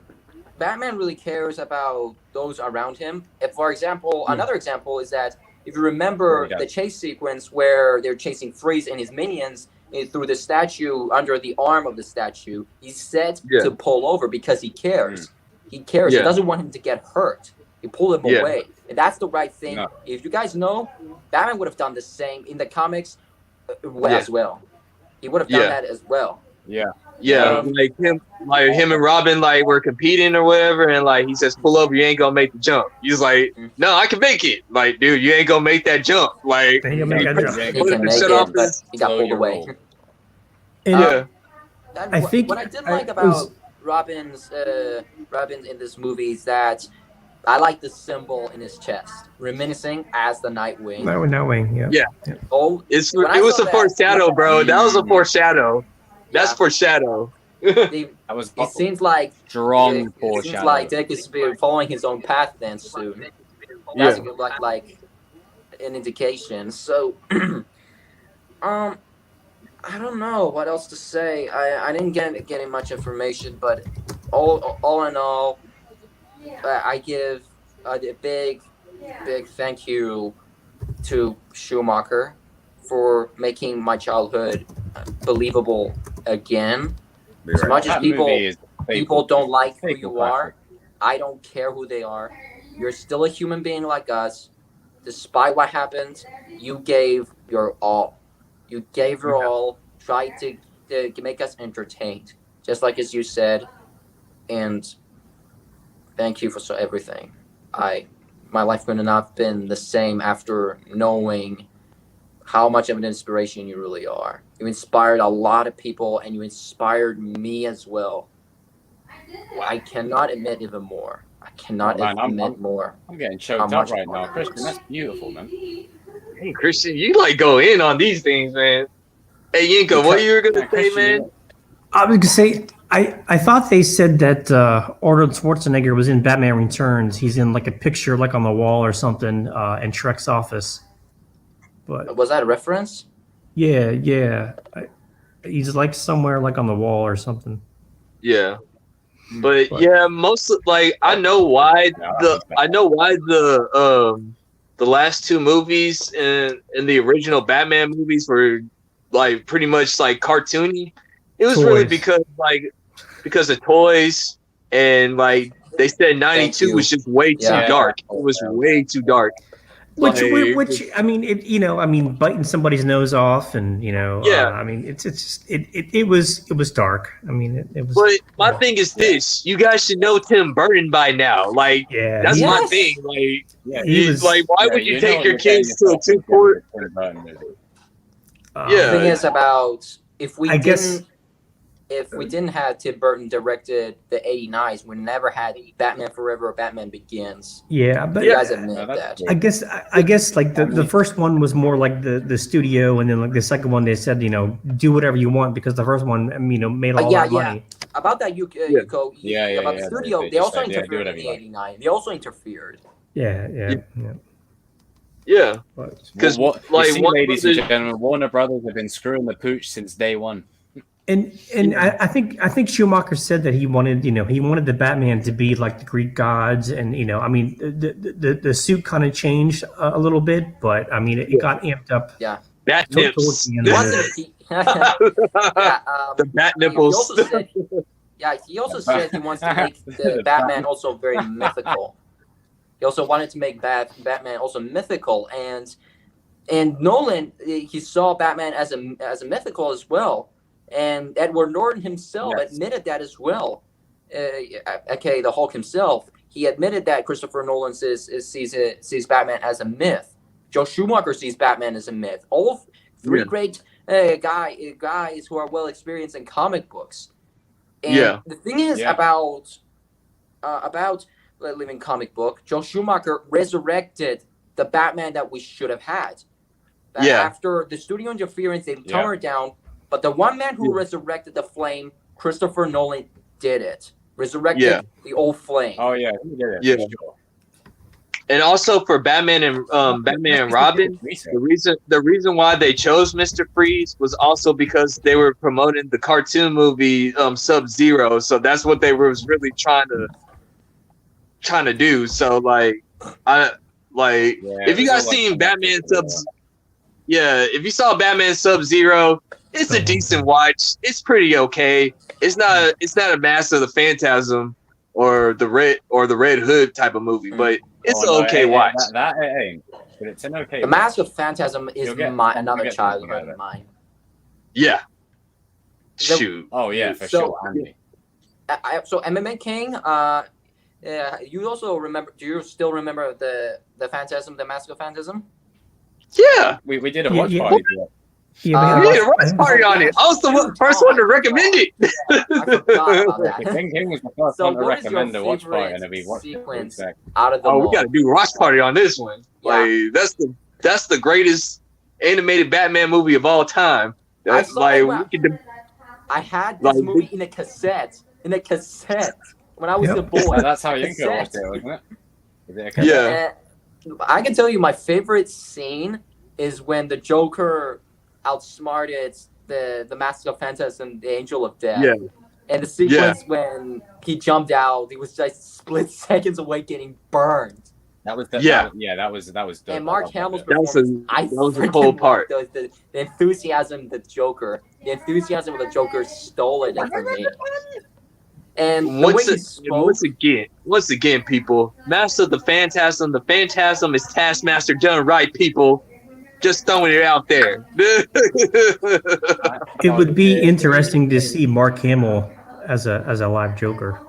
Batman really cares about those around him. For example, another example is that if you remember the chase sequence where they're chasing Freeze and his minions through the statue, under the arm of the statue, he's said to pull over because he cares. He cares. He doesn't want him to get hurt. He pulled him away. And that's the right thing. No. If you guys know, Batman would have done the same in the comics as well. He would have done that as well. Like him and Robin were competing or whatever, and like he says, "Pull over, you ain't gonna make the jump." He's like, "No, I can make it." Like, dude, you ain't gonna make that jump. Like, he can make it, but he got pulled away. I think what I did like about Robin's in this movie is that I like the symbol in his chest, reminiscing as the Nightwing. Nightwing, Oh, it was a foreshadow, bro. That was a foreshadow. That's foreshadow. It seems like strong foreshadow. It seems like Dick is following his own path then soon. That's like an indication. So, I don't know what else to say. I didn't get much information, but all in all, I give a big thank you to Schumacher for making my childhood believable again. As much as people don't like who you are, I don't care who they are. You're still a human being like us. Despite what happened, you gave your all. You gave your all. Tried to make us entertained, just like as you said. And thank you for everything. My life would not have been the same after knowing how much of an inspiration you really are. You inspired a lot of people, and you inspired me as well. I cannot admit even more. I cannot admit more. I'm getting choked up right now. Christian, that's beautiful, man. Hey, Christian, you go in on these things, man. Hey, Yinka, what you were going to say, man? I was going to say, I thought they said that Arnold Schwarzenegger was in Batman Returns. He's in like a picture on the wall or something in Shrek's office. But was that a reference? Yeah. He's somewhere on the wall or something. Yeah. But yeah, most I know why the last two movies in the original Batman movies were pretty much cartoony. It was really because of toys, and they said 92 was just way too dark. It was way too dark. Which I mean, biting somebody's nose off, and I mean, it was dark. I mean, it was. But my thing is this: you guys should know Tim Burton by now. Like, that's my thing. Like, why would you take your kids to a 2-court? The thing is about if we didn't have Tim Burton directed the 89s, we never had Batman Forever or Batman Begins. Yeah, but you guys admit that. I guess like the first one was more like the studio, and then like the second one they said, do whatever you want, because the first one, made all that money. About that, Yuko, about the studio, they also interfered in the 89. They also interfered. Yeah. Because ladies and gentlemen, Warner Brothers have been screwing the pooch since day one. And I think Schumacher said that he wanted the Batman to be like the Greek gods, and I mean the suit kind of changed a little bit, but I mean it got amped up. Yeah, bat nipples. The bat nipples. He also said he wants to make the Batman also very mythical. He also wanted to make Batman also mythical, and Nolan, he saw Batman as a mythical as well. And Edward Norton himself admitted that as well. Okay, the Hulk himself, he admitted that Christopher Nolan sees Batman as a myth. Joe Schumacher sees Batman as a myth. All three great guys who are well experienced in comic books. And the thing is about Living Comic Book, Joe Schumacher resurrected the Batman that we should have had. After the studio interference, they turned it down. But the one man who resurrected the flame, Christopher Nolan, did it. Resurrected the old flame. Oh yeah, he did it. For sure. And also for Batman and Robin, the reason why they chose Mr. Freeze was also because they were promoting the cartoon movie Sub-Zero, so that's what they were really trying to do. So if you guys seen Batman if you saw Batman Sub-Zero, it's a decent watch. It's pretty okay. It's not a Master of the Phantasm or the Red Hood type of movie, but it's an okay watch. That ain't. But it's an okay. The Master of Phantasm is another childhood of mine. Yeah. Shoot. Oh yeah, for sure. Andy. So MMA King, you also remember? Do you still remember the Phantasm, the Mask of Phantasm? Yeah, we did a watch party. We did a watch party on it. I was the first one to recommend it. I forgot about that. King was the first one to recommend the watch party, and we watched sequence it. Out of the we got to do a watch party on this one. Like that's the greatest animated Batman movie of all time. That's I had this movie in a cassette. When I was a boy. That's how you watched it, wasn't it? Yeah. I can tell you my favorite scene is when the Joker outsmarted the Mask of Phantasm and the Angel of Death. Yeah. And the sequence when he jumped out, he was just split seconds away getting burned. That was that was dope. And Mark Hamill's performance, that was a cool part. The enthusiasm of the Joker. The enthusiasm of the Joker stole it from me. And once again, people, Master of the Phantasm is Taskmaster done right, people. Just throwing it out there. It would be interesting to see Mark Hamill as a live Joker.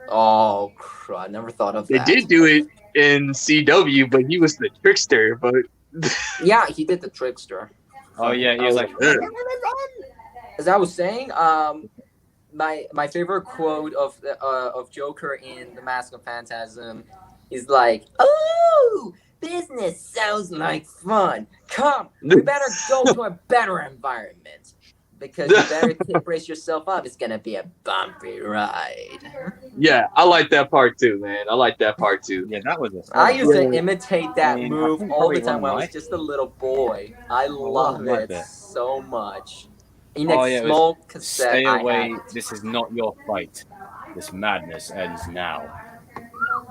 Oh, I never thought of that. They did do it in CW, but he was the trickster. But yeah, he did the trickster. Oh yeah, he was like. As I was saying, my favorite quote of Joker in The Mask of Phantasm is like, "Oh, business sounds like fun. Come, we better go to a better environment because you better brace yourself up. It's gonna be a bumpy ride." Yeah, I like that part too, man. I like that part too. Yeah, that was. I used to imitate that move all the time when I was just a little boy. I love it so much. In a small cassette, stay away. This is not your fight. This madness ends now.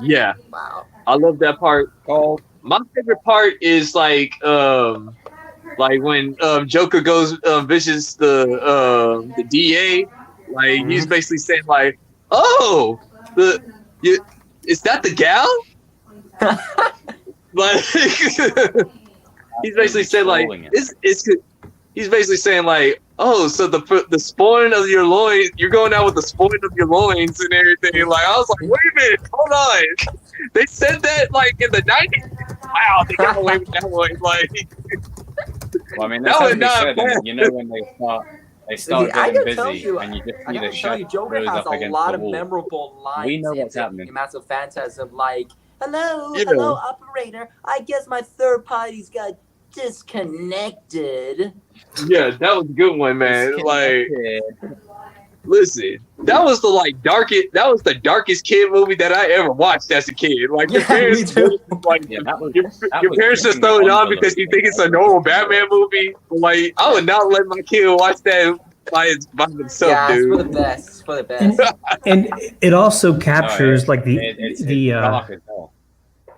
Yeah. Wow. I love that part. Oh, my favorite part is like when Joker goes visits the DA. Like he's basically saying like, "Oh, is that the gal?" Like he's basically saying like he's basically saying like, oh, so the spoiling of your loins, you're going out with the spoiling of your loins and everything. Like I was like, wait a minute, hold on. They said that like in the 90s. Wow, they got away with that one. Like, well, I mean, that's what said. And, you know, when they start getting busy, and you just see the shadow Joker rose has up a against lot the of wall. memorable lines. We know what's happening. Massive Phantasm, like, hello, operator. I guess my third party's got disconnected. Yeah, that was a good one, man. Like, listen, that was the darkest kid movie that I ever watched as a kid. Like, your parents, like, your parents just throw it on because you think it's a normal Batman movie. Like, I would not let my kid watch that by himself, dude. It's for the best. It's for the best. And it also captures like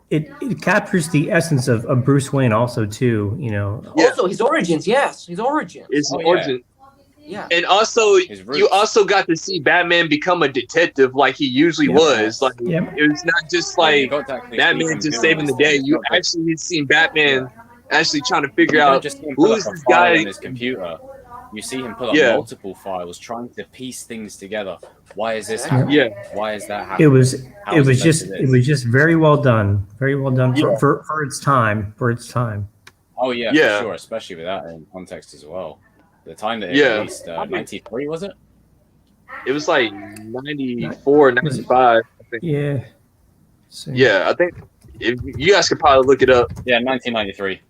it captures the essence of Bruce Wayne also too, you know. Also his origins, his origins. It's origin. Yeah. And also you also got to see Batman become a detective like he usually was. Like it was not just like Batman just saving the day. You actually seen Batman actually trying to figure out who's this guy in his computer. You see him put up multiple files trying to piece things together. Why is this happening? Why is that happening? It was just very well done. Very well done for its time. For its time. Oh yeah, for sure, especially with that in context as well. The time that it released, 93 was it? It was like 94, 95, I think. Yeah. Yeah, I think if you guys could probably look it up. Yeah, 1993.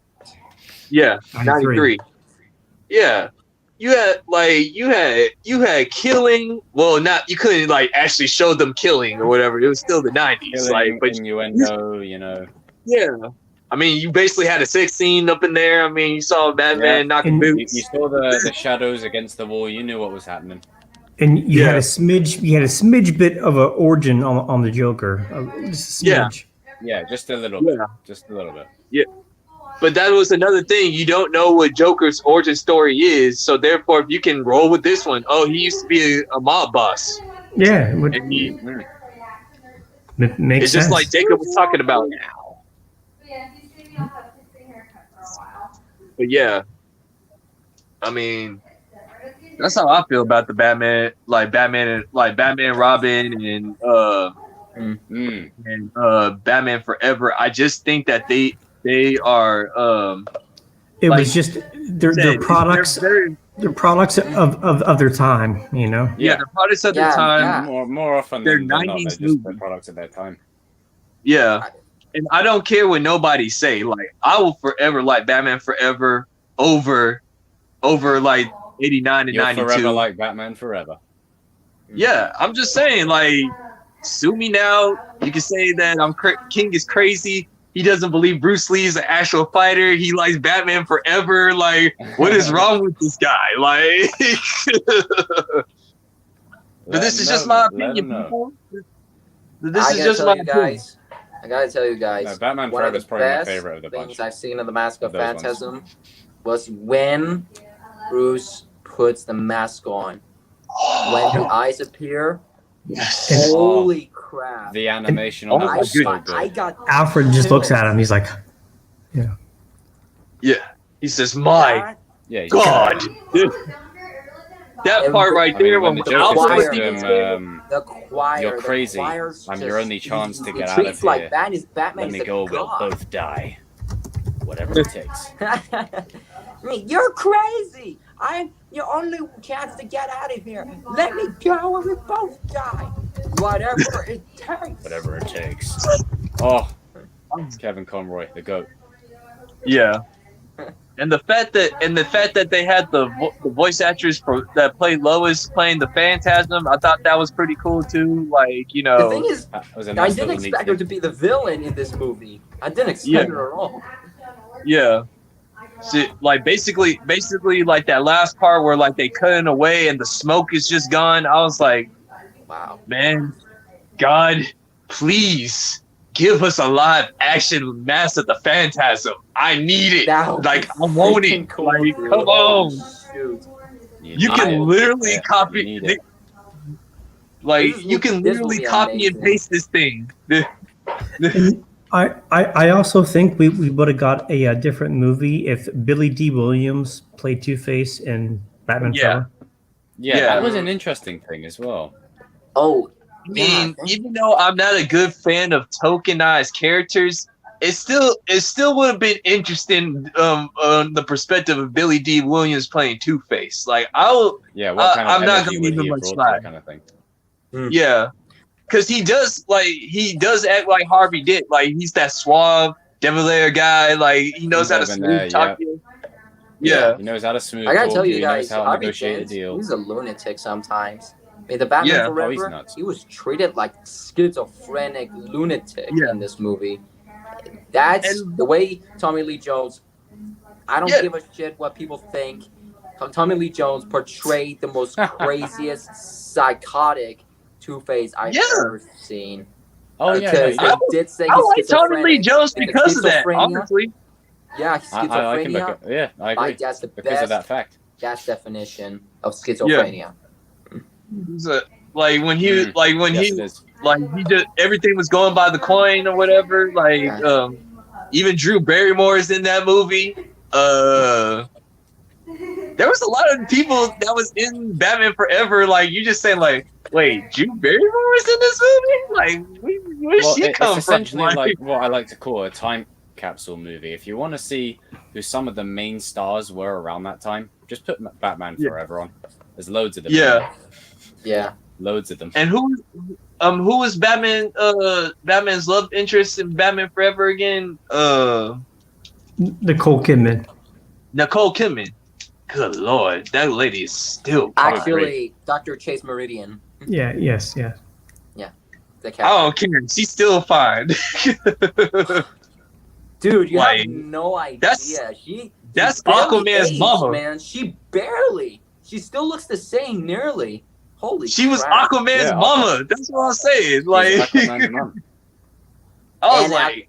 Yeah, 93. Yeah. You had killing. Well, not you couldn't like actually show them killing or whatever. It was still the 90s. Killing, like, but innuendo, you know. Yeah. I mean, you basically had a sex scene up in there. I mean, you saw Batman knocking boots. You saw the shadows against the wall. You knew what was happening. And you had a smidge bit of an origin on the Joker. Just a smidge. Yeah, just a little bit. Just a little bit. Yeah. But that was another thing. You don't know what Joker's origin story is. So therefore, if you can roll with this one, he used to be a mob boss. Yeah. It's just like Jacob was talking about now. But yeah, I mean, that's how I feel about the Batman, Batman, Robin, and Batman Forever. I just think that they are. It was just they're products. They're products of their time, you know. Yeah, they're products of their time. More often they're than not, 90s they're just the products of their time. Yeah. And I don't care what nobody say. Like, I will forever like Batman Forever over like 89 and You're 92. Forever like Batman Forever. Yeah, I'm just saying, like, sue me now. You can say that King is crazy. He doesn't believe Bruce Lee is an actual fighter. He likes Batman Forever. Like, what is wrong with this guy? Like, but this is just my opinion, people. This is just my opinion. I gotta tell you guys, Batman one of Forever the is probably my best favorite of the bunch. things I've seen in the Mask of Phantasm was when Bruce puts the mask on. When the eyes appear, holy crap! The animation on that was so good. Alfred just looks at him. He's like, yeah. He says, "My God." That part right there, when the choir, you're crazy. I'm your only chance to get out of here. Let me go. We'll both die. Whatever it takes. You're crazy. I'm your only chance to get out of here. Let me go or we both die. Whatever it takes. Whatever it takes. Oh, Kevin Conroy, the GOAT. Yeah. And the fact that they had the voice actress that played Lois playing the Phantasm, I thought that was pretty cool too. Like, you know, the thing is, I didn't expect her to be the villain in this movie. I didn't expect her at all. Yeah. So, like basically like that last part where like they cut it away and the smoke is just gone. I was like, wow, man, God, please give us a live action Mask of the Phantasm. I need it. Like, I want it. Cool, like, dude. come on. Shoot. You can literally copy it. Like, you can literally copy and paste this thing. I also think we would have got a different movie if Billy D. Williams played Two-Face in Batman Forever. Yeah, that was an interesting thing as well. Oh, I mean, even though I'm not a good fan of tokenized characters, it still would have been interesting on the perspective of Billy D. Williams playing Two-Face. Like what kind of I'm not gonna give him much slack. Kind of thing. Yeah, because he does act like Harvey Dent. Like he's that suave, debonair guy. Like he knows how to smooth talk. Yeah, he knows how to smooth. I gotta tell you he guys, knows how to Harvey negotiate Dent, a deal. he's a lunatic sometimes. In the Batman Forever, he was treated like schizophrenic lunatic in this movie. That's the way Tommy Lee Jones. I don't give a shit what people think. Tommy Lee Jones portrayed the most craziest, psychotic Two-Face I've ever seen. Oh yeah, I did say I like Tommy Lee Jones because of that. Honestly, yeah, schizophrenia. I agree. That's the because of that fact. That's definition of schizophrenia. Like when he just everything was going by the coin or whatever. Like even Drew Barrymore is in that movie. There was a lot of people that was in Batman Forever. Like you just saying, like, wait, Drew Barrymore is in this movie? Like, where's she come from? It's essentially like what I like to call a time capsule movie. If you want to see who some of the main stars were around that time, just put Batman Forever on. There's loads of them. Yeah. Loads of them. And who was Batman? Batman's love interest in Batman Forever again? Nicole Kidman. Nicole Kidman. Good Lord, that lady is still actually Dr. Chase Meridian. Yeah. Yes. Yeah. Yeah. I don't care. She's still fine. Dude, you have no idea. That's Aquaman's mama. Man, she still looks the same, nearly. Holy she was Aquaman's mama. That's what I'm saying. Like,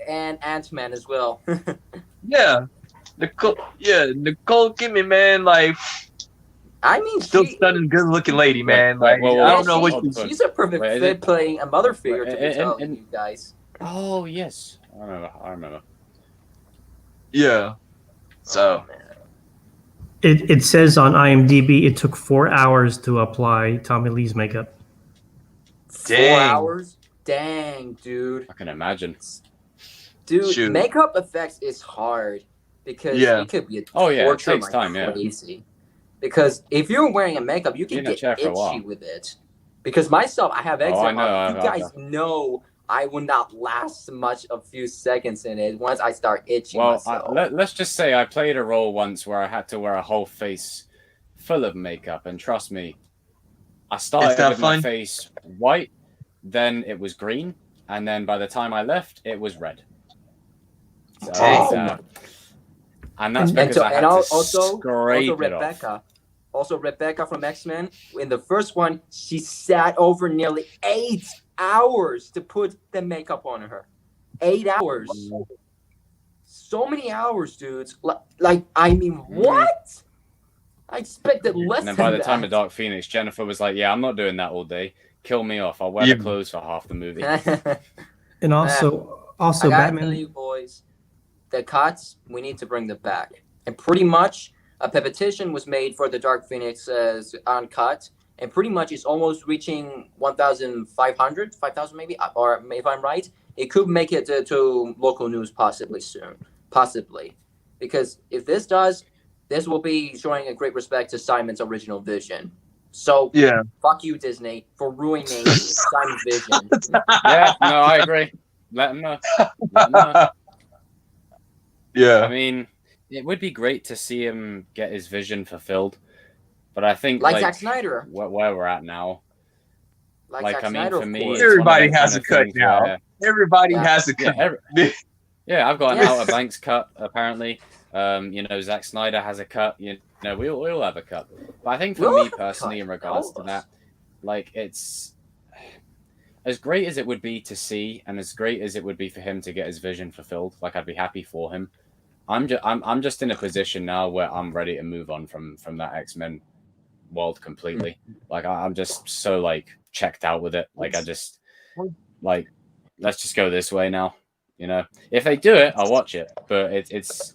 and Ant-Man as well. Nicole Kidman, man. Like, I mean, still stunning, good-looking lady, man. Like, I don't know what she's a perfect fit playing a mother figure to be telling you guys. Oh yes, I remember. Yeah. So. It says on IMDb it took 4 hours to apply Tommy Lee's makeup. 4 hours? Dang, dude. I can imagine. Dude, makeup effects is hard because it could be a torture. It takes time, crazy. Because if you're wearing a makeup, you can get itchy with it. Because myself, I have eczema. You guys know I will not last a few seconds in it once I start itching myself. Let's just say I played a role once where I had to wear a whole face full of makeup, and trust me, I started with my face white, then it was green, and then by the time I left, it was red. So, and that's because I had to scrape it off. Also, Rebecca from X-Men, in the first one, she sat over nearly 8 hours to put the makeup on her. 8 hours. So many hours, dudes. Like, I mean, what? I expected less. And then by the time of Dark Phoenix, Jennifer was like, "Yeah, I'm not doing that all day. Kill me off. I'll wear the clothes for half the movie." And also, I gotta Batman. tell you, boys, the cuts, we need to bring them back. And pretty much, a petition was made for the Dark Phoenix uncut, and pretty much it's almost reaching 1,500, 5,000 maybe, or if I'm right, it could make it to local news possibly soon, because if this does, this will be showing a great respect to Simon's original vision. So fuck you, Disney, for ruining Simon's vision. Yeah, no, I agree. Let him know. Yeah, I mean, it would be great to see him get his vision fulfilled, but I think like Zack Snyder, where we're at now, Zack I mean, Snyder, for me, everybody has a cut now. Everybody has a cut. Yeah, I've got an Outer Banks cut apparently. Zack Snyder has a cut. We all have a cut. But I think for me personally, in regards to that, like, it's as great as it would be to see, and as great as it would be for him to get his vision fulfilled. Like, I'd be happy for him. I'm just in a position now where I'm ready to move on from that X-Men world completely. Like, I'm just so checked out with it. Like, I just let's just go this way now. You know, if they do it, I'll watch it. But it's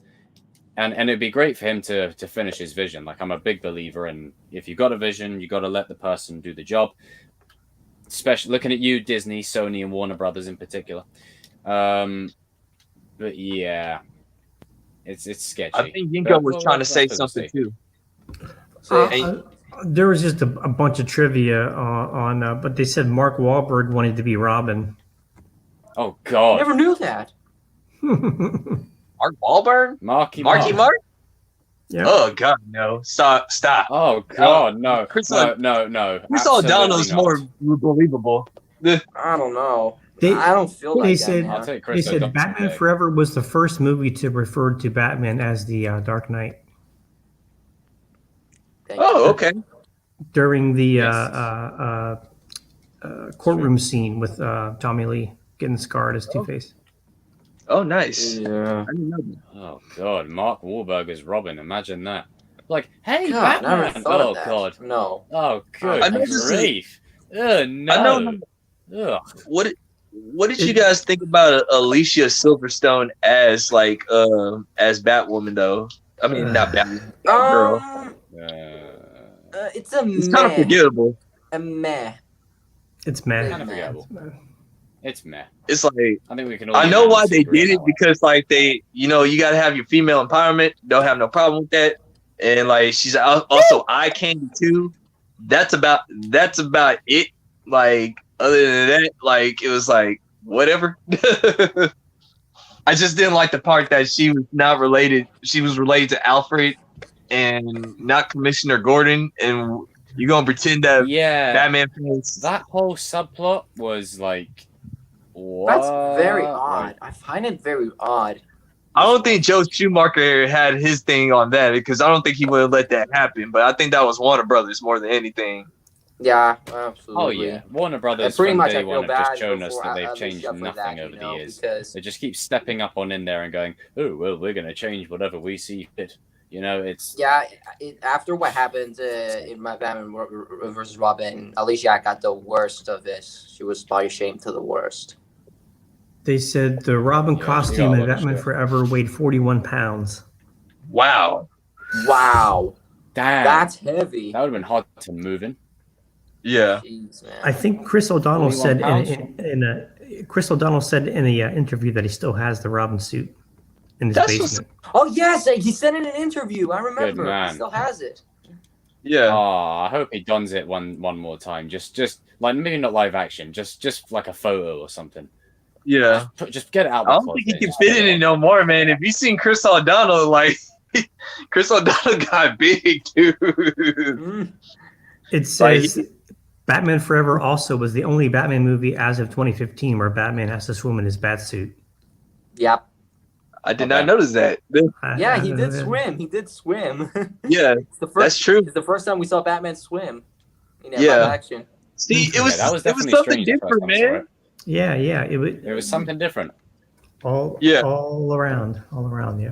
and it'd be great for him to finish his vision. Like, I'm a big believer in, if you've got a vision, you got to let the person do the job. Especially looking at you, Disney, Sony, and Warner Brothers in particular. But yeah, it's sketchy. I think Yinko was trying to say something too. There was just a bunch of trivia on but they said Mark Wahlberg wanted to be Robin. Oh God! I never knew that. Mark Wahlberg? Marky Mark? Yeah. Oh God, no! Stop! Oh God, no! No. Chris O'Donnell's more believable. I don't know. I don't feel like that, man. They said Batman Forever was the first movie to refer to Batman as the Dark Knight. Oh, okay. During the courtroom scene with Tommy Lee getting scarred as Two-Face. Oh, nice. Yeah. I didn't know that. Oh God, Mark Wahlberg as Robin. Imagine that. Like, hey, God, Batman. I never thought of that. God. No. Oh, good I know this is- grief. No. I know. Ugh. What did you guys think about Alicia Silverstone as as Batwoman though? I mean, not Batwoman. Girl. It's a It's kind of forgettable. A meh. It's meh. Kind of forgettable. It's meh. It's like, I think we can all I know why they agree did on it, that one. because like you gotta have your female empowerment. Don't have no problem with that. And like, she's also eye candy too. That's about it. Like, other than that, like, it was like whatever. I just didn't like the part that she was not related. She was related to Alfred and not Commissioner Gordon. And you're gonna pretend that Batman fans. That whole subplot was like, what? That's very odd. I find it very odd. I don't think Joe Schumacher had his thing on that, because I don't think he would have let that happen. But I think that was Warner Brothers more than anything. Yeah, absolutely. Oh yeah, Warner Brothers pretty from much, day I feel one have just bad shown us for that they've Alicia changed for nothing that, over the years. because They just keep stepping up on in there and going, "Oh well, we're going to change whatever we see fit." You know, it's after what happened in my Batman versus Robin, Alicia got the worst of this. She was body shamed to the worst. They said the Robin costume in Batman Forever weighed 41 pounds. Wow. Wow. damn. That's heavy. That would have been hard to move in. Yeah. Jeez, man. I think Chris O'Donnell 41 said pounds? Chris O'Donnell said in the interview that he still has the Robin suit in his basement. Oh yes, he said in an interview. I remember. man. He still has it. Yeah. Oh, I hope he dons it one more time. Just like, maybe not live action, just like a photo or something. Yeah. Just get it out. I don't think he can fit in it no more, man. If you seen Chris O'Donnell, like Chris O'Donnell got big, dude. It says Batman Forever also was the only Batman movie as of 2015 where Batman has to swim in his bat suit. Yep. I did not notice that. Yeah, he did swim. He did swim. Yeah, that's true. It's the first time we saw Batman swim in live action. See, it was something strange different, man. Yeah, It was something different. all around, yeah.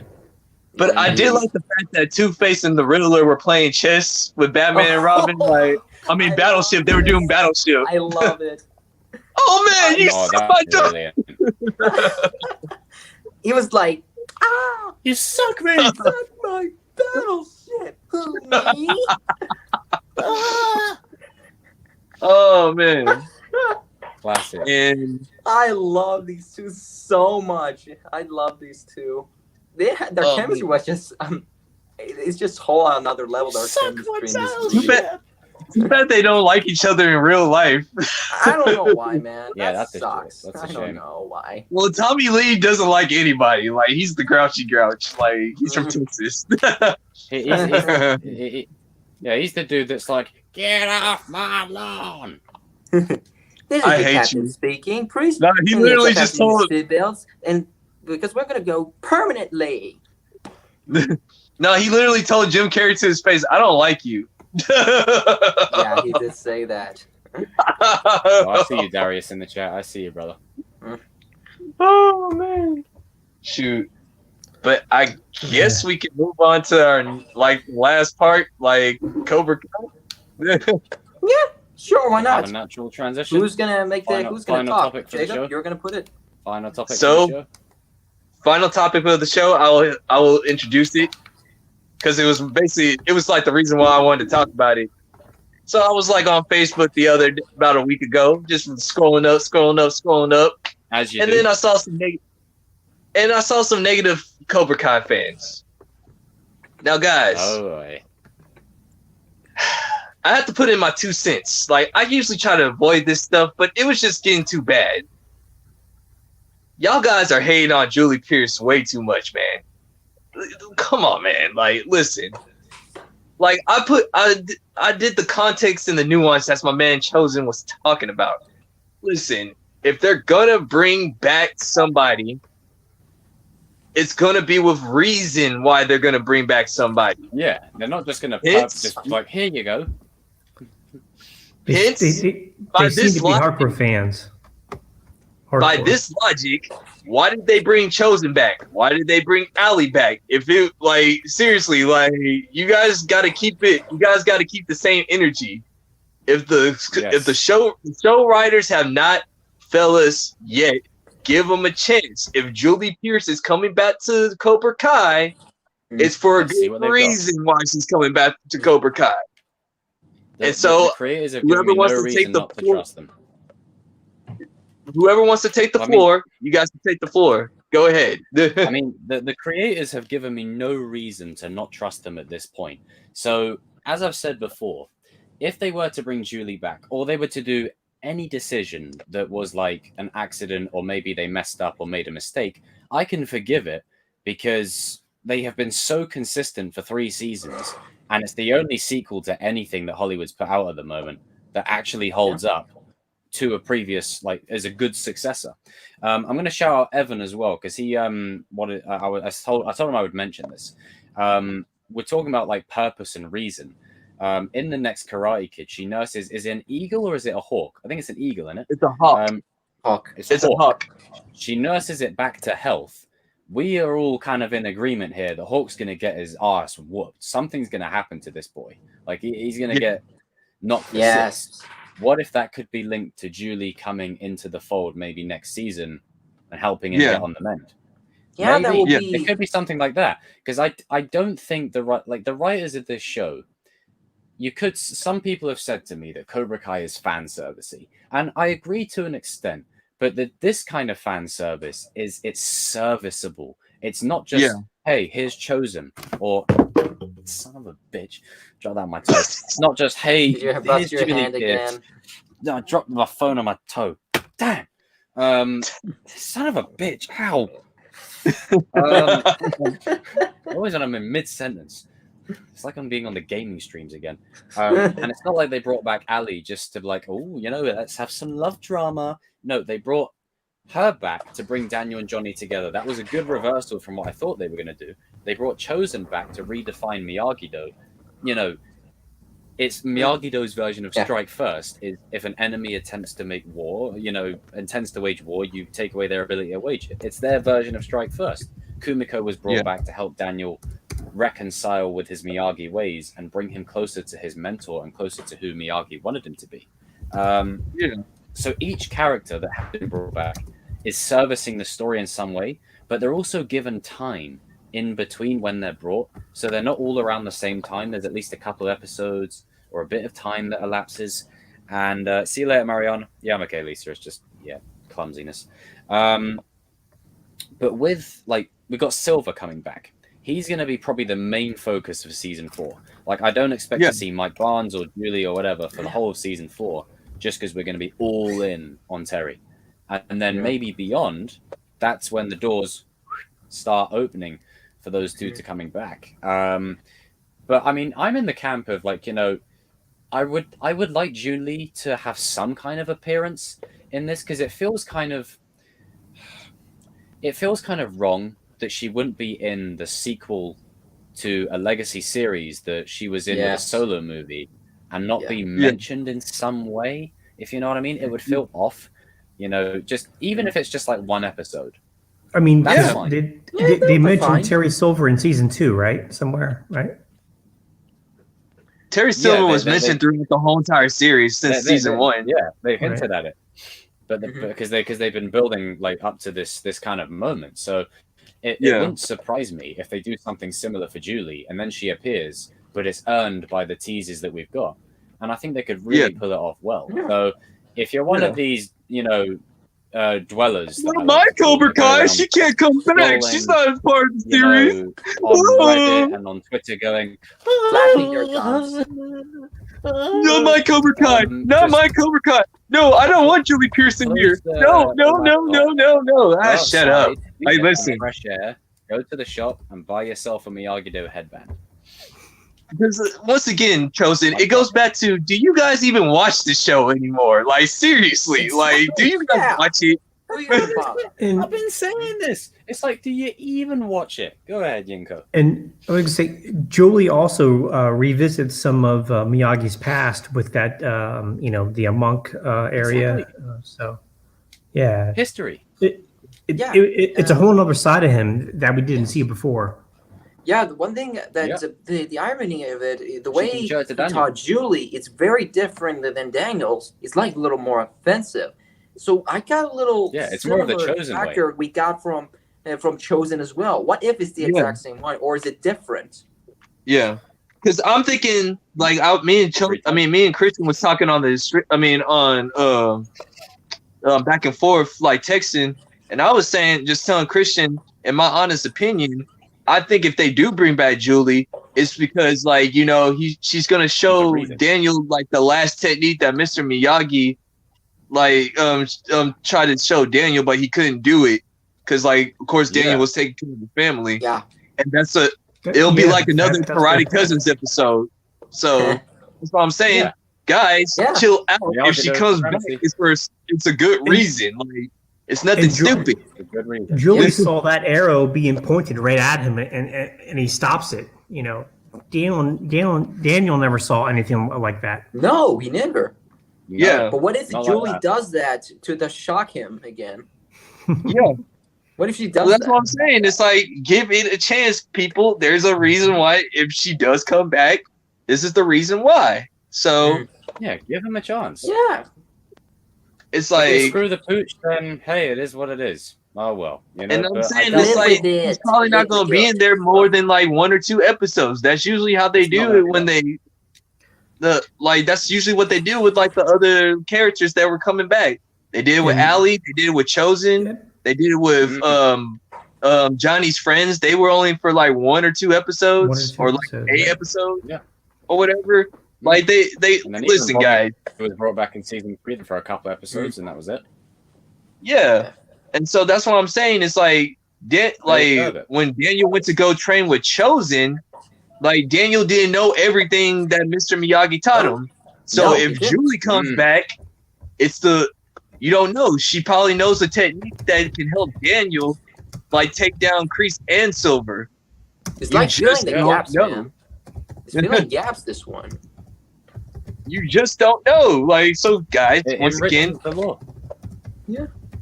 But I did like the fact that Two-Face and the Riddler were playing chess with Batman and Robin. Like, I mean, Battleship. They were doing Battleship. I love it. Oh man, you suck my dog. He was like, "Ah, you suck me! That's my battleship. Who, me?" Oh man. Classic. And I love these two so much. I love these two. Their chemistry was just it's just whole on another level. Their chemistry. Too bad they don't like each other in real life. I don't know why, man. Yeah, that that's sucks. a I don't shame. know why. Well, Tommy Lee doesn't like anybody. Like, he's the grouchy grouch. Like, he's from Texas. He's the dude that's like, get off my lawn. This is I the hate captain you. speaking. Please, No, he literally just told seatbelts, and because we're gonna go permanently. No, he literally told Jim Carrey to his face, "I don't like you." Yeah, he did say that. Oh, I see you, Darius, in the chat. I see you, brother. Oh man, shoot! But I guess we can move on to our last part, like Cobra Kai. Yeah, sure. Why Have not? a natural transition. Who's gonna make the? Final- Who's gonna final talk? topic for the show. Jacob, you're gonna put it. Final topic. So, of the show? Final topic of the show. I will introduce it because it was like the reason why I wanted to talk about it. So I was like on Facebook about a week ago, just scrolling up. As you and do. then I saw some negative Cobra Kai fans. Now, guys, I have to put in my 2 cents. Like, I usually try to avoid this stuff, but it was just getting too bad. Y'all guys are hating on Julie Pierce way too much, man. Come on, man. Like, listen. Like, I did the context and the nuance as my man CHOZEN was talking about. Listen, if they're gonna bring back somebody, it's gonna be with reason why they're gonna bring back somebody. Yeah, they're not just gonna just like, here you go. They seem to be hardcore fans. By this logic, why did they bring CHOZEN back? Why did they bring Ali back? If it seriously, you guys got to keep it. You guys got to keep the same energy. If the show writers have not, fellas, yet, give them a chance. If Julie Pierce is coming back to Cobra Kai, it's for a good reason why she's coming back to Cobra Kai. And so, the creators have given me no reason not to trust them. Whoever wants to take the floor, you guys can take the floor. Go ahead. I mean, the creators have given me no reason to not trust them at this point. So, as I've said before, if they were to bring Julie back, or they were to do any decision that was like an accident, or maybe they messed up or made a mistake, I can forgive it because they have been so consistent for 3 seasons, and it's the only sequel to anything that Hollywood's put out at the moment that actually holds up to a previous, as a good successor. I'm going to shout out Evan as well, because he I told him I would mention this. We're talking about purpose and reason. In the next Karate Kid, she nurses, is it an eagle or is it a hawk? I think it's an eagle, isn't it? It's a hawk. Hawk. It's a hawk. She nurses it back to health. We are all kind of in agreement here. The Hawk's going to get his ass whooped. Something's going to happen to this boy. He's going to get knocked for 6. What if that could be linked to Julie coming into the fold maybe next season and helping him get on the mend? Yeah, maybe, that will be. It could be something like that, because I don't think the writers of this show. Some people have said to me that Cobra Kai is fan servicey, and I agree to an extent. But this kind of fan service it's serviceable. It's not just hey, here's CHOZEN, or son of a bitch, drop that on my toe. It's not just hey, here's Julie Pierce. No, I dropped my phone on my toe. Damn, son of a bitch! Ow. Always when I'm in mid-sentence. It's like I'm being on the gaming streams again. And it's not like they brought back Ali just to let's have some love drama. No, they brought her back to bring Daniel and Johnny together. That was a good reversal from what I thought they were going to do. They brought CHOZEN back to redefine Miyagi-Do. It's Miyagi-Do's version of strike first. Is if an enemy attempts to make war, intends to wage war, you take away their ability to wage it. It's their version of strike first. Kumiko was brought back to help Daniel reconcile with his Miyagi ways and bring him closer to his mentor and closer to who Miyagi wanted him to be. So each character that has been brought back is servicing the story in some way, but they're also given time in between when they're brought. So they're not all around the same time. There's at least a couple of episodes or a bit of time that elapses. And see you later, Marianne. Yeah, I'm okay, Lisa. It's just, clumsiness. But with, we've got Silver coming back. He's going to be probably the main focus of season 4. I don't expect to see Mike Barnes or Julie or whatever for the whole of season 4, just because we're going to be all in on Terry. And then maybe beyond, that's when the doors start opening for those two to coming back. But I mean, I'm in the camp of I would like Julie to have some kind of appearance in this, because it feels kind of wrong that she wouldn't be in the sequel to a legacy series that she was in with a solo movie and not be mentioned in some way, if you know what I mean. It would feel off, just even if it's just one episode. I mean, that's fine. They mentioned Terry Silver in season 2, right? Somewhere, right? Terry Silver was mentioned throughout the whole entire series since season 1. Yeah, they hinted at it. but because they've been building like up to this kind of moment. So it wouldn't surprise me if they do something similar for Julie, and then she appears, but it's earned by the teases that we've got. And I think they could really pull it off well. Yeah. So if you're one of these, dwellers, my Cobra Kai, she can't come back. She's not a part of the series. On Reddit and on Twitter, going, Flapping their gums. No, my Cobra Kai. Not my Cobra Kai. No, I don't want Julie Pearson here. No. Shut up. Hey, listen. Fresh air. Go to the shop and buy yourself a Miyagi-Do headband. Because once again, Chosen, it goes back to: do you guys even watch the show anymore? Like seriously, like do you guys watch it? I've been saying this. It's like, do you even watch it? Go ahead, Yinko. And I was going to say, Julie also revisits some of Miyagi's past with that, the monk area. Exactly. So, yeah, history. It's a whole other side of him that we didn't see before. Yeah, the one thing that the irony of it, the way he taught Julie, it's very different than Daniel's. It's like a little more offensive. So I got a little it's more of the CHOZEN factor way. we got from CHOZEN as well. What if it's the exact same one, or is it different? Yeah, because I'm thinking like me and Christian was talking on this. On back and forth like texting, and I was telling Christian, in my honest opinion, I think if they do bring back Julie, it's because she's gonna show Daniel like the last technique that Mr. Miyagi tried to show Daniel, but he couldn't do it because of course Daniel was taking care of the family. Yeah, and it'll be like another Karate Cousins episode. So that's what I'm saying, guys. Chill out. If she comes back, it's a good reason. Like it's nothing stupid. Julie saw that arrow being pointed right at him, and he stops it. Daniel never saw anything like that. No, he never. Yeah, but what if Julie does that to shock him again? Yeah. What if she does that's what I'm saying. It's like, give it a chance, people. There's a reason why. If she does come back, this is the reason why. So give him a chance. Yeah. It's like, screw the pooch, then hey, it is what it is. Oh well, and I'm saying it's like he's probably not going to be in there more than like 1 or 2 episodes. That's usually how they do it when that's usually what they do with like the other characters that were coming back. They did it with Ali. They did it with CHOZEN. They did it with Johnny's friends. They were only for like 1 or 2 episodes, or like 8 episodes, or whatever. Like they listen, guys. It was brought back in season 3 for a couple episodes, and that was it. Yeah, and so that's what I'm saying. It's like when Daniel went to go train with CHOZEN, like Daniel didn't know everything that Mr. Miyagi taught him. So if Julie comes back, you don't know. She probably knows the technique that can help Daniel like take down Kreese and Silver. It's like filling the gaps, man. It's filling gaps, this one. You just don't know. Like, so guys, once again,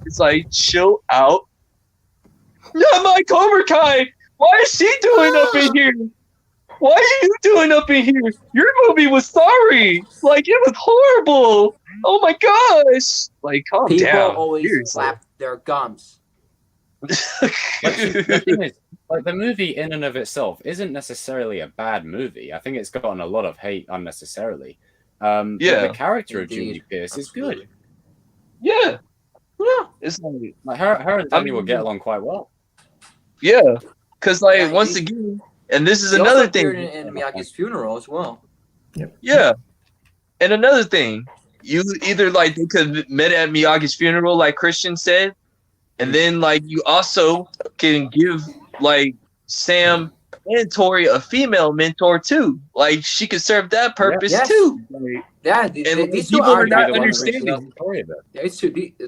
it's like, chill out. Not my Cobra Kai. Why is she doing up in here? Why are you doing up in here? Your movie was sorry. Like, it was horrible. Oh my gosh. Like, calm down. People always slap their gums. The thing is, like, the movie in and of itself isn't necessarily a bad movie. I think it's gotten a lot of hate unnecessarily. But the character of Julie Pierce is good. Yeah. It's like her and Daniel will get along quite well. Yeah. Because, like, once again, and this is another thing. In Miyagi's funeral as well. Yeah. And another thing, you either like they could have met at Miyagi's funeral, like Christian said, and then like you also can give like Sam and Tori a female mentor too. Like she could serve that purpose too. Like, these people are not understanding.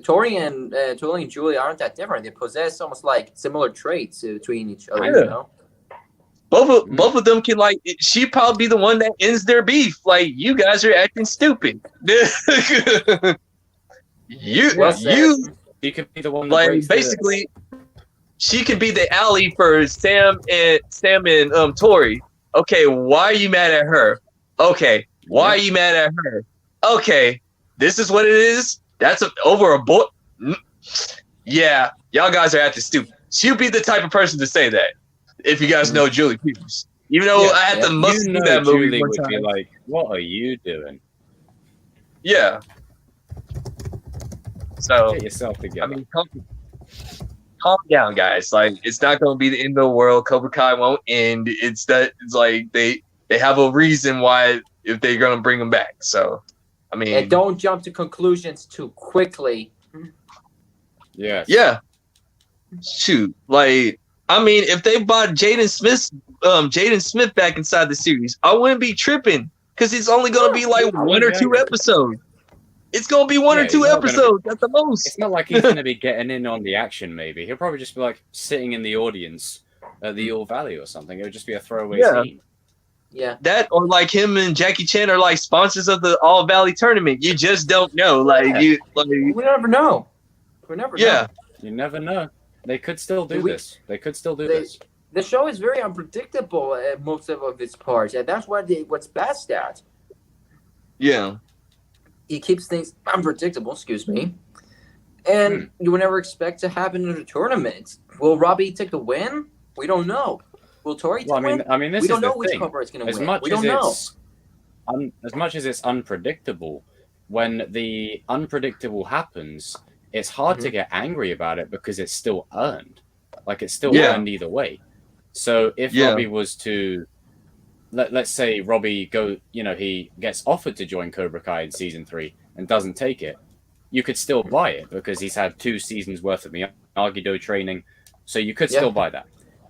Tori and Julie aren't that different. They possess almost like similar traits between each other. You know? Both of them can like. She probably be the one that ends their beef. Like you guys are acting stupid. You could be the one. That like basically, she could be the ally for Sam and Tori. Okay, why are you mad at her? Okay, why are you mad at her? Okay, this is what it is. That's over a boy. Yeah, y'all guys are acting stupid. She'll be the type of person to say that. If you guys know Julie Peters, even though I had to must see that movie Julie one would time. be like, "What are you doing? Yeah. So Get yourself together." I mean, calm down, guys. Like, it's not going to be the end of the world. Cobra Kai won't end. It's like they have a reason why if they're going to bring them back. So, I mean, and don't jump to conclusions too quickly. Yes. Yeah. Shoot, like, I mean, if they brought Jaden Smith back inside the series, I wouldn't be tripping because it's only going to be like one or two episodes. It's going to be one or two episodes at the most. It's not like he's going to be getting in on the action, maybe. He'll probably just be like sitting in the audience at the All Valley or something. It would just be a throwaway scene. Yeah. That, or like him and Jackie Chan are like sponsors of the All Valley tournament. You just don't know. We never know. We never know. You never know. They could still do this. They could still do this. The show is very unpredictable at most of its parts, and that's what's best at. Yeah. It keeps things unpredictable, excuse me. And you would never expect to happen in a tournament. Will Robbie take the win? We don't know. Will Tori take the win? I mean, this we don't is know the which thing. Cobra is going to As win. much We don't know. as much as it's unpredictable, when the unpredictable happens, it's hard to get angry about it because it's still earned. Like, it's still earned either way. So if Robbie was to, let's say Robbie he gets offered to join Cobra Kai in season 3 and doesn't take it, you could still buy it because he's had 2 seasons worth of Miyagi-Do training. So you could still buy that.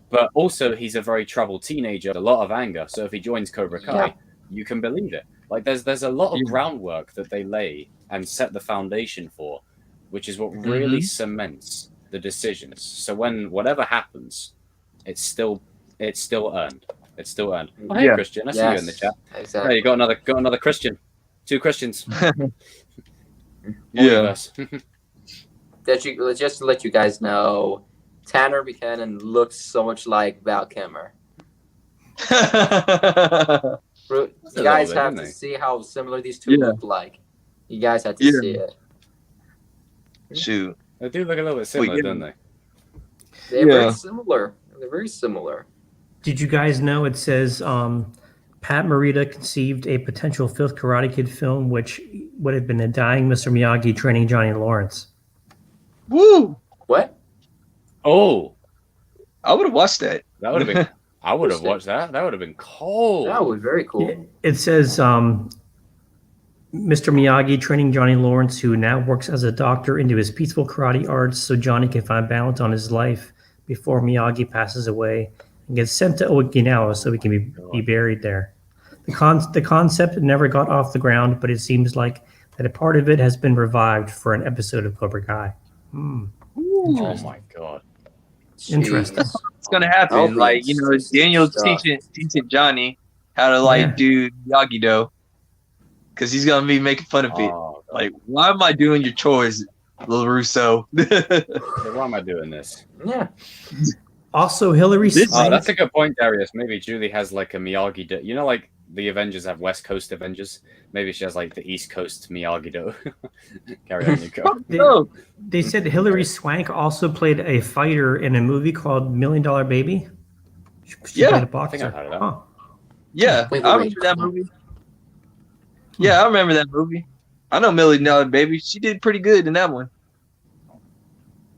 But also, he's a very troubled teenager, a lot of anger. So if he joins Cobra Kai, you can believe it. Like, there's a lot of groundwork that they lay and set the foundation for, which is what really cements the decisions. So when whatever happens, it's still earned. It's still earned. Oh, hey, Christian, I see you in the chat. Exactly. Hey, you got another Christian. 2 Christians. Just to let you guys know, Tanner Buchanan looks so much like Val Kilmer. You guys have to see how similar these two look like. You guys have to see it. Shoot. They do look a little bit similar, don't they? They're very similar. They're very similar. Did you guys know it says Pat Morita conceived a potential 5th Karate Kid film, which would have been a dying Mr. Miyagi training Johnny Lawrence? Woo! What? Oh, I would have watched that. That would have been. I would have watched that. That would have been cold. That was very cool. It says Mr. Miyagi training Johnny Lawrence, who now works as a doctor, into his peaceful karate arts so Johnny can find balance on his life before Miyagi passes away and gets sent to Okinawa so he can be buried there. The concept never got off the ground, but it seems like that a part of it has been revived for an episode of Cobra Kai. Oh my god. Interesting. It's gonna happen. Like, Daniel's teaching Johnny how to do Miyagi-Do. Because he's gonna be making fun of it. Like, why am I doing your chores, Lil Russo? Why am I doing this? Yeah. Also, Hillary Swank. Oh, that's a good point, Darius. Maybe Julie has like a Miyagi-Do. Like the Avengers have West Coast Avengers. Maybe she has like the East Coast Miyagi-Do. Carry on, Nico. They said Hillary Swank also played a fighter in a movie called $1 Million Baby. She played a boxer. I think I've heard of that. Yeah, I remember that movie. Yeah, I remember that movie. I know $1 Million Baby. She did pretty good in that one.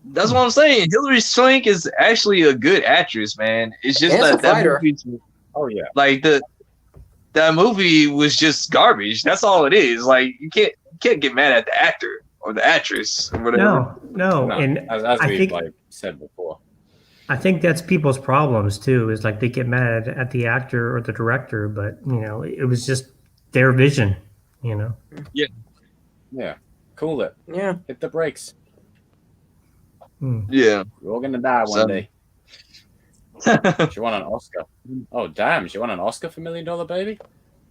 That's what I'm saying. Hillary Swank is actually a good actress, man. It's just that movie. Oh yeah. Like that movie was just garbage. That's all it is. Like, you can't get mad at the actor or the actress or whatever. No. And as we said before, I think that's people's problems too. Is like they get mad at the actor or the director, but it was just their vision. Yeah. Yeah. Cool it. Yeah. Hit the brakes. Yeah. We're all gonna die one day. She won an Oscar. Oh damn! She won an Oscar for $1 Million Baby.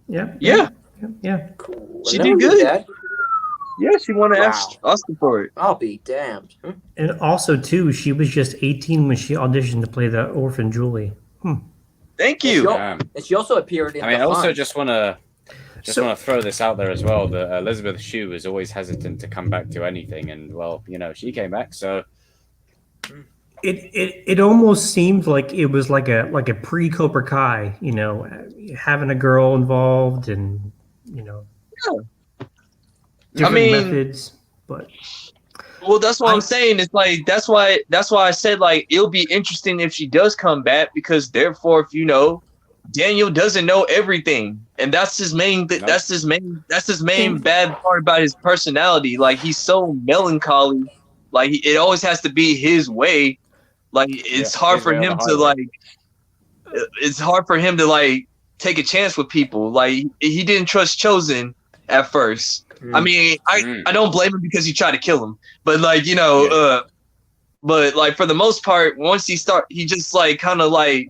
Yeah. Cool. She did good. Yeah, she won an Oscar for it. I'll be damned. And also too, she was just 18 when she auditioned to play the orphan Julie. Thank you. And she also appeared in. I also just want to. Just want to throw this out there as well. That Elizabeth Shue is always hesitant to come back to anything, and well, she came back, so it almost seemed like it was like a pre-Cobra Kai, having a girl involved and different methods, but. Well, that's what I'm saying. It's like that's why I said like it'll be interesting if she does come back, because therefore, if Daniel doesn't know everything, and that's his main that's his main bad part about his personality. Like he's so melancholy, like it always has to be his way. Like it's hard for him to it's hard for him to like take a chance with people. Like he didn't trust Chosen at first. I mean, I don't blame him because he tried to kill him, but like but like for the most part, once he just like kind of like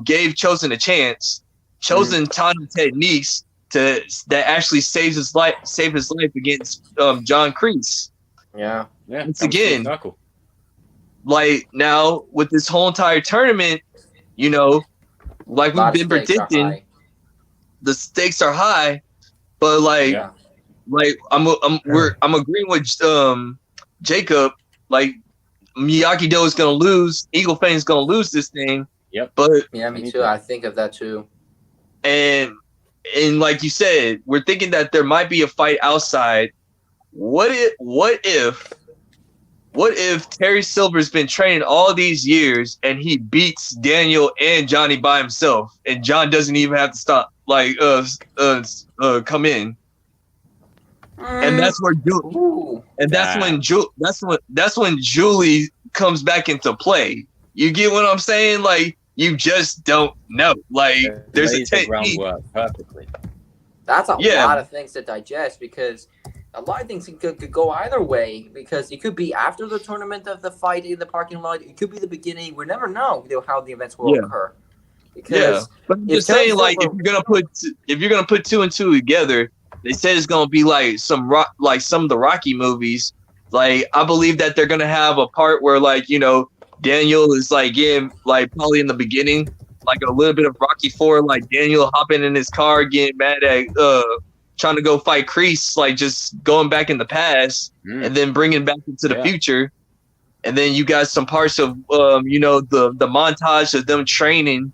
gave Chosen a chance. Chosen taught him techniques that actually saved his life against John Kreese. Yeah. Once again, like now with this whole entire tournament, like we've been predicting, the stakes are high, but like. Yeah. Like I'm agreeing with Jacob. Like Miyagi-Do is gonna lose. Eagle Fane's gonna lose this thing. Yep. But yeah, me too. I think of that too. And like you said, we're thinking that there might be a fight outside. What if Terry Silver's been training all these years and he beats Daniel and Johnny by himself, and John doesn't even have to stop come in. And that's where that's when Julie comes back into play. You get what I'm saying? Like you just don't know. Like there's a technique. Perfectly. That's a lot of things to digest, because a lot of things could go either way, because it could be after the tournament of the fight in the parking lot. It could be the beginning. We never know how the events will occur. Because but I'm just saying, like if you're gonna put two and two together. They said it's gonna be like some of the Rocky movies. Like I believe that they're gonna have a part where like Daniel is like getting like probably in the beginning like a little bit of Rocky 4, like Daniel hopping in his car getting mad at trying to go fight Kreese, like just going back in the past and then bringing back into the future. And then you got some parts of the montage of them training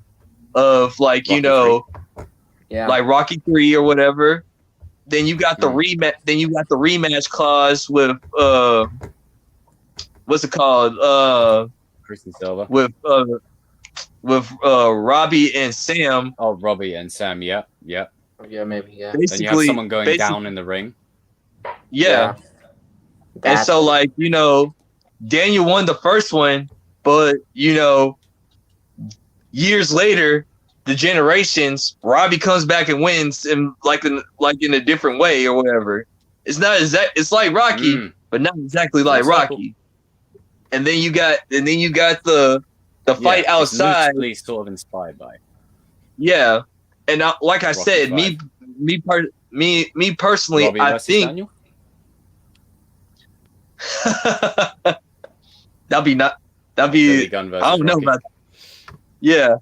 of like like Rocky 3 or whatever. Then you got the rematch. Then you got the rematch clause with what's it called? Kristen Silva with Robbie and Sam. Oh, Robbie and Sam. Yeah. Yeah, maybe. Yeah. Basically, then you have someone going down in the ring. Yeah. And so, like Daniel won the first one, but years later. The generations, Robbie comes back and wins in in a different way or whatever. It's not it's like Rocky, but not exactly like Rocky. And then you got the fight outside. It's loosely sort of inspired by. Yeah, and like I said, me personally, Robbie I think Daniel? that'd be I don't know about that. Yeah.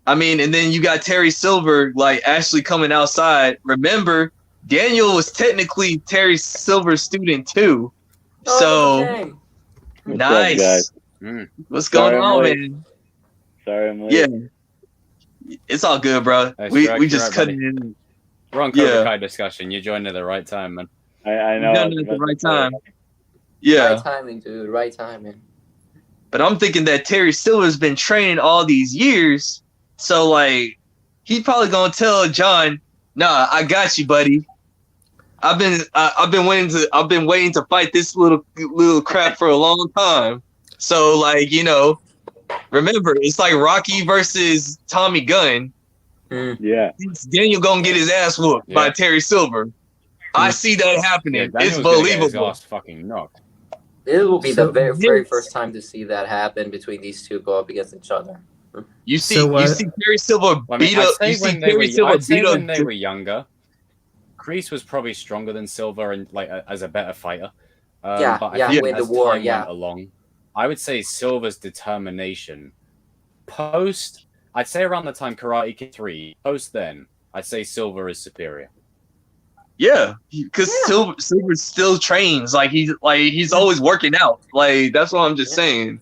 I mean, and then you got Terry Silver like actually coming outside. Remember, Daniel was technically Terry Silver's student too. So nice. What's going on, man? Sorry, I'm late. Yeah, it's all good, bro. We just cut it in. We're on Cobra Kai discussion. You joined at the right time, man. I know. You done it at the right time. Yeah. Right timing, dude. Right timing. But I'm thinking that Terry Silver's been training all these years. So like he's probably gonna tell John, "Nah, I got you, buddy. I've been waiting to fight this little crap for a long time." So like remember it's like Rocky versus Tommy Gunn. Yeah, Daniel gonna get his ass whooped by Terry Silver. I see that happening. Yeah, it's believable. Fucking knocked. It will be the very first time to see that happen between these two go up against each other. You see Terry Silver beat up. I'd say when they were younger, Kreese was probably stronger than Silver and like as a better fighter. But I think as time went along, I would say Silver's determination I'd say around the time Karate Kid 3, post then, I'd say Silver is superior. Yeah, because Silver still trains. Like he's always working out. Like that's what I'm just saying.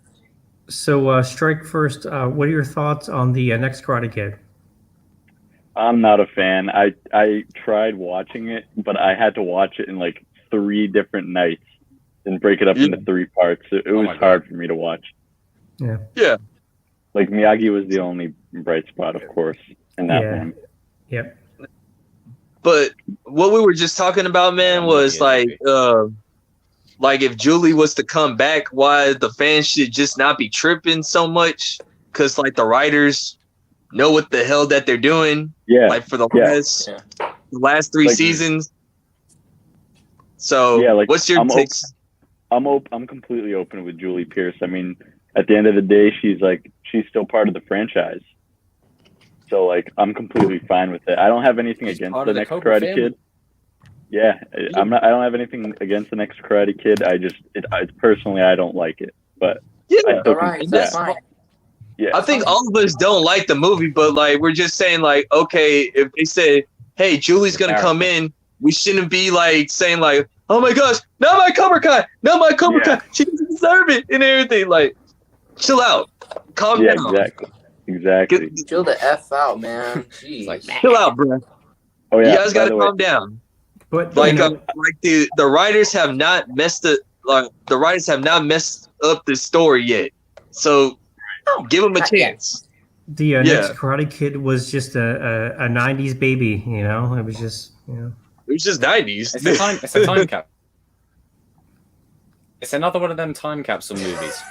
So, Strike First, what are your thoughts on the next Karate Kid? I'm not a fan. I tried watching it, but I had to watch it in like 3 different nights and break it up into 3 parts. It was hard for me to watch. Yeah. Yeah. Like Miyagi was the only bright spot, of course, in that one. Yep. But what we were just talking about, man, was like if Julie was to come back, why the fans should just not be tripping so much? Because like the writers know what the hell that they're doing. Yeah. Like for the last 3 seasons. So what's your takes? I'm completely open with Julie Pierce. I mean, at the end of the day, she's still part of the franchise. So like, I'm completely fine with it. I don't have anything against the next Karate Kid. Yeah, I don't have anything against the next Karate Kid. Personally, I don't like it, but that's fine. Yeah, I think all of us don't like the movie, but like we're just saying like, okay, if they say, hey, Julie's gonna come in, we shouldn't be like saying like, oh my gosh, not my Cobra Kai, she doesn't deserve it and everything. Like, chill out, calm down. Exactly. Chill the F out, man. Jeez. Like, chill out, bro. Oh yeah, you guys gotta calm down. But like the writers have not messed up the story yet, so give them a chance. The next Karate Kid was just a 90s baby, you know. It was just it was just 90s. It's a time cap. It's another one of them time capsule movies.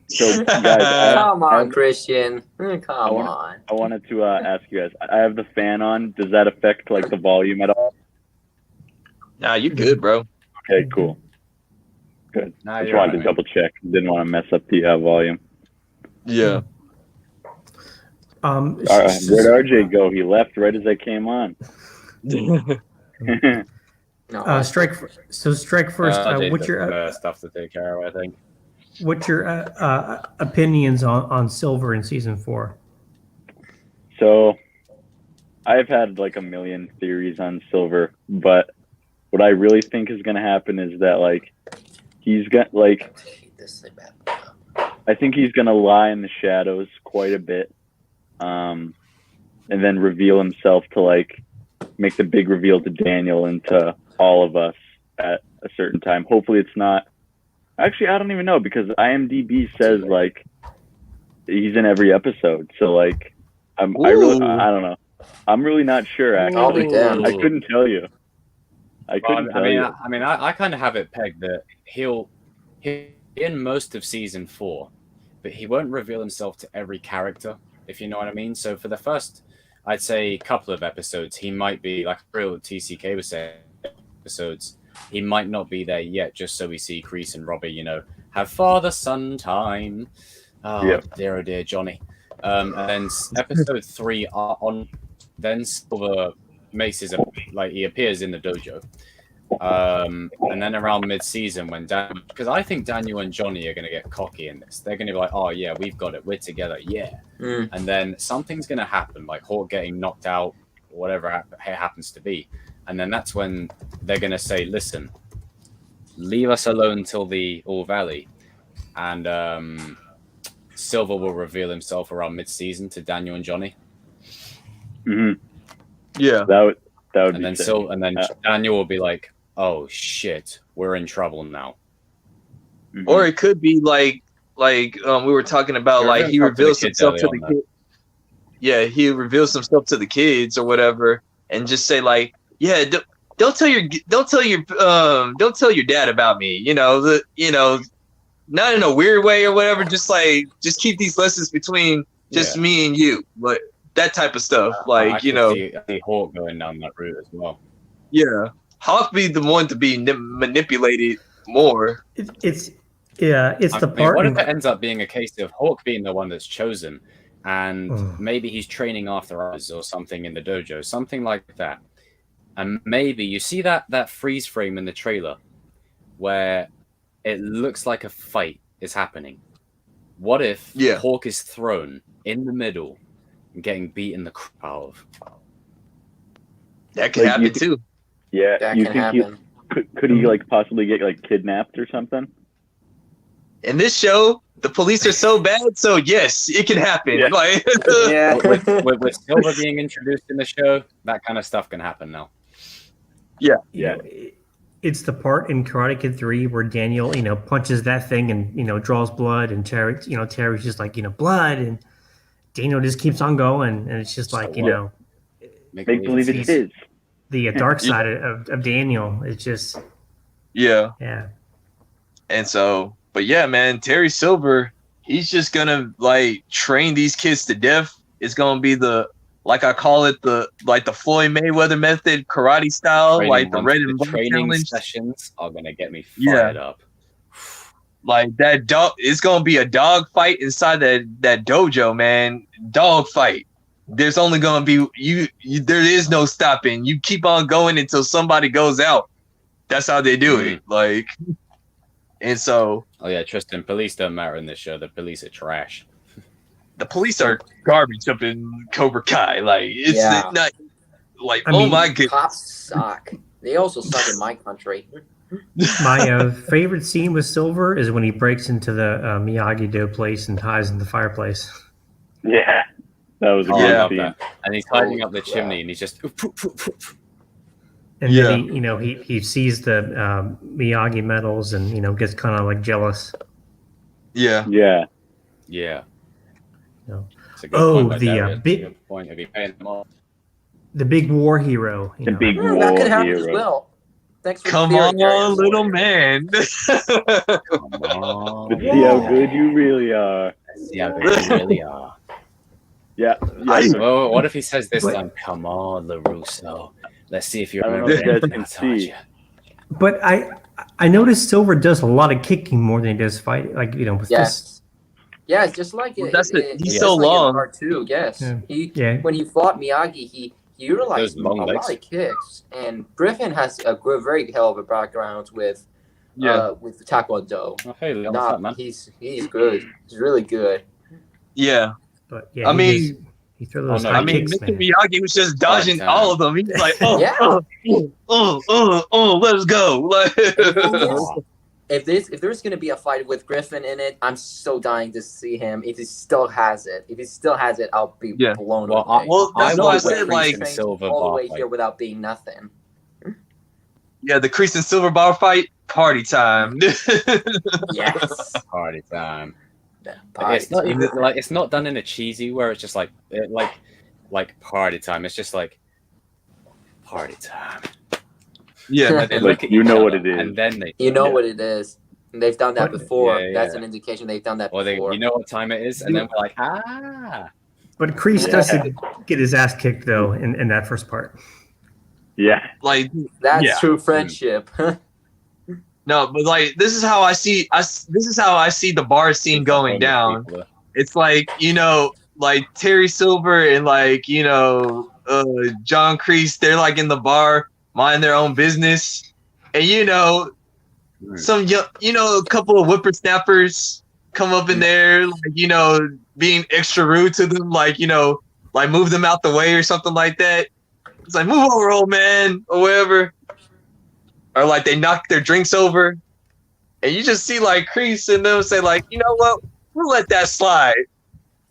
So, guys, come on, Christian. Come on. I wanted to ask you guys. I have the fan on. Does that affect like the volume at all? Nah, you good, bro. Okay, cool. Good. Nah, just wanted to double check. Didn't want to mess up the volume. Yeah. Where'd RJ go? He left right as I came on. Strike First. What's your stuff to take care of? I think. What's your opinions on Silver in season 4? So, I've had like a million theories on Silver, but what I really think is going to happen is that like he's got like I think he's going to lie in the shadows quite a bit, and then reveal himself to like make the big reveal to Daniel and to all of us at a certain time. Hopefully, it's not. Actually, I don't even know because IMDb says like he's in every episode. So like, I don't know. I'm really not sure. Actually, I couldn't tell you. I kind of have it pegged that he'll in most of season 4, but he won't reveal himself to every character, if you know what I mean. So for the first, I'd say couple of episodes, he might be like real TCK was saying episodes. He might not be there yet, just so we see Kreese and Robbie, have father-son time. Oh, dear Johnny. And then episode 3 on, then Silver makes his, he appears in the dojo. And then around mid-season when because I think Daniel and Johnny are going to get cocky in this. They're going to be like, oh yeah, we've got it. We're together. Yeah. And then something's going to happen, like Hawk getting knocked out, whatever it happens to be. And then that's when they're going to say, listen, leave us alone till the All Valley. And Silver will reveal himself around mid-season to Daniel and Johnny. Mm-hmm. Yeah. That would and be then Daniel will be like, oh, shit, we're in trouble now. Mm-hmm. Or it could be like we were talking about, like he reveals himself to the kids. Yeah, he reveals himself to the kids or whatever, and just say like, yeah, don't tell your dad about me. Not in a weird way or whatever. Just keep these lessons between just me and you, but that type of stuff. I see Hawk going down that route as well. Yeah, Hawk be the one to be manipulated more. It's the part. What if it ends up being a case of Hawk being the one that's chosen, and maybe he's training after hours or something in the dojo, something like that. And maybe you see that freeze frame in the trailer where it looks like a fight is happening. What if Hawk is thrown in the middle and getting beaten the crap out of? That could happen too. Yeah, That you can think happen. could he like possibly get like kidnapped or something? In this show, the police are so bad, so yes, it can happen. Yeah. Like, Yeah. With Silver being introduced in the show, that kind of stuff can happen now. Yeah. You know, it's the part in Karate Kid 3 where Daniel, punches that thing and, draws blood, and Terry's just like, blood, and Daniel just keeps on going, and it's just like, Make believe it's his. The dark side of Daniel. It's just, yeah. And so, but yeah, man, Terry Silver, he's just gonna like train these kids to death. It's gonna be like I call it, the Floyd Mayweather method, karate style, like the red and black challenge. Sessions are gonna get me fired up. Like that dog, it's gonna be a dog fight inside that dojo, man. Dog fight. There's only gonna be you. There is no stopping. You keep on going until somebody goes out. That's how they do it. Like, and so. Oh yeah, Tristan. Police don't matter in this show. The police are trash. The police are garbage up in Cobra Kai. Like, it's not. Like, my goodness. Cops suck. They also suck in my country. My favorite scene with Silver is when he breaks into the Miyagi-Do place and hides in the fireplace. Yeah, that was a good scene. And he's climbing up the chimney, and he's just. And then he sees the Miyagi medals and gets kind of like jealous. Yeah. It's a good point, the big point of paying them off. The big war hero. The big war that could happen hero. as well. Thanks for Come on, little man. Come on. Let's see how good you really are. Let's see how good you really are. Yeah. Well, what if he says this time? Come on, LaRusso. Let's see if you remember anything I told you. But I noticed Silver does a lot of kicking more than he does fighting. Like with this. Yeah, it's just like he's so long. Part 2, yes. Yeah. When he fought Miyagi, he utilized a lot of kicks, and Griffin has a very hell of a background with Taekwondo. Oh, hey, man. He's good. He's really good. Yeah. But yeah, he threw those high kicks, Mr. Miyagi was just dodging all of them. He was like, let's go. If there's gonna be a fight with Griffin in it, I'm so dying to see him. If he still has it, I'll be blown away. That's why I said like Silver all the way here without being nothing. Yeah, the Kreese and Silver bar fight, party time. Yes, party time. It's not even like it's not done in a cheesy where it's just like party time. It's just like party time. Yeah, you know what it is, and then they what it is. And they've done that before. That's an indication they've done that before. You know what time it is, and then we're like, But Kreese doesn't get his ass kicked though in that first part. Yeah, like that's true friendship. No, but like this is how I see the bar scene going down. It's like like Terry Silver and like John Kreese. They're like in the bar, mind their own business, and some a couple of whippersnappers come up in there, like being extra rude to them, like like move them out the way or something like that. It's like, move over, old man, or whatever. Or like they knock their drinks over, and you just see like Kreese and them say like, you know what, we'll let that slide.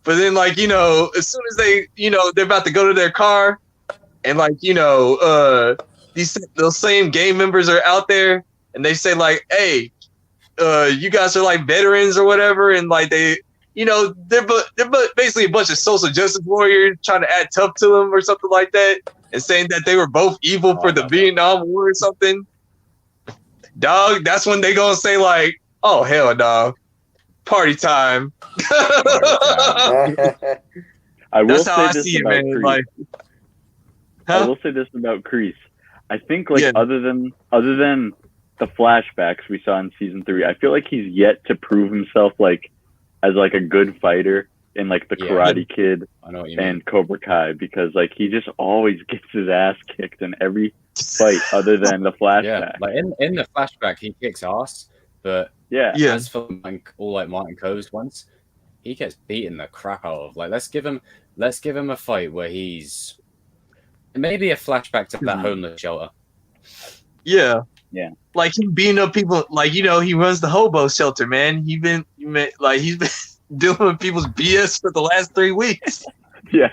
But then like as soon as they they're about to go to their car, and like those same gang members are out there, and they say like, hey, you guys are like veterans or whatever, and like they they're basically a bunch of social justice warriors trying to act tough to them or something like that, and saying that they were both evil for the Vietnam War or something. Dog, that's when they gonna say like, oh hell no, party time. I will that's how I say see this it, about man. Kreese. Like, I will say this about Kreese. I think like other than the flashbacks we saw in season 3, I feel like he's yet to prove himself like as like a good fighter in like the Karate Kid and Cobra Kai, because like he just always gets his ass kicked in every fight other than the flashback. Yeah, like in the flashback he kicks ass, but as for all like Martin Coe's ones, he gets beaten the crap out of. Like let's give him a fight where he's Maybe a flashback to that homeless shelter. Yeah. Yeah. Like him beating up people, like he runs the hobo shelter, man. He's been dealing with people's BS for the last 3 weeks. Yeah.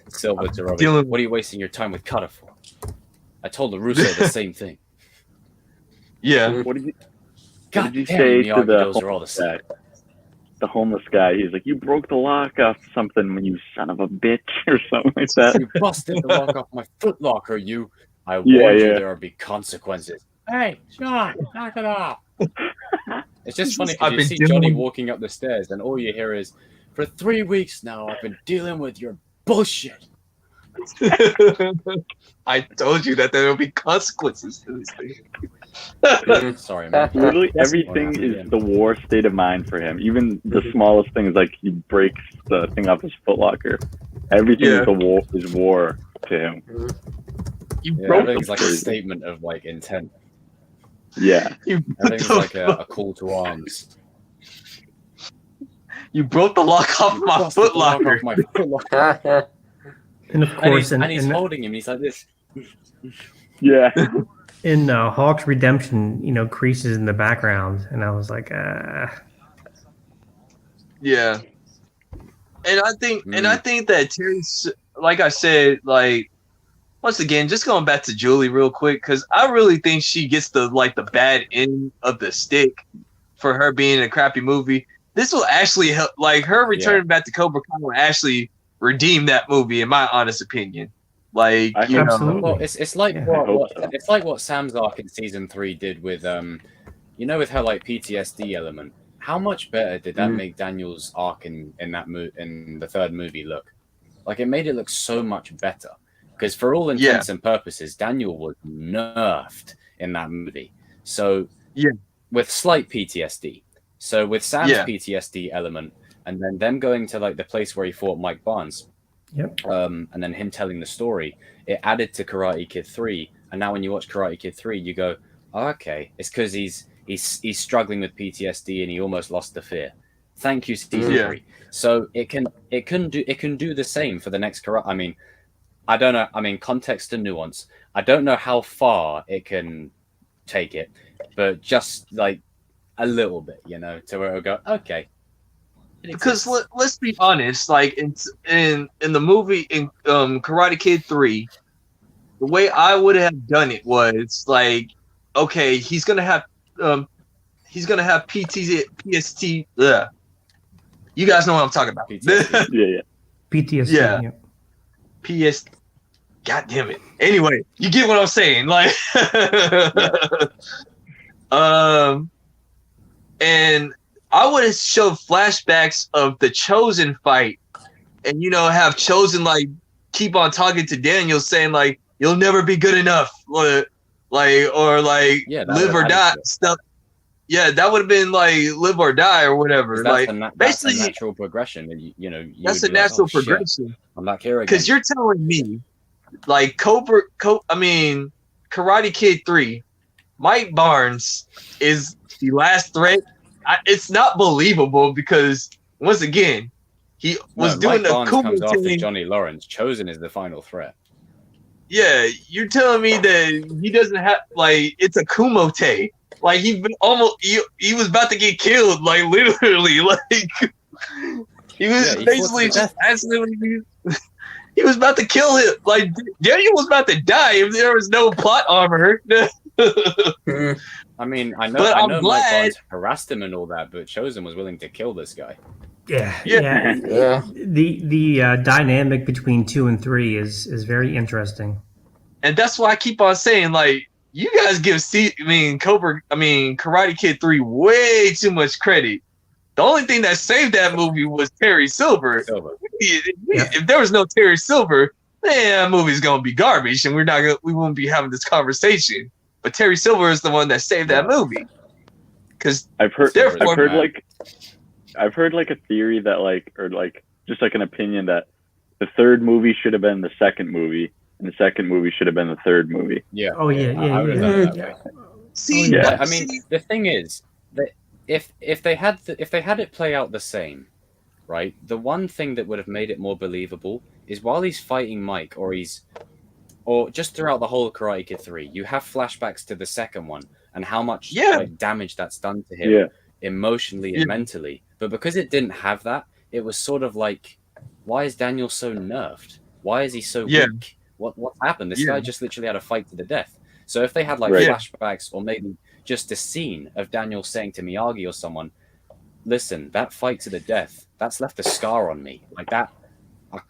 Silver to Robbie. What are you wasting your time with Cutter for? I told LaRusso the same thing. Yeah. What did you damn, say to those are all the same. The homeless guy? He's like, you broke the lock off something, you son of a bitch, or something like that. You busted the lock off my footlocker, you. I warned you there would be consequences. Hey, Sean, knock it off. It's just funny because you see Johnny walking up the stairs and all you hear is, for 3 weeks now, I've been dealing with your bullshit. I told you that there will be consequences to this thing. Sorry, man. Literally everything is the war state of mind for him. Even the smallest things, like he breaks the thing off his footlocker. Everything is war to him. Everything's like a statement of like intent. Yeah. Everything's like a call to arms. You broke the lock off my footlocker. And of course, and he's holding him. He's like this. Yeah. In Hawk's redemption, creases in the background, and I was like, Yeah. And I think that Terry's, like I said, like, once again, just going back to Julie real quick, because I really think she gets the bad end of the stick for her being in a crappy movie. This will actually help, like, her returning back to Cobra Kai will actually redeem that movie, in my honest opinion. Like, absolutely. Well, it's like it's like what Sam's arc in season 3 did with with her like PTSD element. How much better did that make Daniel's arc in the third movie look? Like, it made it look so much better. Because for all intents and purposes, Daniel was nerfed in that movie. So with slight PTSD. So with Sam's PTSD element, and then them going to like the place where he fought Mike Barnes, and then him telling the story, it added to Karate Kid 3. And now when you watch Karate Kid 3, you go, oh, okay, it's because he's struggling with PTSD and he almost lost the fear. Thank you, season 3. So it can do the same for the next Karate. I mean, I don't know. I mean, context and nuance. I don't know how far it can take it, but just like a little bit, to where it'll go, okay. Because let's be honest, like in the movie in Karate Kid 3, the way I would have done it was like, okay, he's gonna have PTSD. Ugh. You guys know what I'm talking about. PTSD. PTSD. PS. God damn it. Anyway, you get what I'm saying. Like, and I would have showed flashbacks of the CHOZEN fight, and have CHOZEN like keep on talking to Daniel, saying like, "You'll never be good enough," live or die stuff. Yeah, that would have been like live or die or whatever. Like, basically, that's a natural progression. That's a natural progression. Shit, I'm not here again. Because you're telling me, like Karate Kid 3, Mike Barnes is the last threat. It's not believable because once again, he was doing Mike a Barnes Kumo comes after thing. Johnny Lawrence. CHOZEN is the final threat. Yeah, you're telling me that he doesn't have it's a Kumite. Like he's been he was about to get killed, like literally, like he was basically just absolutely. He was about to kill him. Like Daniel was about to die if there was no plot armor. I mean, I know Mike Barnes harassed him and all that, but CHOZEN was willing to kill this guy. Yeah. The dynamic between 2 and 3 is very interesting, and that's why I keep on saying, like, you guys give Karate Kid 3 way too much credit. The only thing that saved that movie was Terry Silver. If there was no Terry Silver, that movie's gonna be garbage, and we won't be having this conversation. But Terry Silver is the one that saved that movie. Because I've heard like a theory that just like an opinion that the third movie should have been the second movie, and the second movie should have been the third movie. Yeah. Oh yeah. See, I mean, the thing is that if they had it play out the same, right? The one thing that would have made it more believable is while he's fighting Mike, or just throughout the whole Karate Kid 3, you have flashbacks to the second one and how much like damage that's done to him emotionally and mentally. But because it didn't have that, it was sort of like, why is Daniel so nerfed? Why is he so weak? What happened? This guy just literally had a fight to the death. So if they had like flashbacks, or maybe just a scene of Daniel saying to Miyagi or someone, listen, that fight to the death, that's left a scar on me. Like that,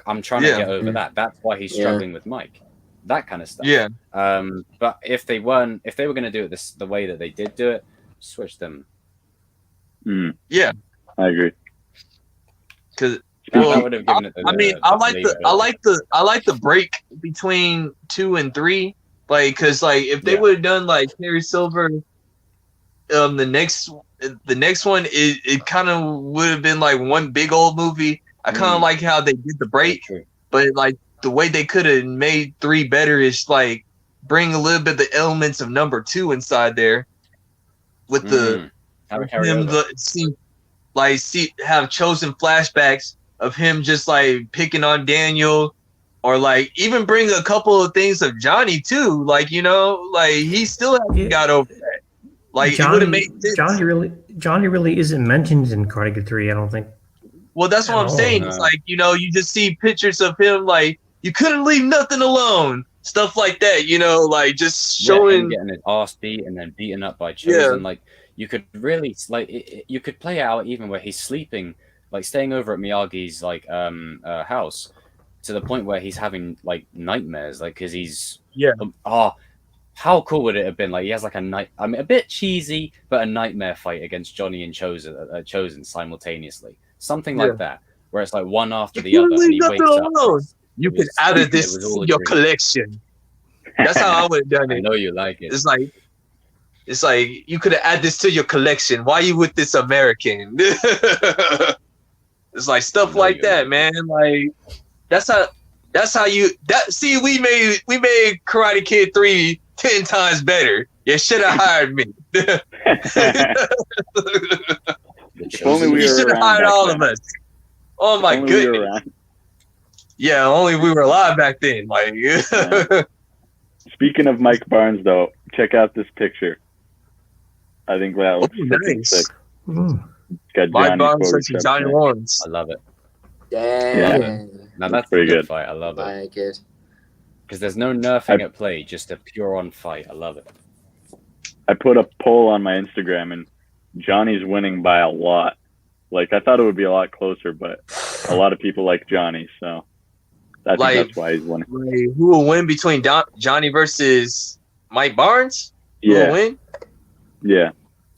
I'm trying to get over that. That's why he's struggling with Mike. That kind of stuff. Yeah. But if they were going to do it the way that they did do it, switch them. Yeah, I agree. Because I would have given it. I like the break between 2 and 3. Like, because like if they would have done like Harry Silver, the next one, it kind of would have been like one big old movie. I kind of like how they did the break, but like the way they could have made 3 better is like bring a little bit of the elements of number 2 inside there with the have chosen flashbacks of him just like picking on Daniel, or like even bring a couple of things of Johnny too. Like, you know, like he still hasn't got over that. Like Johnny, it would have made sense. Johnny really isn't mentioned in Karate Kid 3, I don't think. Well, that's what I'm saying. It's like, you know, you just see pictures of him like you couldn't leave nothing alone. Stuff like that, you know, like just showing him getting his ass beat and then beaten up by Chosen. Like you could really you could play out even where he's sleeping, like staying over at Miyagi's like house, to the point where he's having like nightmares, like because he's how cool would it have been? Like he has like a bit cheesy, but a nightmare fight against Johnny and Chosen simultaneously, something like that, where it's like one after the other, and he wakes up. You could add this to your collection. That's how I would have done it. I know you like it. It's like you could have added this to your collection. Why you with this American? It's like stuff like that, man. Like that's how you see we made Karate Kid 3 10 times better. You should have hired me. If only we should have hired all of us. Oh my goodness. Yeah, only we were alive back then. Like, Speaking of Mike Barnes, though, check out this picture. I think that looks nice. Sick. It's got Mike Barnes versus Johnny Lawrence. I love it. Damn. Yeah. Now that's pretty a good fight. I love it. Like it. Because there's no nerfing at play, just a pure on fight. I love it. I put a poll on my Instagram, and Johnny's winning by a lot. Like, I thought it would be a lot closer, but a lot of people like Johnny, so I think that's why he's winning. Like, who will win between Johnny versus Mike Barnes? Who will win? Yeah.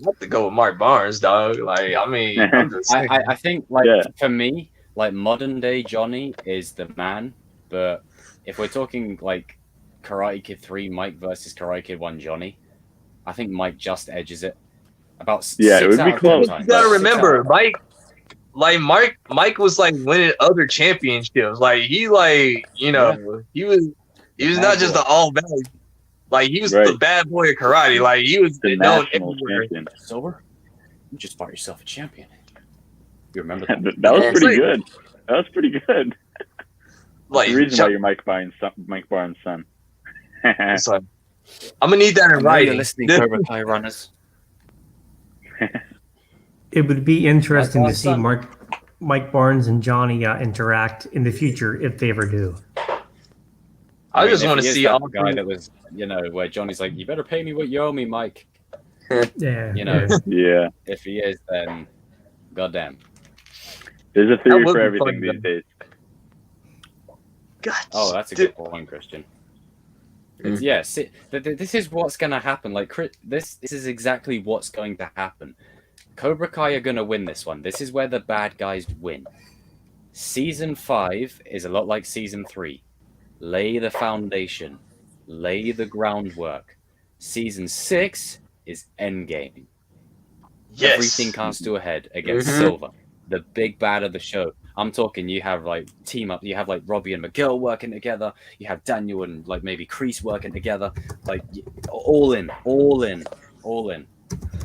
I have to go with Mike Barnes, dog. Like, I mean, I think, like, for me, like, modern day Johnny is the man, but if we're talking, like, Karate Kid 3 Mike versus Karate Kid 1 Johnny, I think Mike just edges it. About 6 it would be close. You gotta remember, Mike was like winning other championships. Like he, like, you know, he was not just the all bad. Like he was the bad boy of karate. Like he was the known national everywhere. champion. Silver, you just bought yourself a champion. You remember that? That was pretty good. That was pretty good. Like the reason why you're Mike Barnes' son. It's like, I'm gonna need that in writing. You're listening, Cobra Kai runners. It would be interesting to see Mike Barnes and Johnny interact in the future if they ever do. I just want to see all the guy that was, you know, where Johnny's like, "You better pay me what you owe me, Mike." Yeah, you know. Yeah. If he is, then goddamn. There's a theory for everything these days. God. Oh, that's a good point, Christian. This is what's going to happen. Like, this is exactly what's going to happen. Cobra Kai are going to win this one. This is where the bad guys win. Season 5 is a lot like Season 3. Lay the foundation. Lay the groundwork. Season 6 is Endgame. Yes. Everything comes to a head against Silver, the big bad of the show. I'm talking, you have like team up, you have like Robbie and Miguel working together, you have Daniel and like maybe Kreese working together, like all in.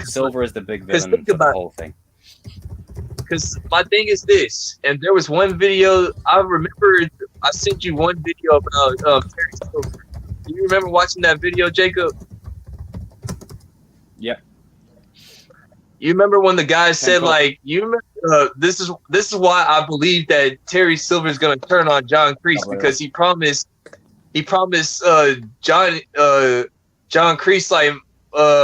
Silver is the big villain for the whole thing. Because my thing is this, and there was one video I remember I sent you one video about Terry Silver. Do you remember watching that video, Jacob? Yep. You remember when the guy said like, "You remember this is why I believe that Terry Silver is going to turn on John Kreese because he promised John Kreese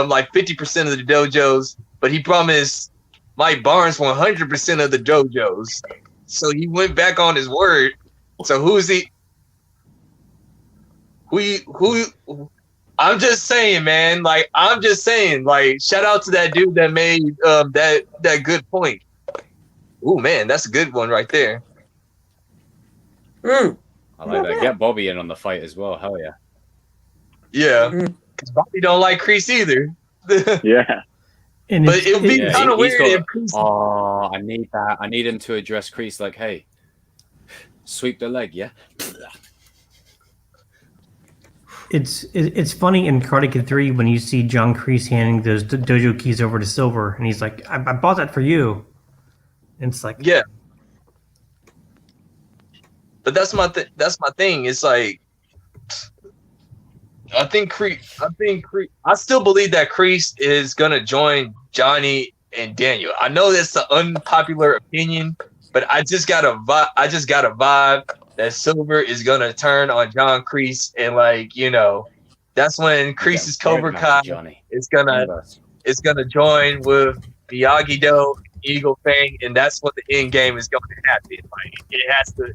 like 50% of the dojos, but he promised Mike Barnes 100% of the dojos. So he went back on his word. So who's he? Who? I'm just saying, man. Like, I'm just saying. Like, shout out to that dude that made that good point. Ooh, man, that's a good one right there. I like that. Get Bobby in on the fight as well. Hell yeah. Yeah, because Bobby don't like Kreese either. Yeah. But it would be kind of weird if Kreese... Oh, I need that. I need him to address Kreese like, hey, sweep the leg, yeah? It's funny in Karate Kid 3 when you see John Kreese handing those dojo keys over to Silver, and he's like, I bought that for you. And it's like... Yeah. But that's my thing. It's like... I still believe that Kreese is gonna join Johnny and Daniel. I know that's an unpopular opinion, but I just got a vibe that Silver is gonna turn on John Kreese, and like, you know, that's when Kreese's Cobra Kai is gonna join with Miyagi-Do, Eagle Fang, and that's what the end game is going to happen. Like, it has to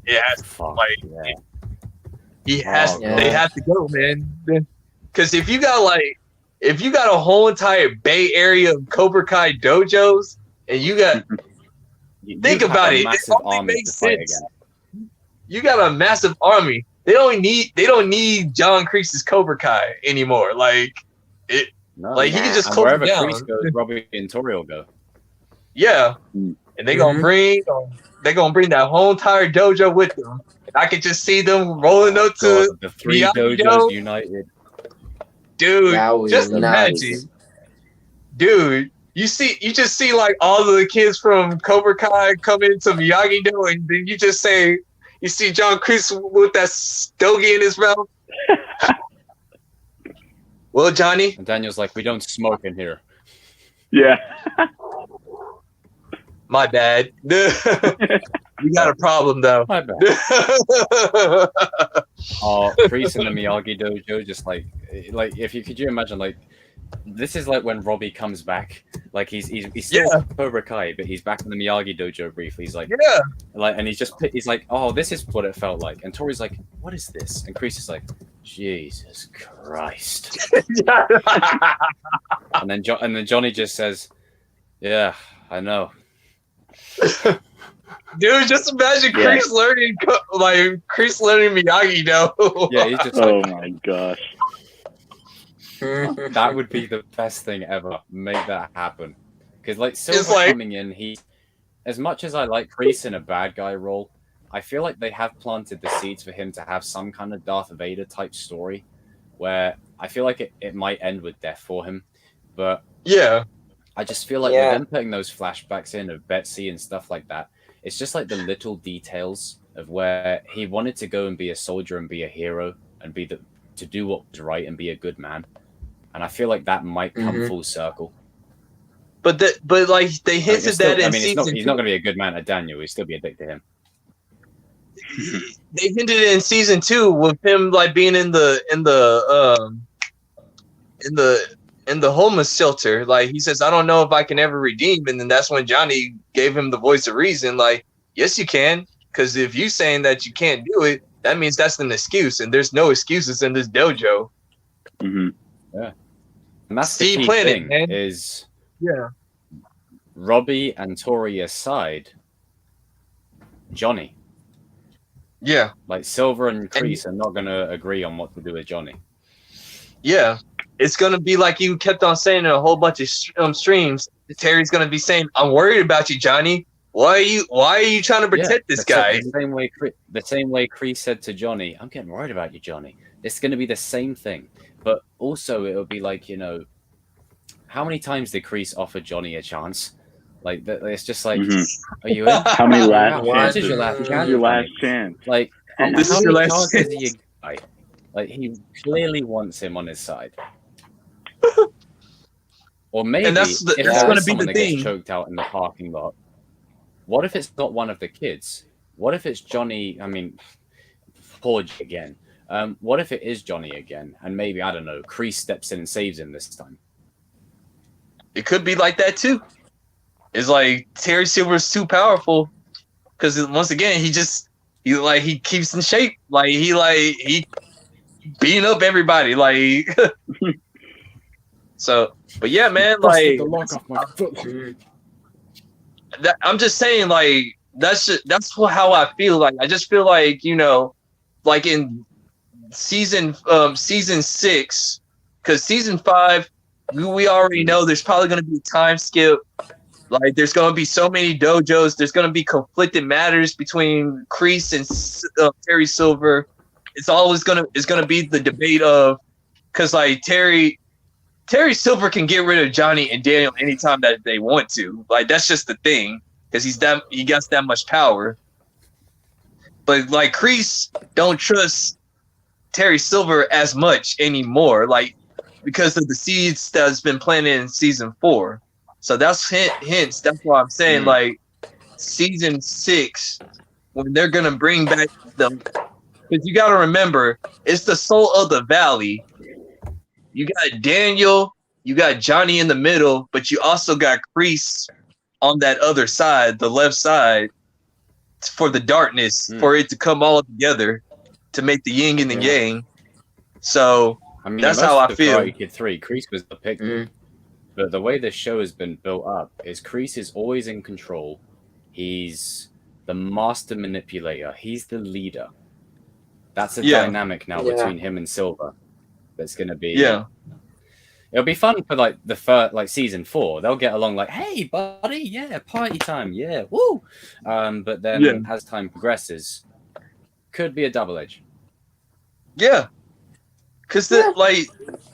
they have to go, man. Because if you got a whole entire Bay Area of Cobra Kai dojos, and you got think about it, it only makes sense. You got a massive army. They don't need John Kreese's Cobra Kai anymore. Like it, he can just close wherever it down. Kreese goes, Robbie and Tori will go. Yeah, and they're gonna bring that whole entire dojo with them. I could just see them rolling up to the three dojos united. Dude, just imagine. Dude, you just see like all of the kids from Cobra Kai come into Miyagi-Do, and then you see John Kreese with that stogie in his mouth. Well, Johnny. And Daniel's like, we don't smoke in here. Yeah. My bad. We got a problem though. My bad. Kreese in the Miyagi dojo, just like could you imagine, like, this is like when Robbie comes back, like he's still Cobra Kai, but he's back in the Miyagi dojo briefly. He's like, and he's like, oh, this is what it felt like. And Tori's like, what is this? And Kreese is like, Jesus Christ. and then Johnny just says, yeah, I know. Dude, just imagine Kreese learning Miyagi-Do. Yeah, he's just oh my gosh. That would be the best thing ever. Make that happen. Because like Silver coming in, as much as I like Kreese in a bad guy role, I feel like they have planted the seeds for him to have some kind of Darth Vader type story, where I feel like it might end with death for him. But yeah, I just feel like with them putting those flashbacks in of Betsy and stuff like that, it's just like the little details of where he wanted to go and be a soldier and be a hero and to do what was right and be a good man. And I feel like that might come full circle. But like they hinted that in season he's not going to be a good man to Daniel. He'll still be a dick to him. They hinted it in season 2 with him like being in the homeless shelter. Like he says, I don't know if I can ever redeem. And then that's when Johnny gave him the voice of reason. Like, yes, you can. Because if you saying that you can't do it, that means that's an excuse. And there's no excuses in this dojo. Mm-hmm. Yeah. And that's the key thing, man. Is Robbie and Tori aside, Johnny. Yeah. Like Silver and Kreese are not going to agree on what to do with Johnny. Yeah. It's going to be like you kept on saying in a whole bunch of streams. Terry's going to be saying, I'm worried about you, Johnny. Why are you trying to protect this guy? The same way Kreese said to Johnny, I'm getting worried about you, Johnny. It's going to be the same thing. But also it'll be like, you know, how many times did Kreese offer Johnny a chance? Like, it's just like, are you in? How many last chances? Your last chance? Your last chance. Like, This is your last chance is he guy? Like, he clearly wants him on his side. Or maybe that's if going to be someone the that thing. gets choked out in the parking lot, what if it's not one of the kids? What if it's Johnny? I mean, poor again. What if it is Johnny again? And maybe, I don't know, Kreese steps in and saves him this time. It could be like that too. It's like Terry Silver's too powerful because once again he keeps in shape. He beating up everybody. Like so, but yeah, man. Like the lock off my foot. I'm just saying, like that's how I feel. Like I just feel like like in season 6, because season 5. We already know there's probably going to be a time skip. Like, there's going to be so many dojos. There's going to be conflicted matters between Kreese and Terry Silver. It's going to be the debate of, because like Terry Silver can get rid of Johnny and Daniel anytime that they want to. Like, that's just the thing, because he got that much power. But like Kreese don't trust Terry Silver as much anymore. Like, because of the seeds that's been planted in season 4. So that's hence that's why I'm saying like season 6, when they're gonna bring back them, because you gotta remember it's the soul of the valley. You got Daniel, you got Johnny in the middle, but you also got Kreese on that other side, the left side, for the darkness, for it to come all together to make the yin and the yang. So I mean, that's how I feel. Karate Kid 3, Kreese was the pick. But the way this show has been built up is Kreese is always in control. He's the master manipulator. He's the leader. That's a dynamic now between him and Silver. That's going to be... It'll be fun for like the first, like season 4. They'll get along like, hey, buddy, yeah, party time, yeah, woo! But then as time progresses, could be a double edge. Yeah. Because like,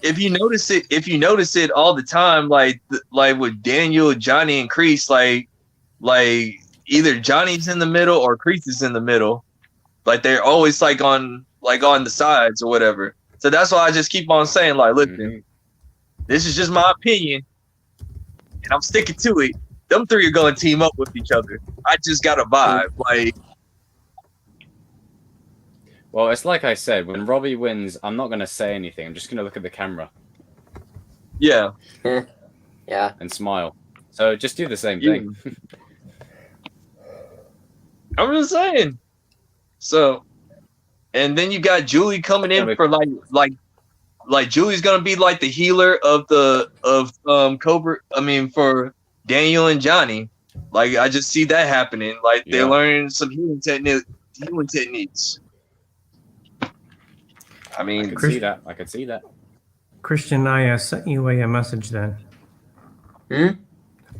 if you notice it all the time, like with Daniel, Johnny, and Kreese, like either Johnny's in the middle or Kreese is in the middle. Like they're always like on the sides or whatever. So that's why I just keep on saying, like, listen, this is just my opinion, and I'm sticking to it. Them 3 are going to team up with each other. I just got a vibe, like. Well, it's like I said, when Robbie wins, I'm not going to say anything. I'm just going to look at the camera. Yeah. Yeah. And smile. So just do the same thing. I'm just saying. So, and then you got Julie coming in for like Julie's going to be like the healer of Cobra. I mean, for Daniel and Johnny. Like, I just see that happening. Like, they learn some healing techniques. I mean, I could see that. Christian, I sent you a message then.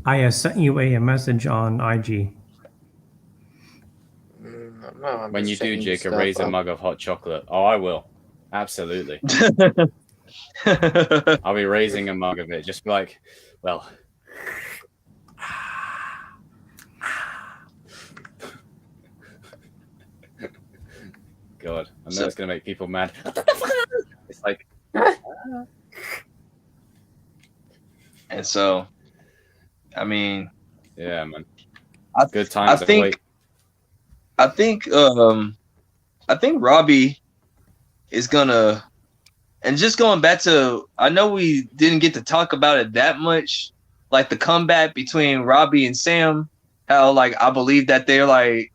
I sent you a message on IG. No, when you do, Jacob, raise a mug of hot chocolate. Oh, I will. Absolutely. I'll be raising a mug of it. Just be like, well. God, I know it's going to make people mad. It's like... And so, I mean... Yeah, man. Good times. I think Robbie is gonna... And just going back to... I know we didn't get to talk about it that much. Like, the comeback between Robbie and Sam. How, like, I believe that they're, like...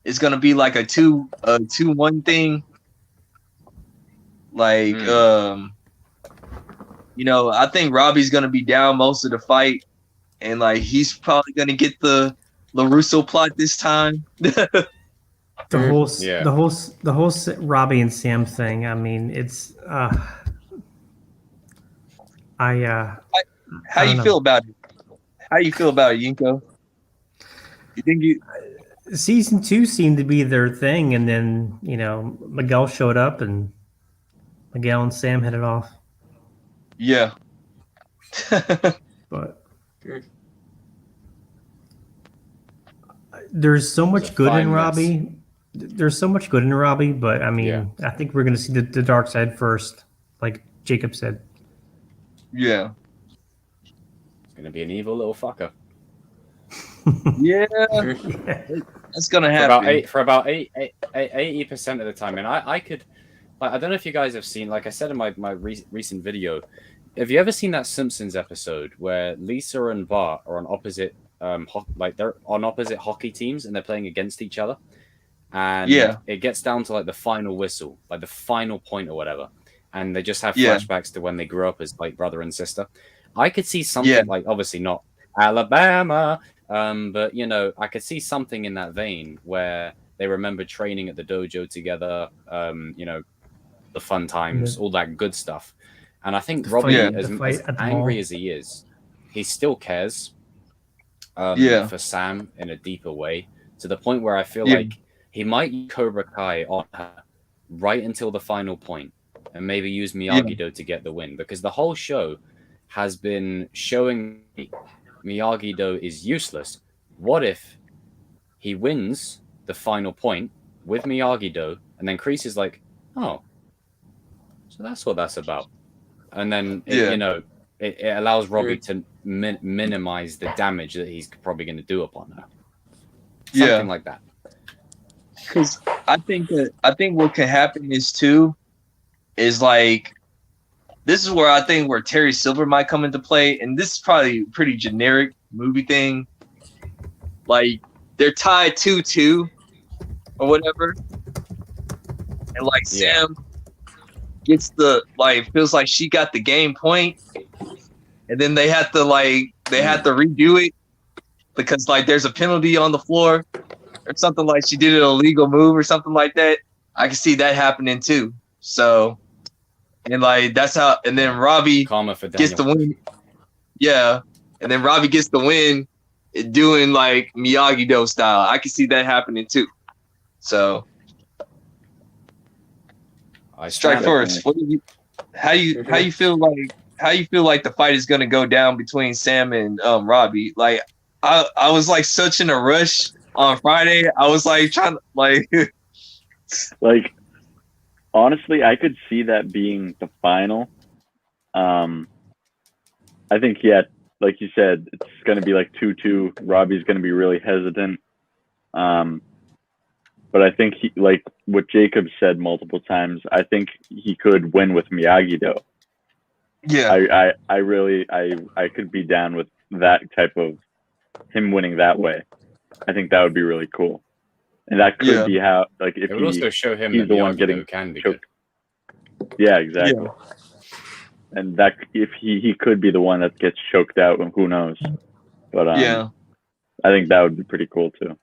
It's gonna be like a 2-1 thing. Like, I think Robbie's gonna be down most of the fight, and like he's probably gonna get the LaRusso plot this time. The whole Robbie and Sam thing. I mean, it's How you feel about it? How you feel about it, Yinko? You think Season 2 seemed to be their thing, and then Miguel showed up, and Miguel and Sam hit it off. Yeah. But there's so much good in Robbie, there's so much good in Robbie, but I mean, I think we're gonna see the dark side first, like Jacob said. Yeah. It's gonna be an evil little fucker. Yeah. That's gonna happen. For about 80% of the time. And I could, like, I don't know if you guys have seen, like I said in my recent video, have you ever seen that Simpsons episode where Lisa and Bart are on opposite, like they're on opposite hockey teams and they're playing against each other, and it gets down to like the final whistle, like the final point or whatever, and they just have flashbacks to when they grew up as like brother and sister. I could see something like, obviously not Alabama, but you know, I could see something in that vein where they remember training at the dojo together, you know, the fun times, all that good stuff. And I think Robbie, as angry as he is, he still cares for Sam in a deeper way, to the point where I feel like he might use Cobra Kai on her right until the final point, and maybe use Miyagi-Do to get the win, because the whole show has been showing Miyagi-Do is useless. What if he wins the final point with Miyagi-Do, and then Kreese is like, oh, so that's what that's about. And then, you know, it allows Robbie to minimize the damage that he's probably going to do upon her. Something like that. Because I think what can happen is like, this is where I think where Terry Silver might come into play, and this is probably a pretty generic movie thing. Like, they're tied 2-2 or whatever, and like Sam gets the, like, feels like she got the game point, and then they have to redo it because like there's a penalty on the floor or something, like she did an illegal move or something like that. I can see that happening too. So, and like that's how, and then Robbie gets the win. Yeah, and then Robbie gets the win doing like Miyagi-Do style. I can see that happening too. So. Strike first. How you feel like the fight is gonna go down between Sam and Robbie? Like I was like such in a rush on Friday. I was like trying to like honestly, I could see that being the final. I think like you said, it's gonna be like 2-2. Robbie's gonna be really hesitant. But I think he, like what Jacob said multiple times, I think he could win with Miyagi-Do. Yeah. I could be down with that type of him winning that way. I think that would be really cool. And that could be how, like, if it would also show him he's that the one getting can be choked. Yeah, exactly. Yeah. And that if he could be the one that gets choked out, who knows? But I think that would be pretty cool too.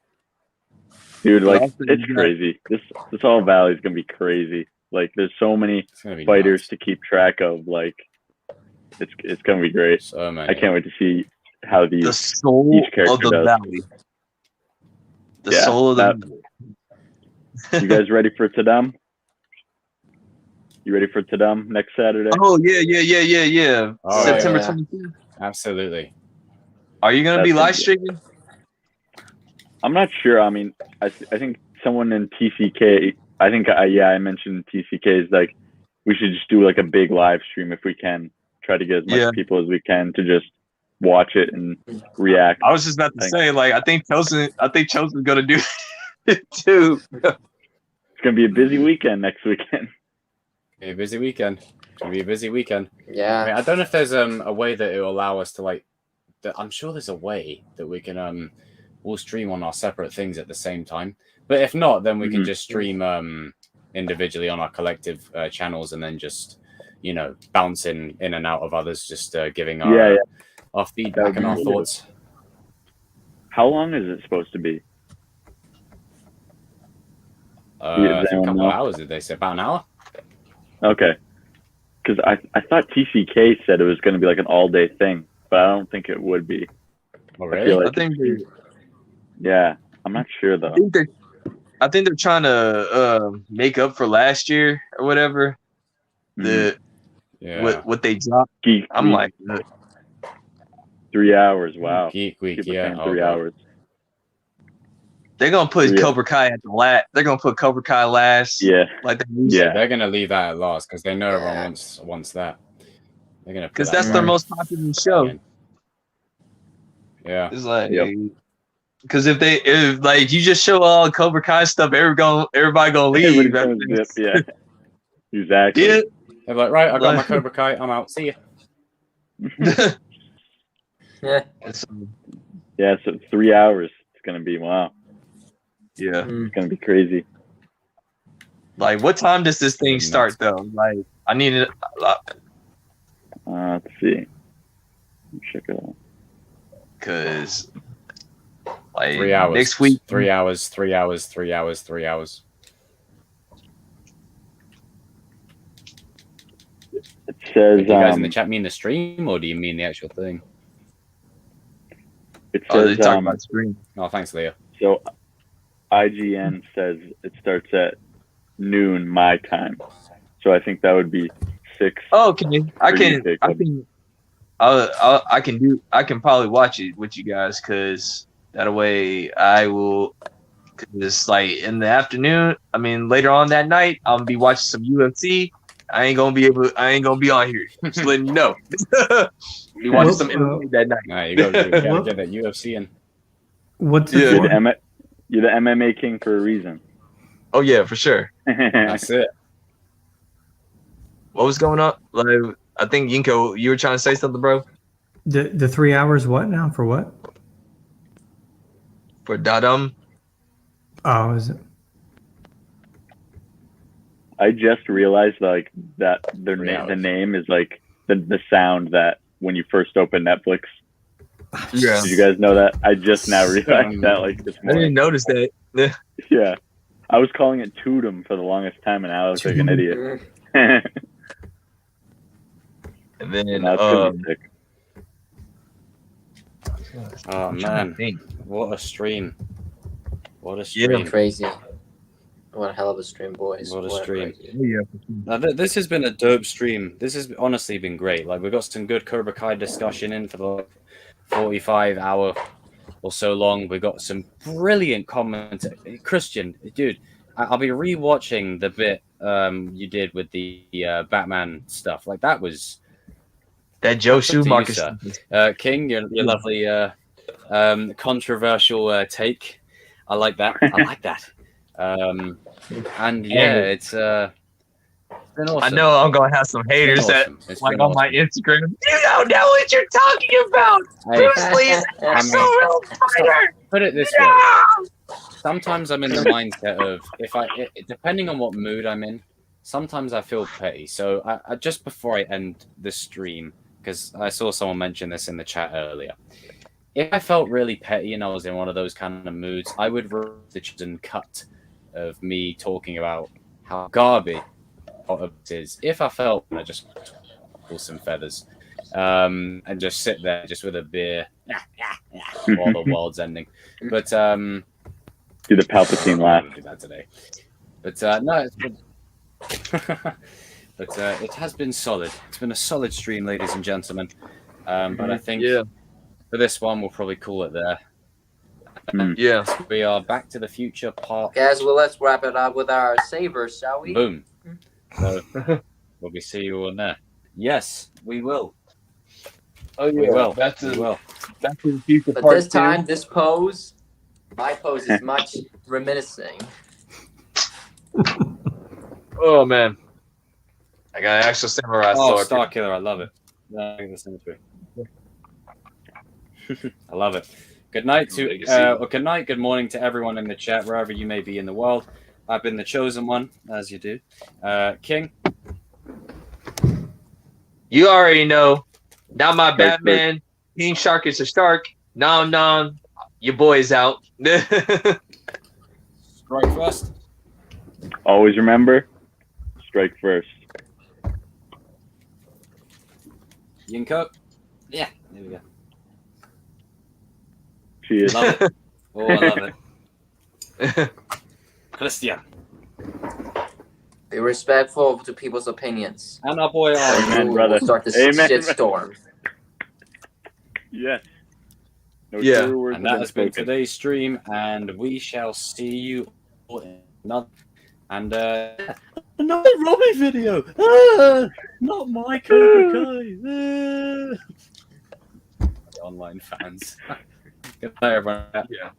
Dude, like, it's crazy. This All Valley is gonna be crazy. Like, there's so many fighters to keep track of. Like, it's gonna be great. So I can't wait to see how the soul each character of the does. valley. The soul of the valley. You guys ready for Tadam? You ready for Tadam next Saturday? Oh yeah. Oh, September 22nd. Absolutely. Are you gonna be live streaming? I'm not sure. I mean, I think someone in TCK, I mentioned TCK is like, we should just do like a big live stream if we can. Try to get as much people as we can to just watch it and react. I was just about to say, like, I think CHOZEN's gonna do it too. It's gonna be a busy weekend next weekend. Be a busy weekend. It's gonna be a busy weekend. Yeah. I mean, I don't know if there's a way that it will allow us to like. I'm sure there's a way that we can we'll stream on our separate things at the same time. But if not, then we can just stream individually on our collective channels, and then just, you know, bounce in and out of others, just giving our feedback and our thoughts. How long is it supposed to be? I think a couple of hours, did they say? About an hour? Okay. Because I thought TCK said it was going to be like an all-day thing, but I don't think it would be. Oh, really? I think yeah, I'm not sure though. I think they're trying to make up for last year or whatever. What they dropped. I'm like 3 hours. Wow. Geek Week. People 3 hours. They're gonna put Cobra Kai at the last. They're gonna put Cobra Kai last. Yeah. Like they're gonna leave that at last because they know everyone wants that. They're gonna because that's their most popular show. Yeah. It's like because if like you just show all Cobra Kai stuff, everybody gonna leave. Yeah. Exactly. Yeah. They're like, right, I got my Cobra Kai. I'm out. See ya. Yeah. So 3 hours. It's gonna be wow. Yeah. It's gonna be crazy. Like, what time does this thing start though? Like, I need it. Let's see. Check it out. Cause like 3 hours. next week. 3 hours. 3 hours. 3 hours. 3 hours. It says. Do you guys in the chat mean the stream or do you mean the actual thing? It says. They talk about stream. Oh, thanks, Leo. So, IGN says it starts at noon my time. So I think that would be 6. Oh, okay. I can probably watch it with you guys because that way I will. Cause it's like in the afternoon. I mean, later on that night, I'll be watching some UFC. I ain't gonna be on here. Just letting you know. You watching some MMA that night. Nah, you gotta get that UFC in. What's it you're for? you're the MMA king for a reason. Oh yeah, for sure. That's it. What was going on? Like, I think Yinko, you were trying to say something, bro. The 3 hours what now? For what? For Dadum. Oh, is it? I just realized like that the name is like the sound that when you first open Netflix. Yeah. Did you guys know that? I just now realized that like this morning. I didn't notice that. Yeah. I was calling it Toodum for the longest time and I was like an idiot. And then oh man, what a stream! What a stream! Yeah, crazy. What a hell of a stream, boys! What a stream! Yeah. Now, this has been a dope stream. This has honestly been great. Like we got some good Cobra Kai discussion in for the 45 hour or so long. We got some brilliant comments. Christian, dude, I'll be rewatching the bit you did with the Batman stuff. Like that was. That Joe Schumacher. King, your lovely controversial take. I like that. I like that. And yeah, it's been awesome. I know I'm gonna have some haters that like on my Instagram. You don't know what you're talking about. Bruce Lee is a real fighter. Put it this way. Sometimes I'm in the mindset of depending on what mood I'm in, sometimes I feel petty. So I just before I end the stream, because I saw someone mention this in the chat earlier. If I felt really petty and I was in one of those kind of moods, I would release the CHOZEN cut of me talking about how garbage it is. If I felt, I just pull some feathers and just sit there just with a beer while the world's ending. But do the Palpatine laugh. Do that today. But no, it's been but it has been solid. It's been a solid stream, ladies and gentlemen. But I think for this one, we'll probably call it there. Yeah. We are Back to the Future part. Guys, well, let's wrap it up with our savers, shall we? Boom. So we'll be see you on there. Yes, we will. Oh yeah, we will. Back to the Future but part this time, 2. this pose, my pose is much reminiscing. Oh man, I got an actual samurai sword. Oh, Star Killer, I love it. I love it. Good night good night, good morning to everyone in the chat, wherever you may be in the world. I've been the chosen one, as you do. King? You already know. Now my Batman, King Shark is a shark. Nom, your boy's out. Strike first. Always remember, strike first. Yinko? Yeah, there we go. Cheers. Love it. Oh, I love it. Christian. Be respectful to people's opinions. And our boy Arnold. Amen, brother. Start this Amen, shitstorm. Yes. No Yeah. truer words And have that has been spoken. today's stream, and we shall see you all in another. And another Robbie video. Not my Cobra Kai. The online fans. Good night, everyone. Yeah.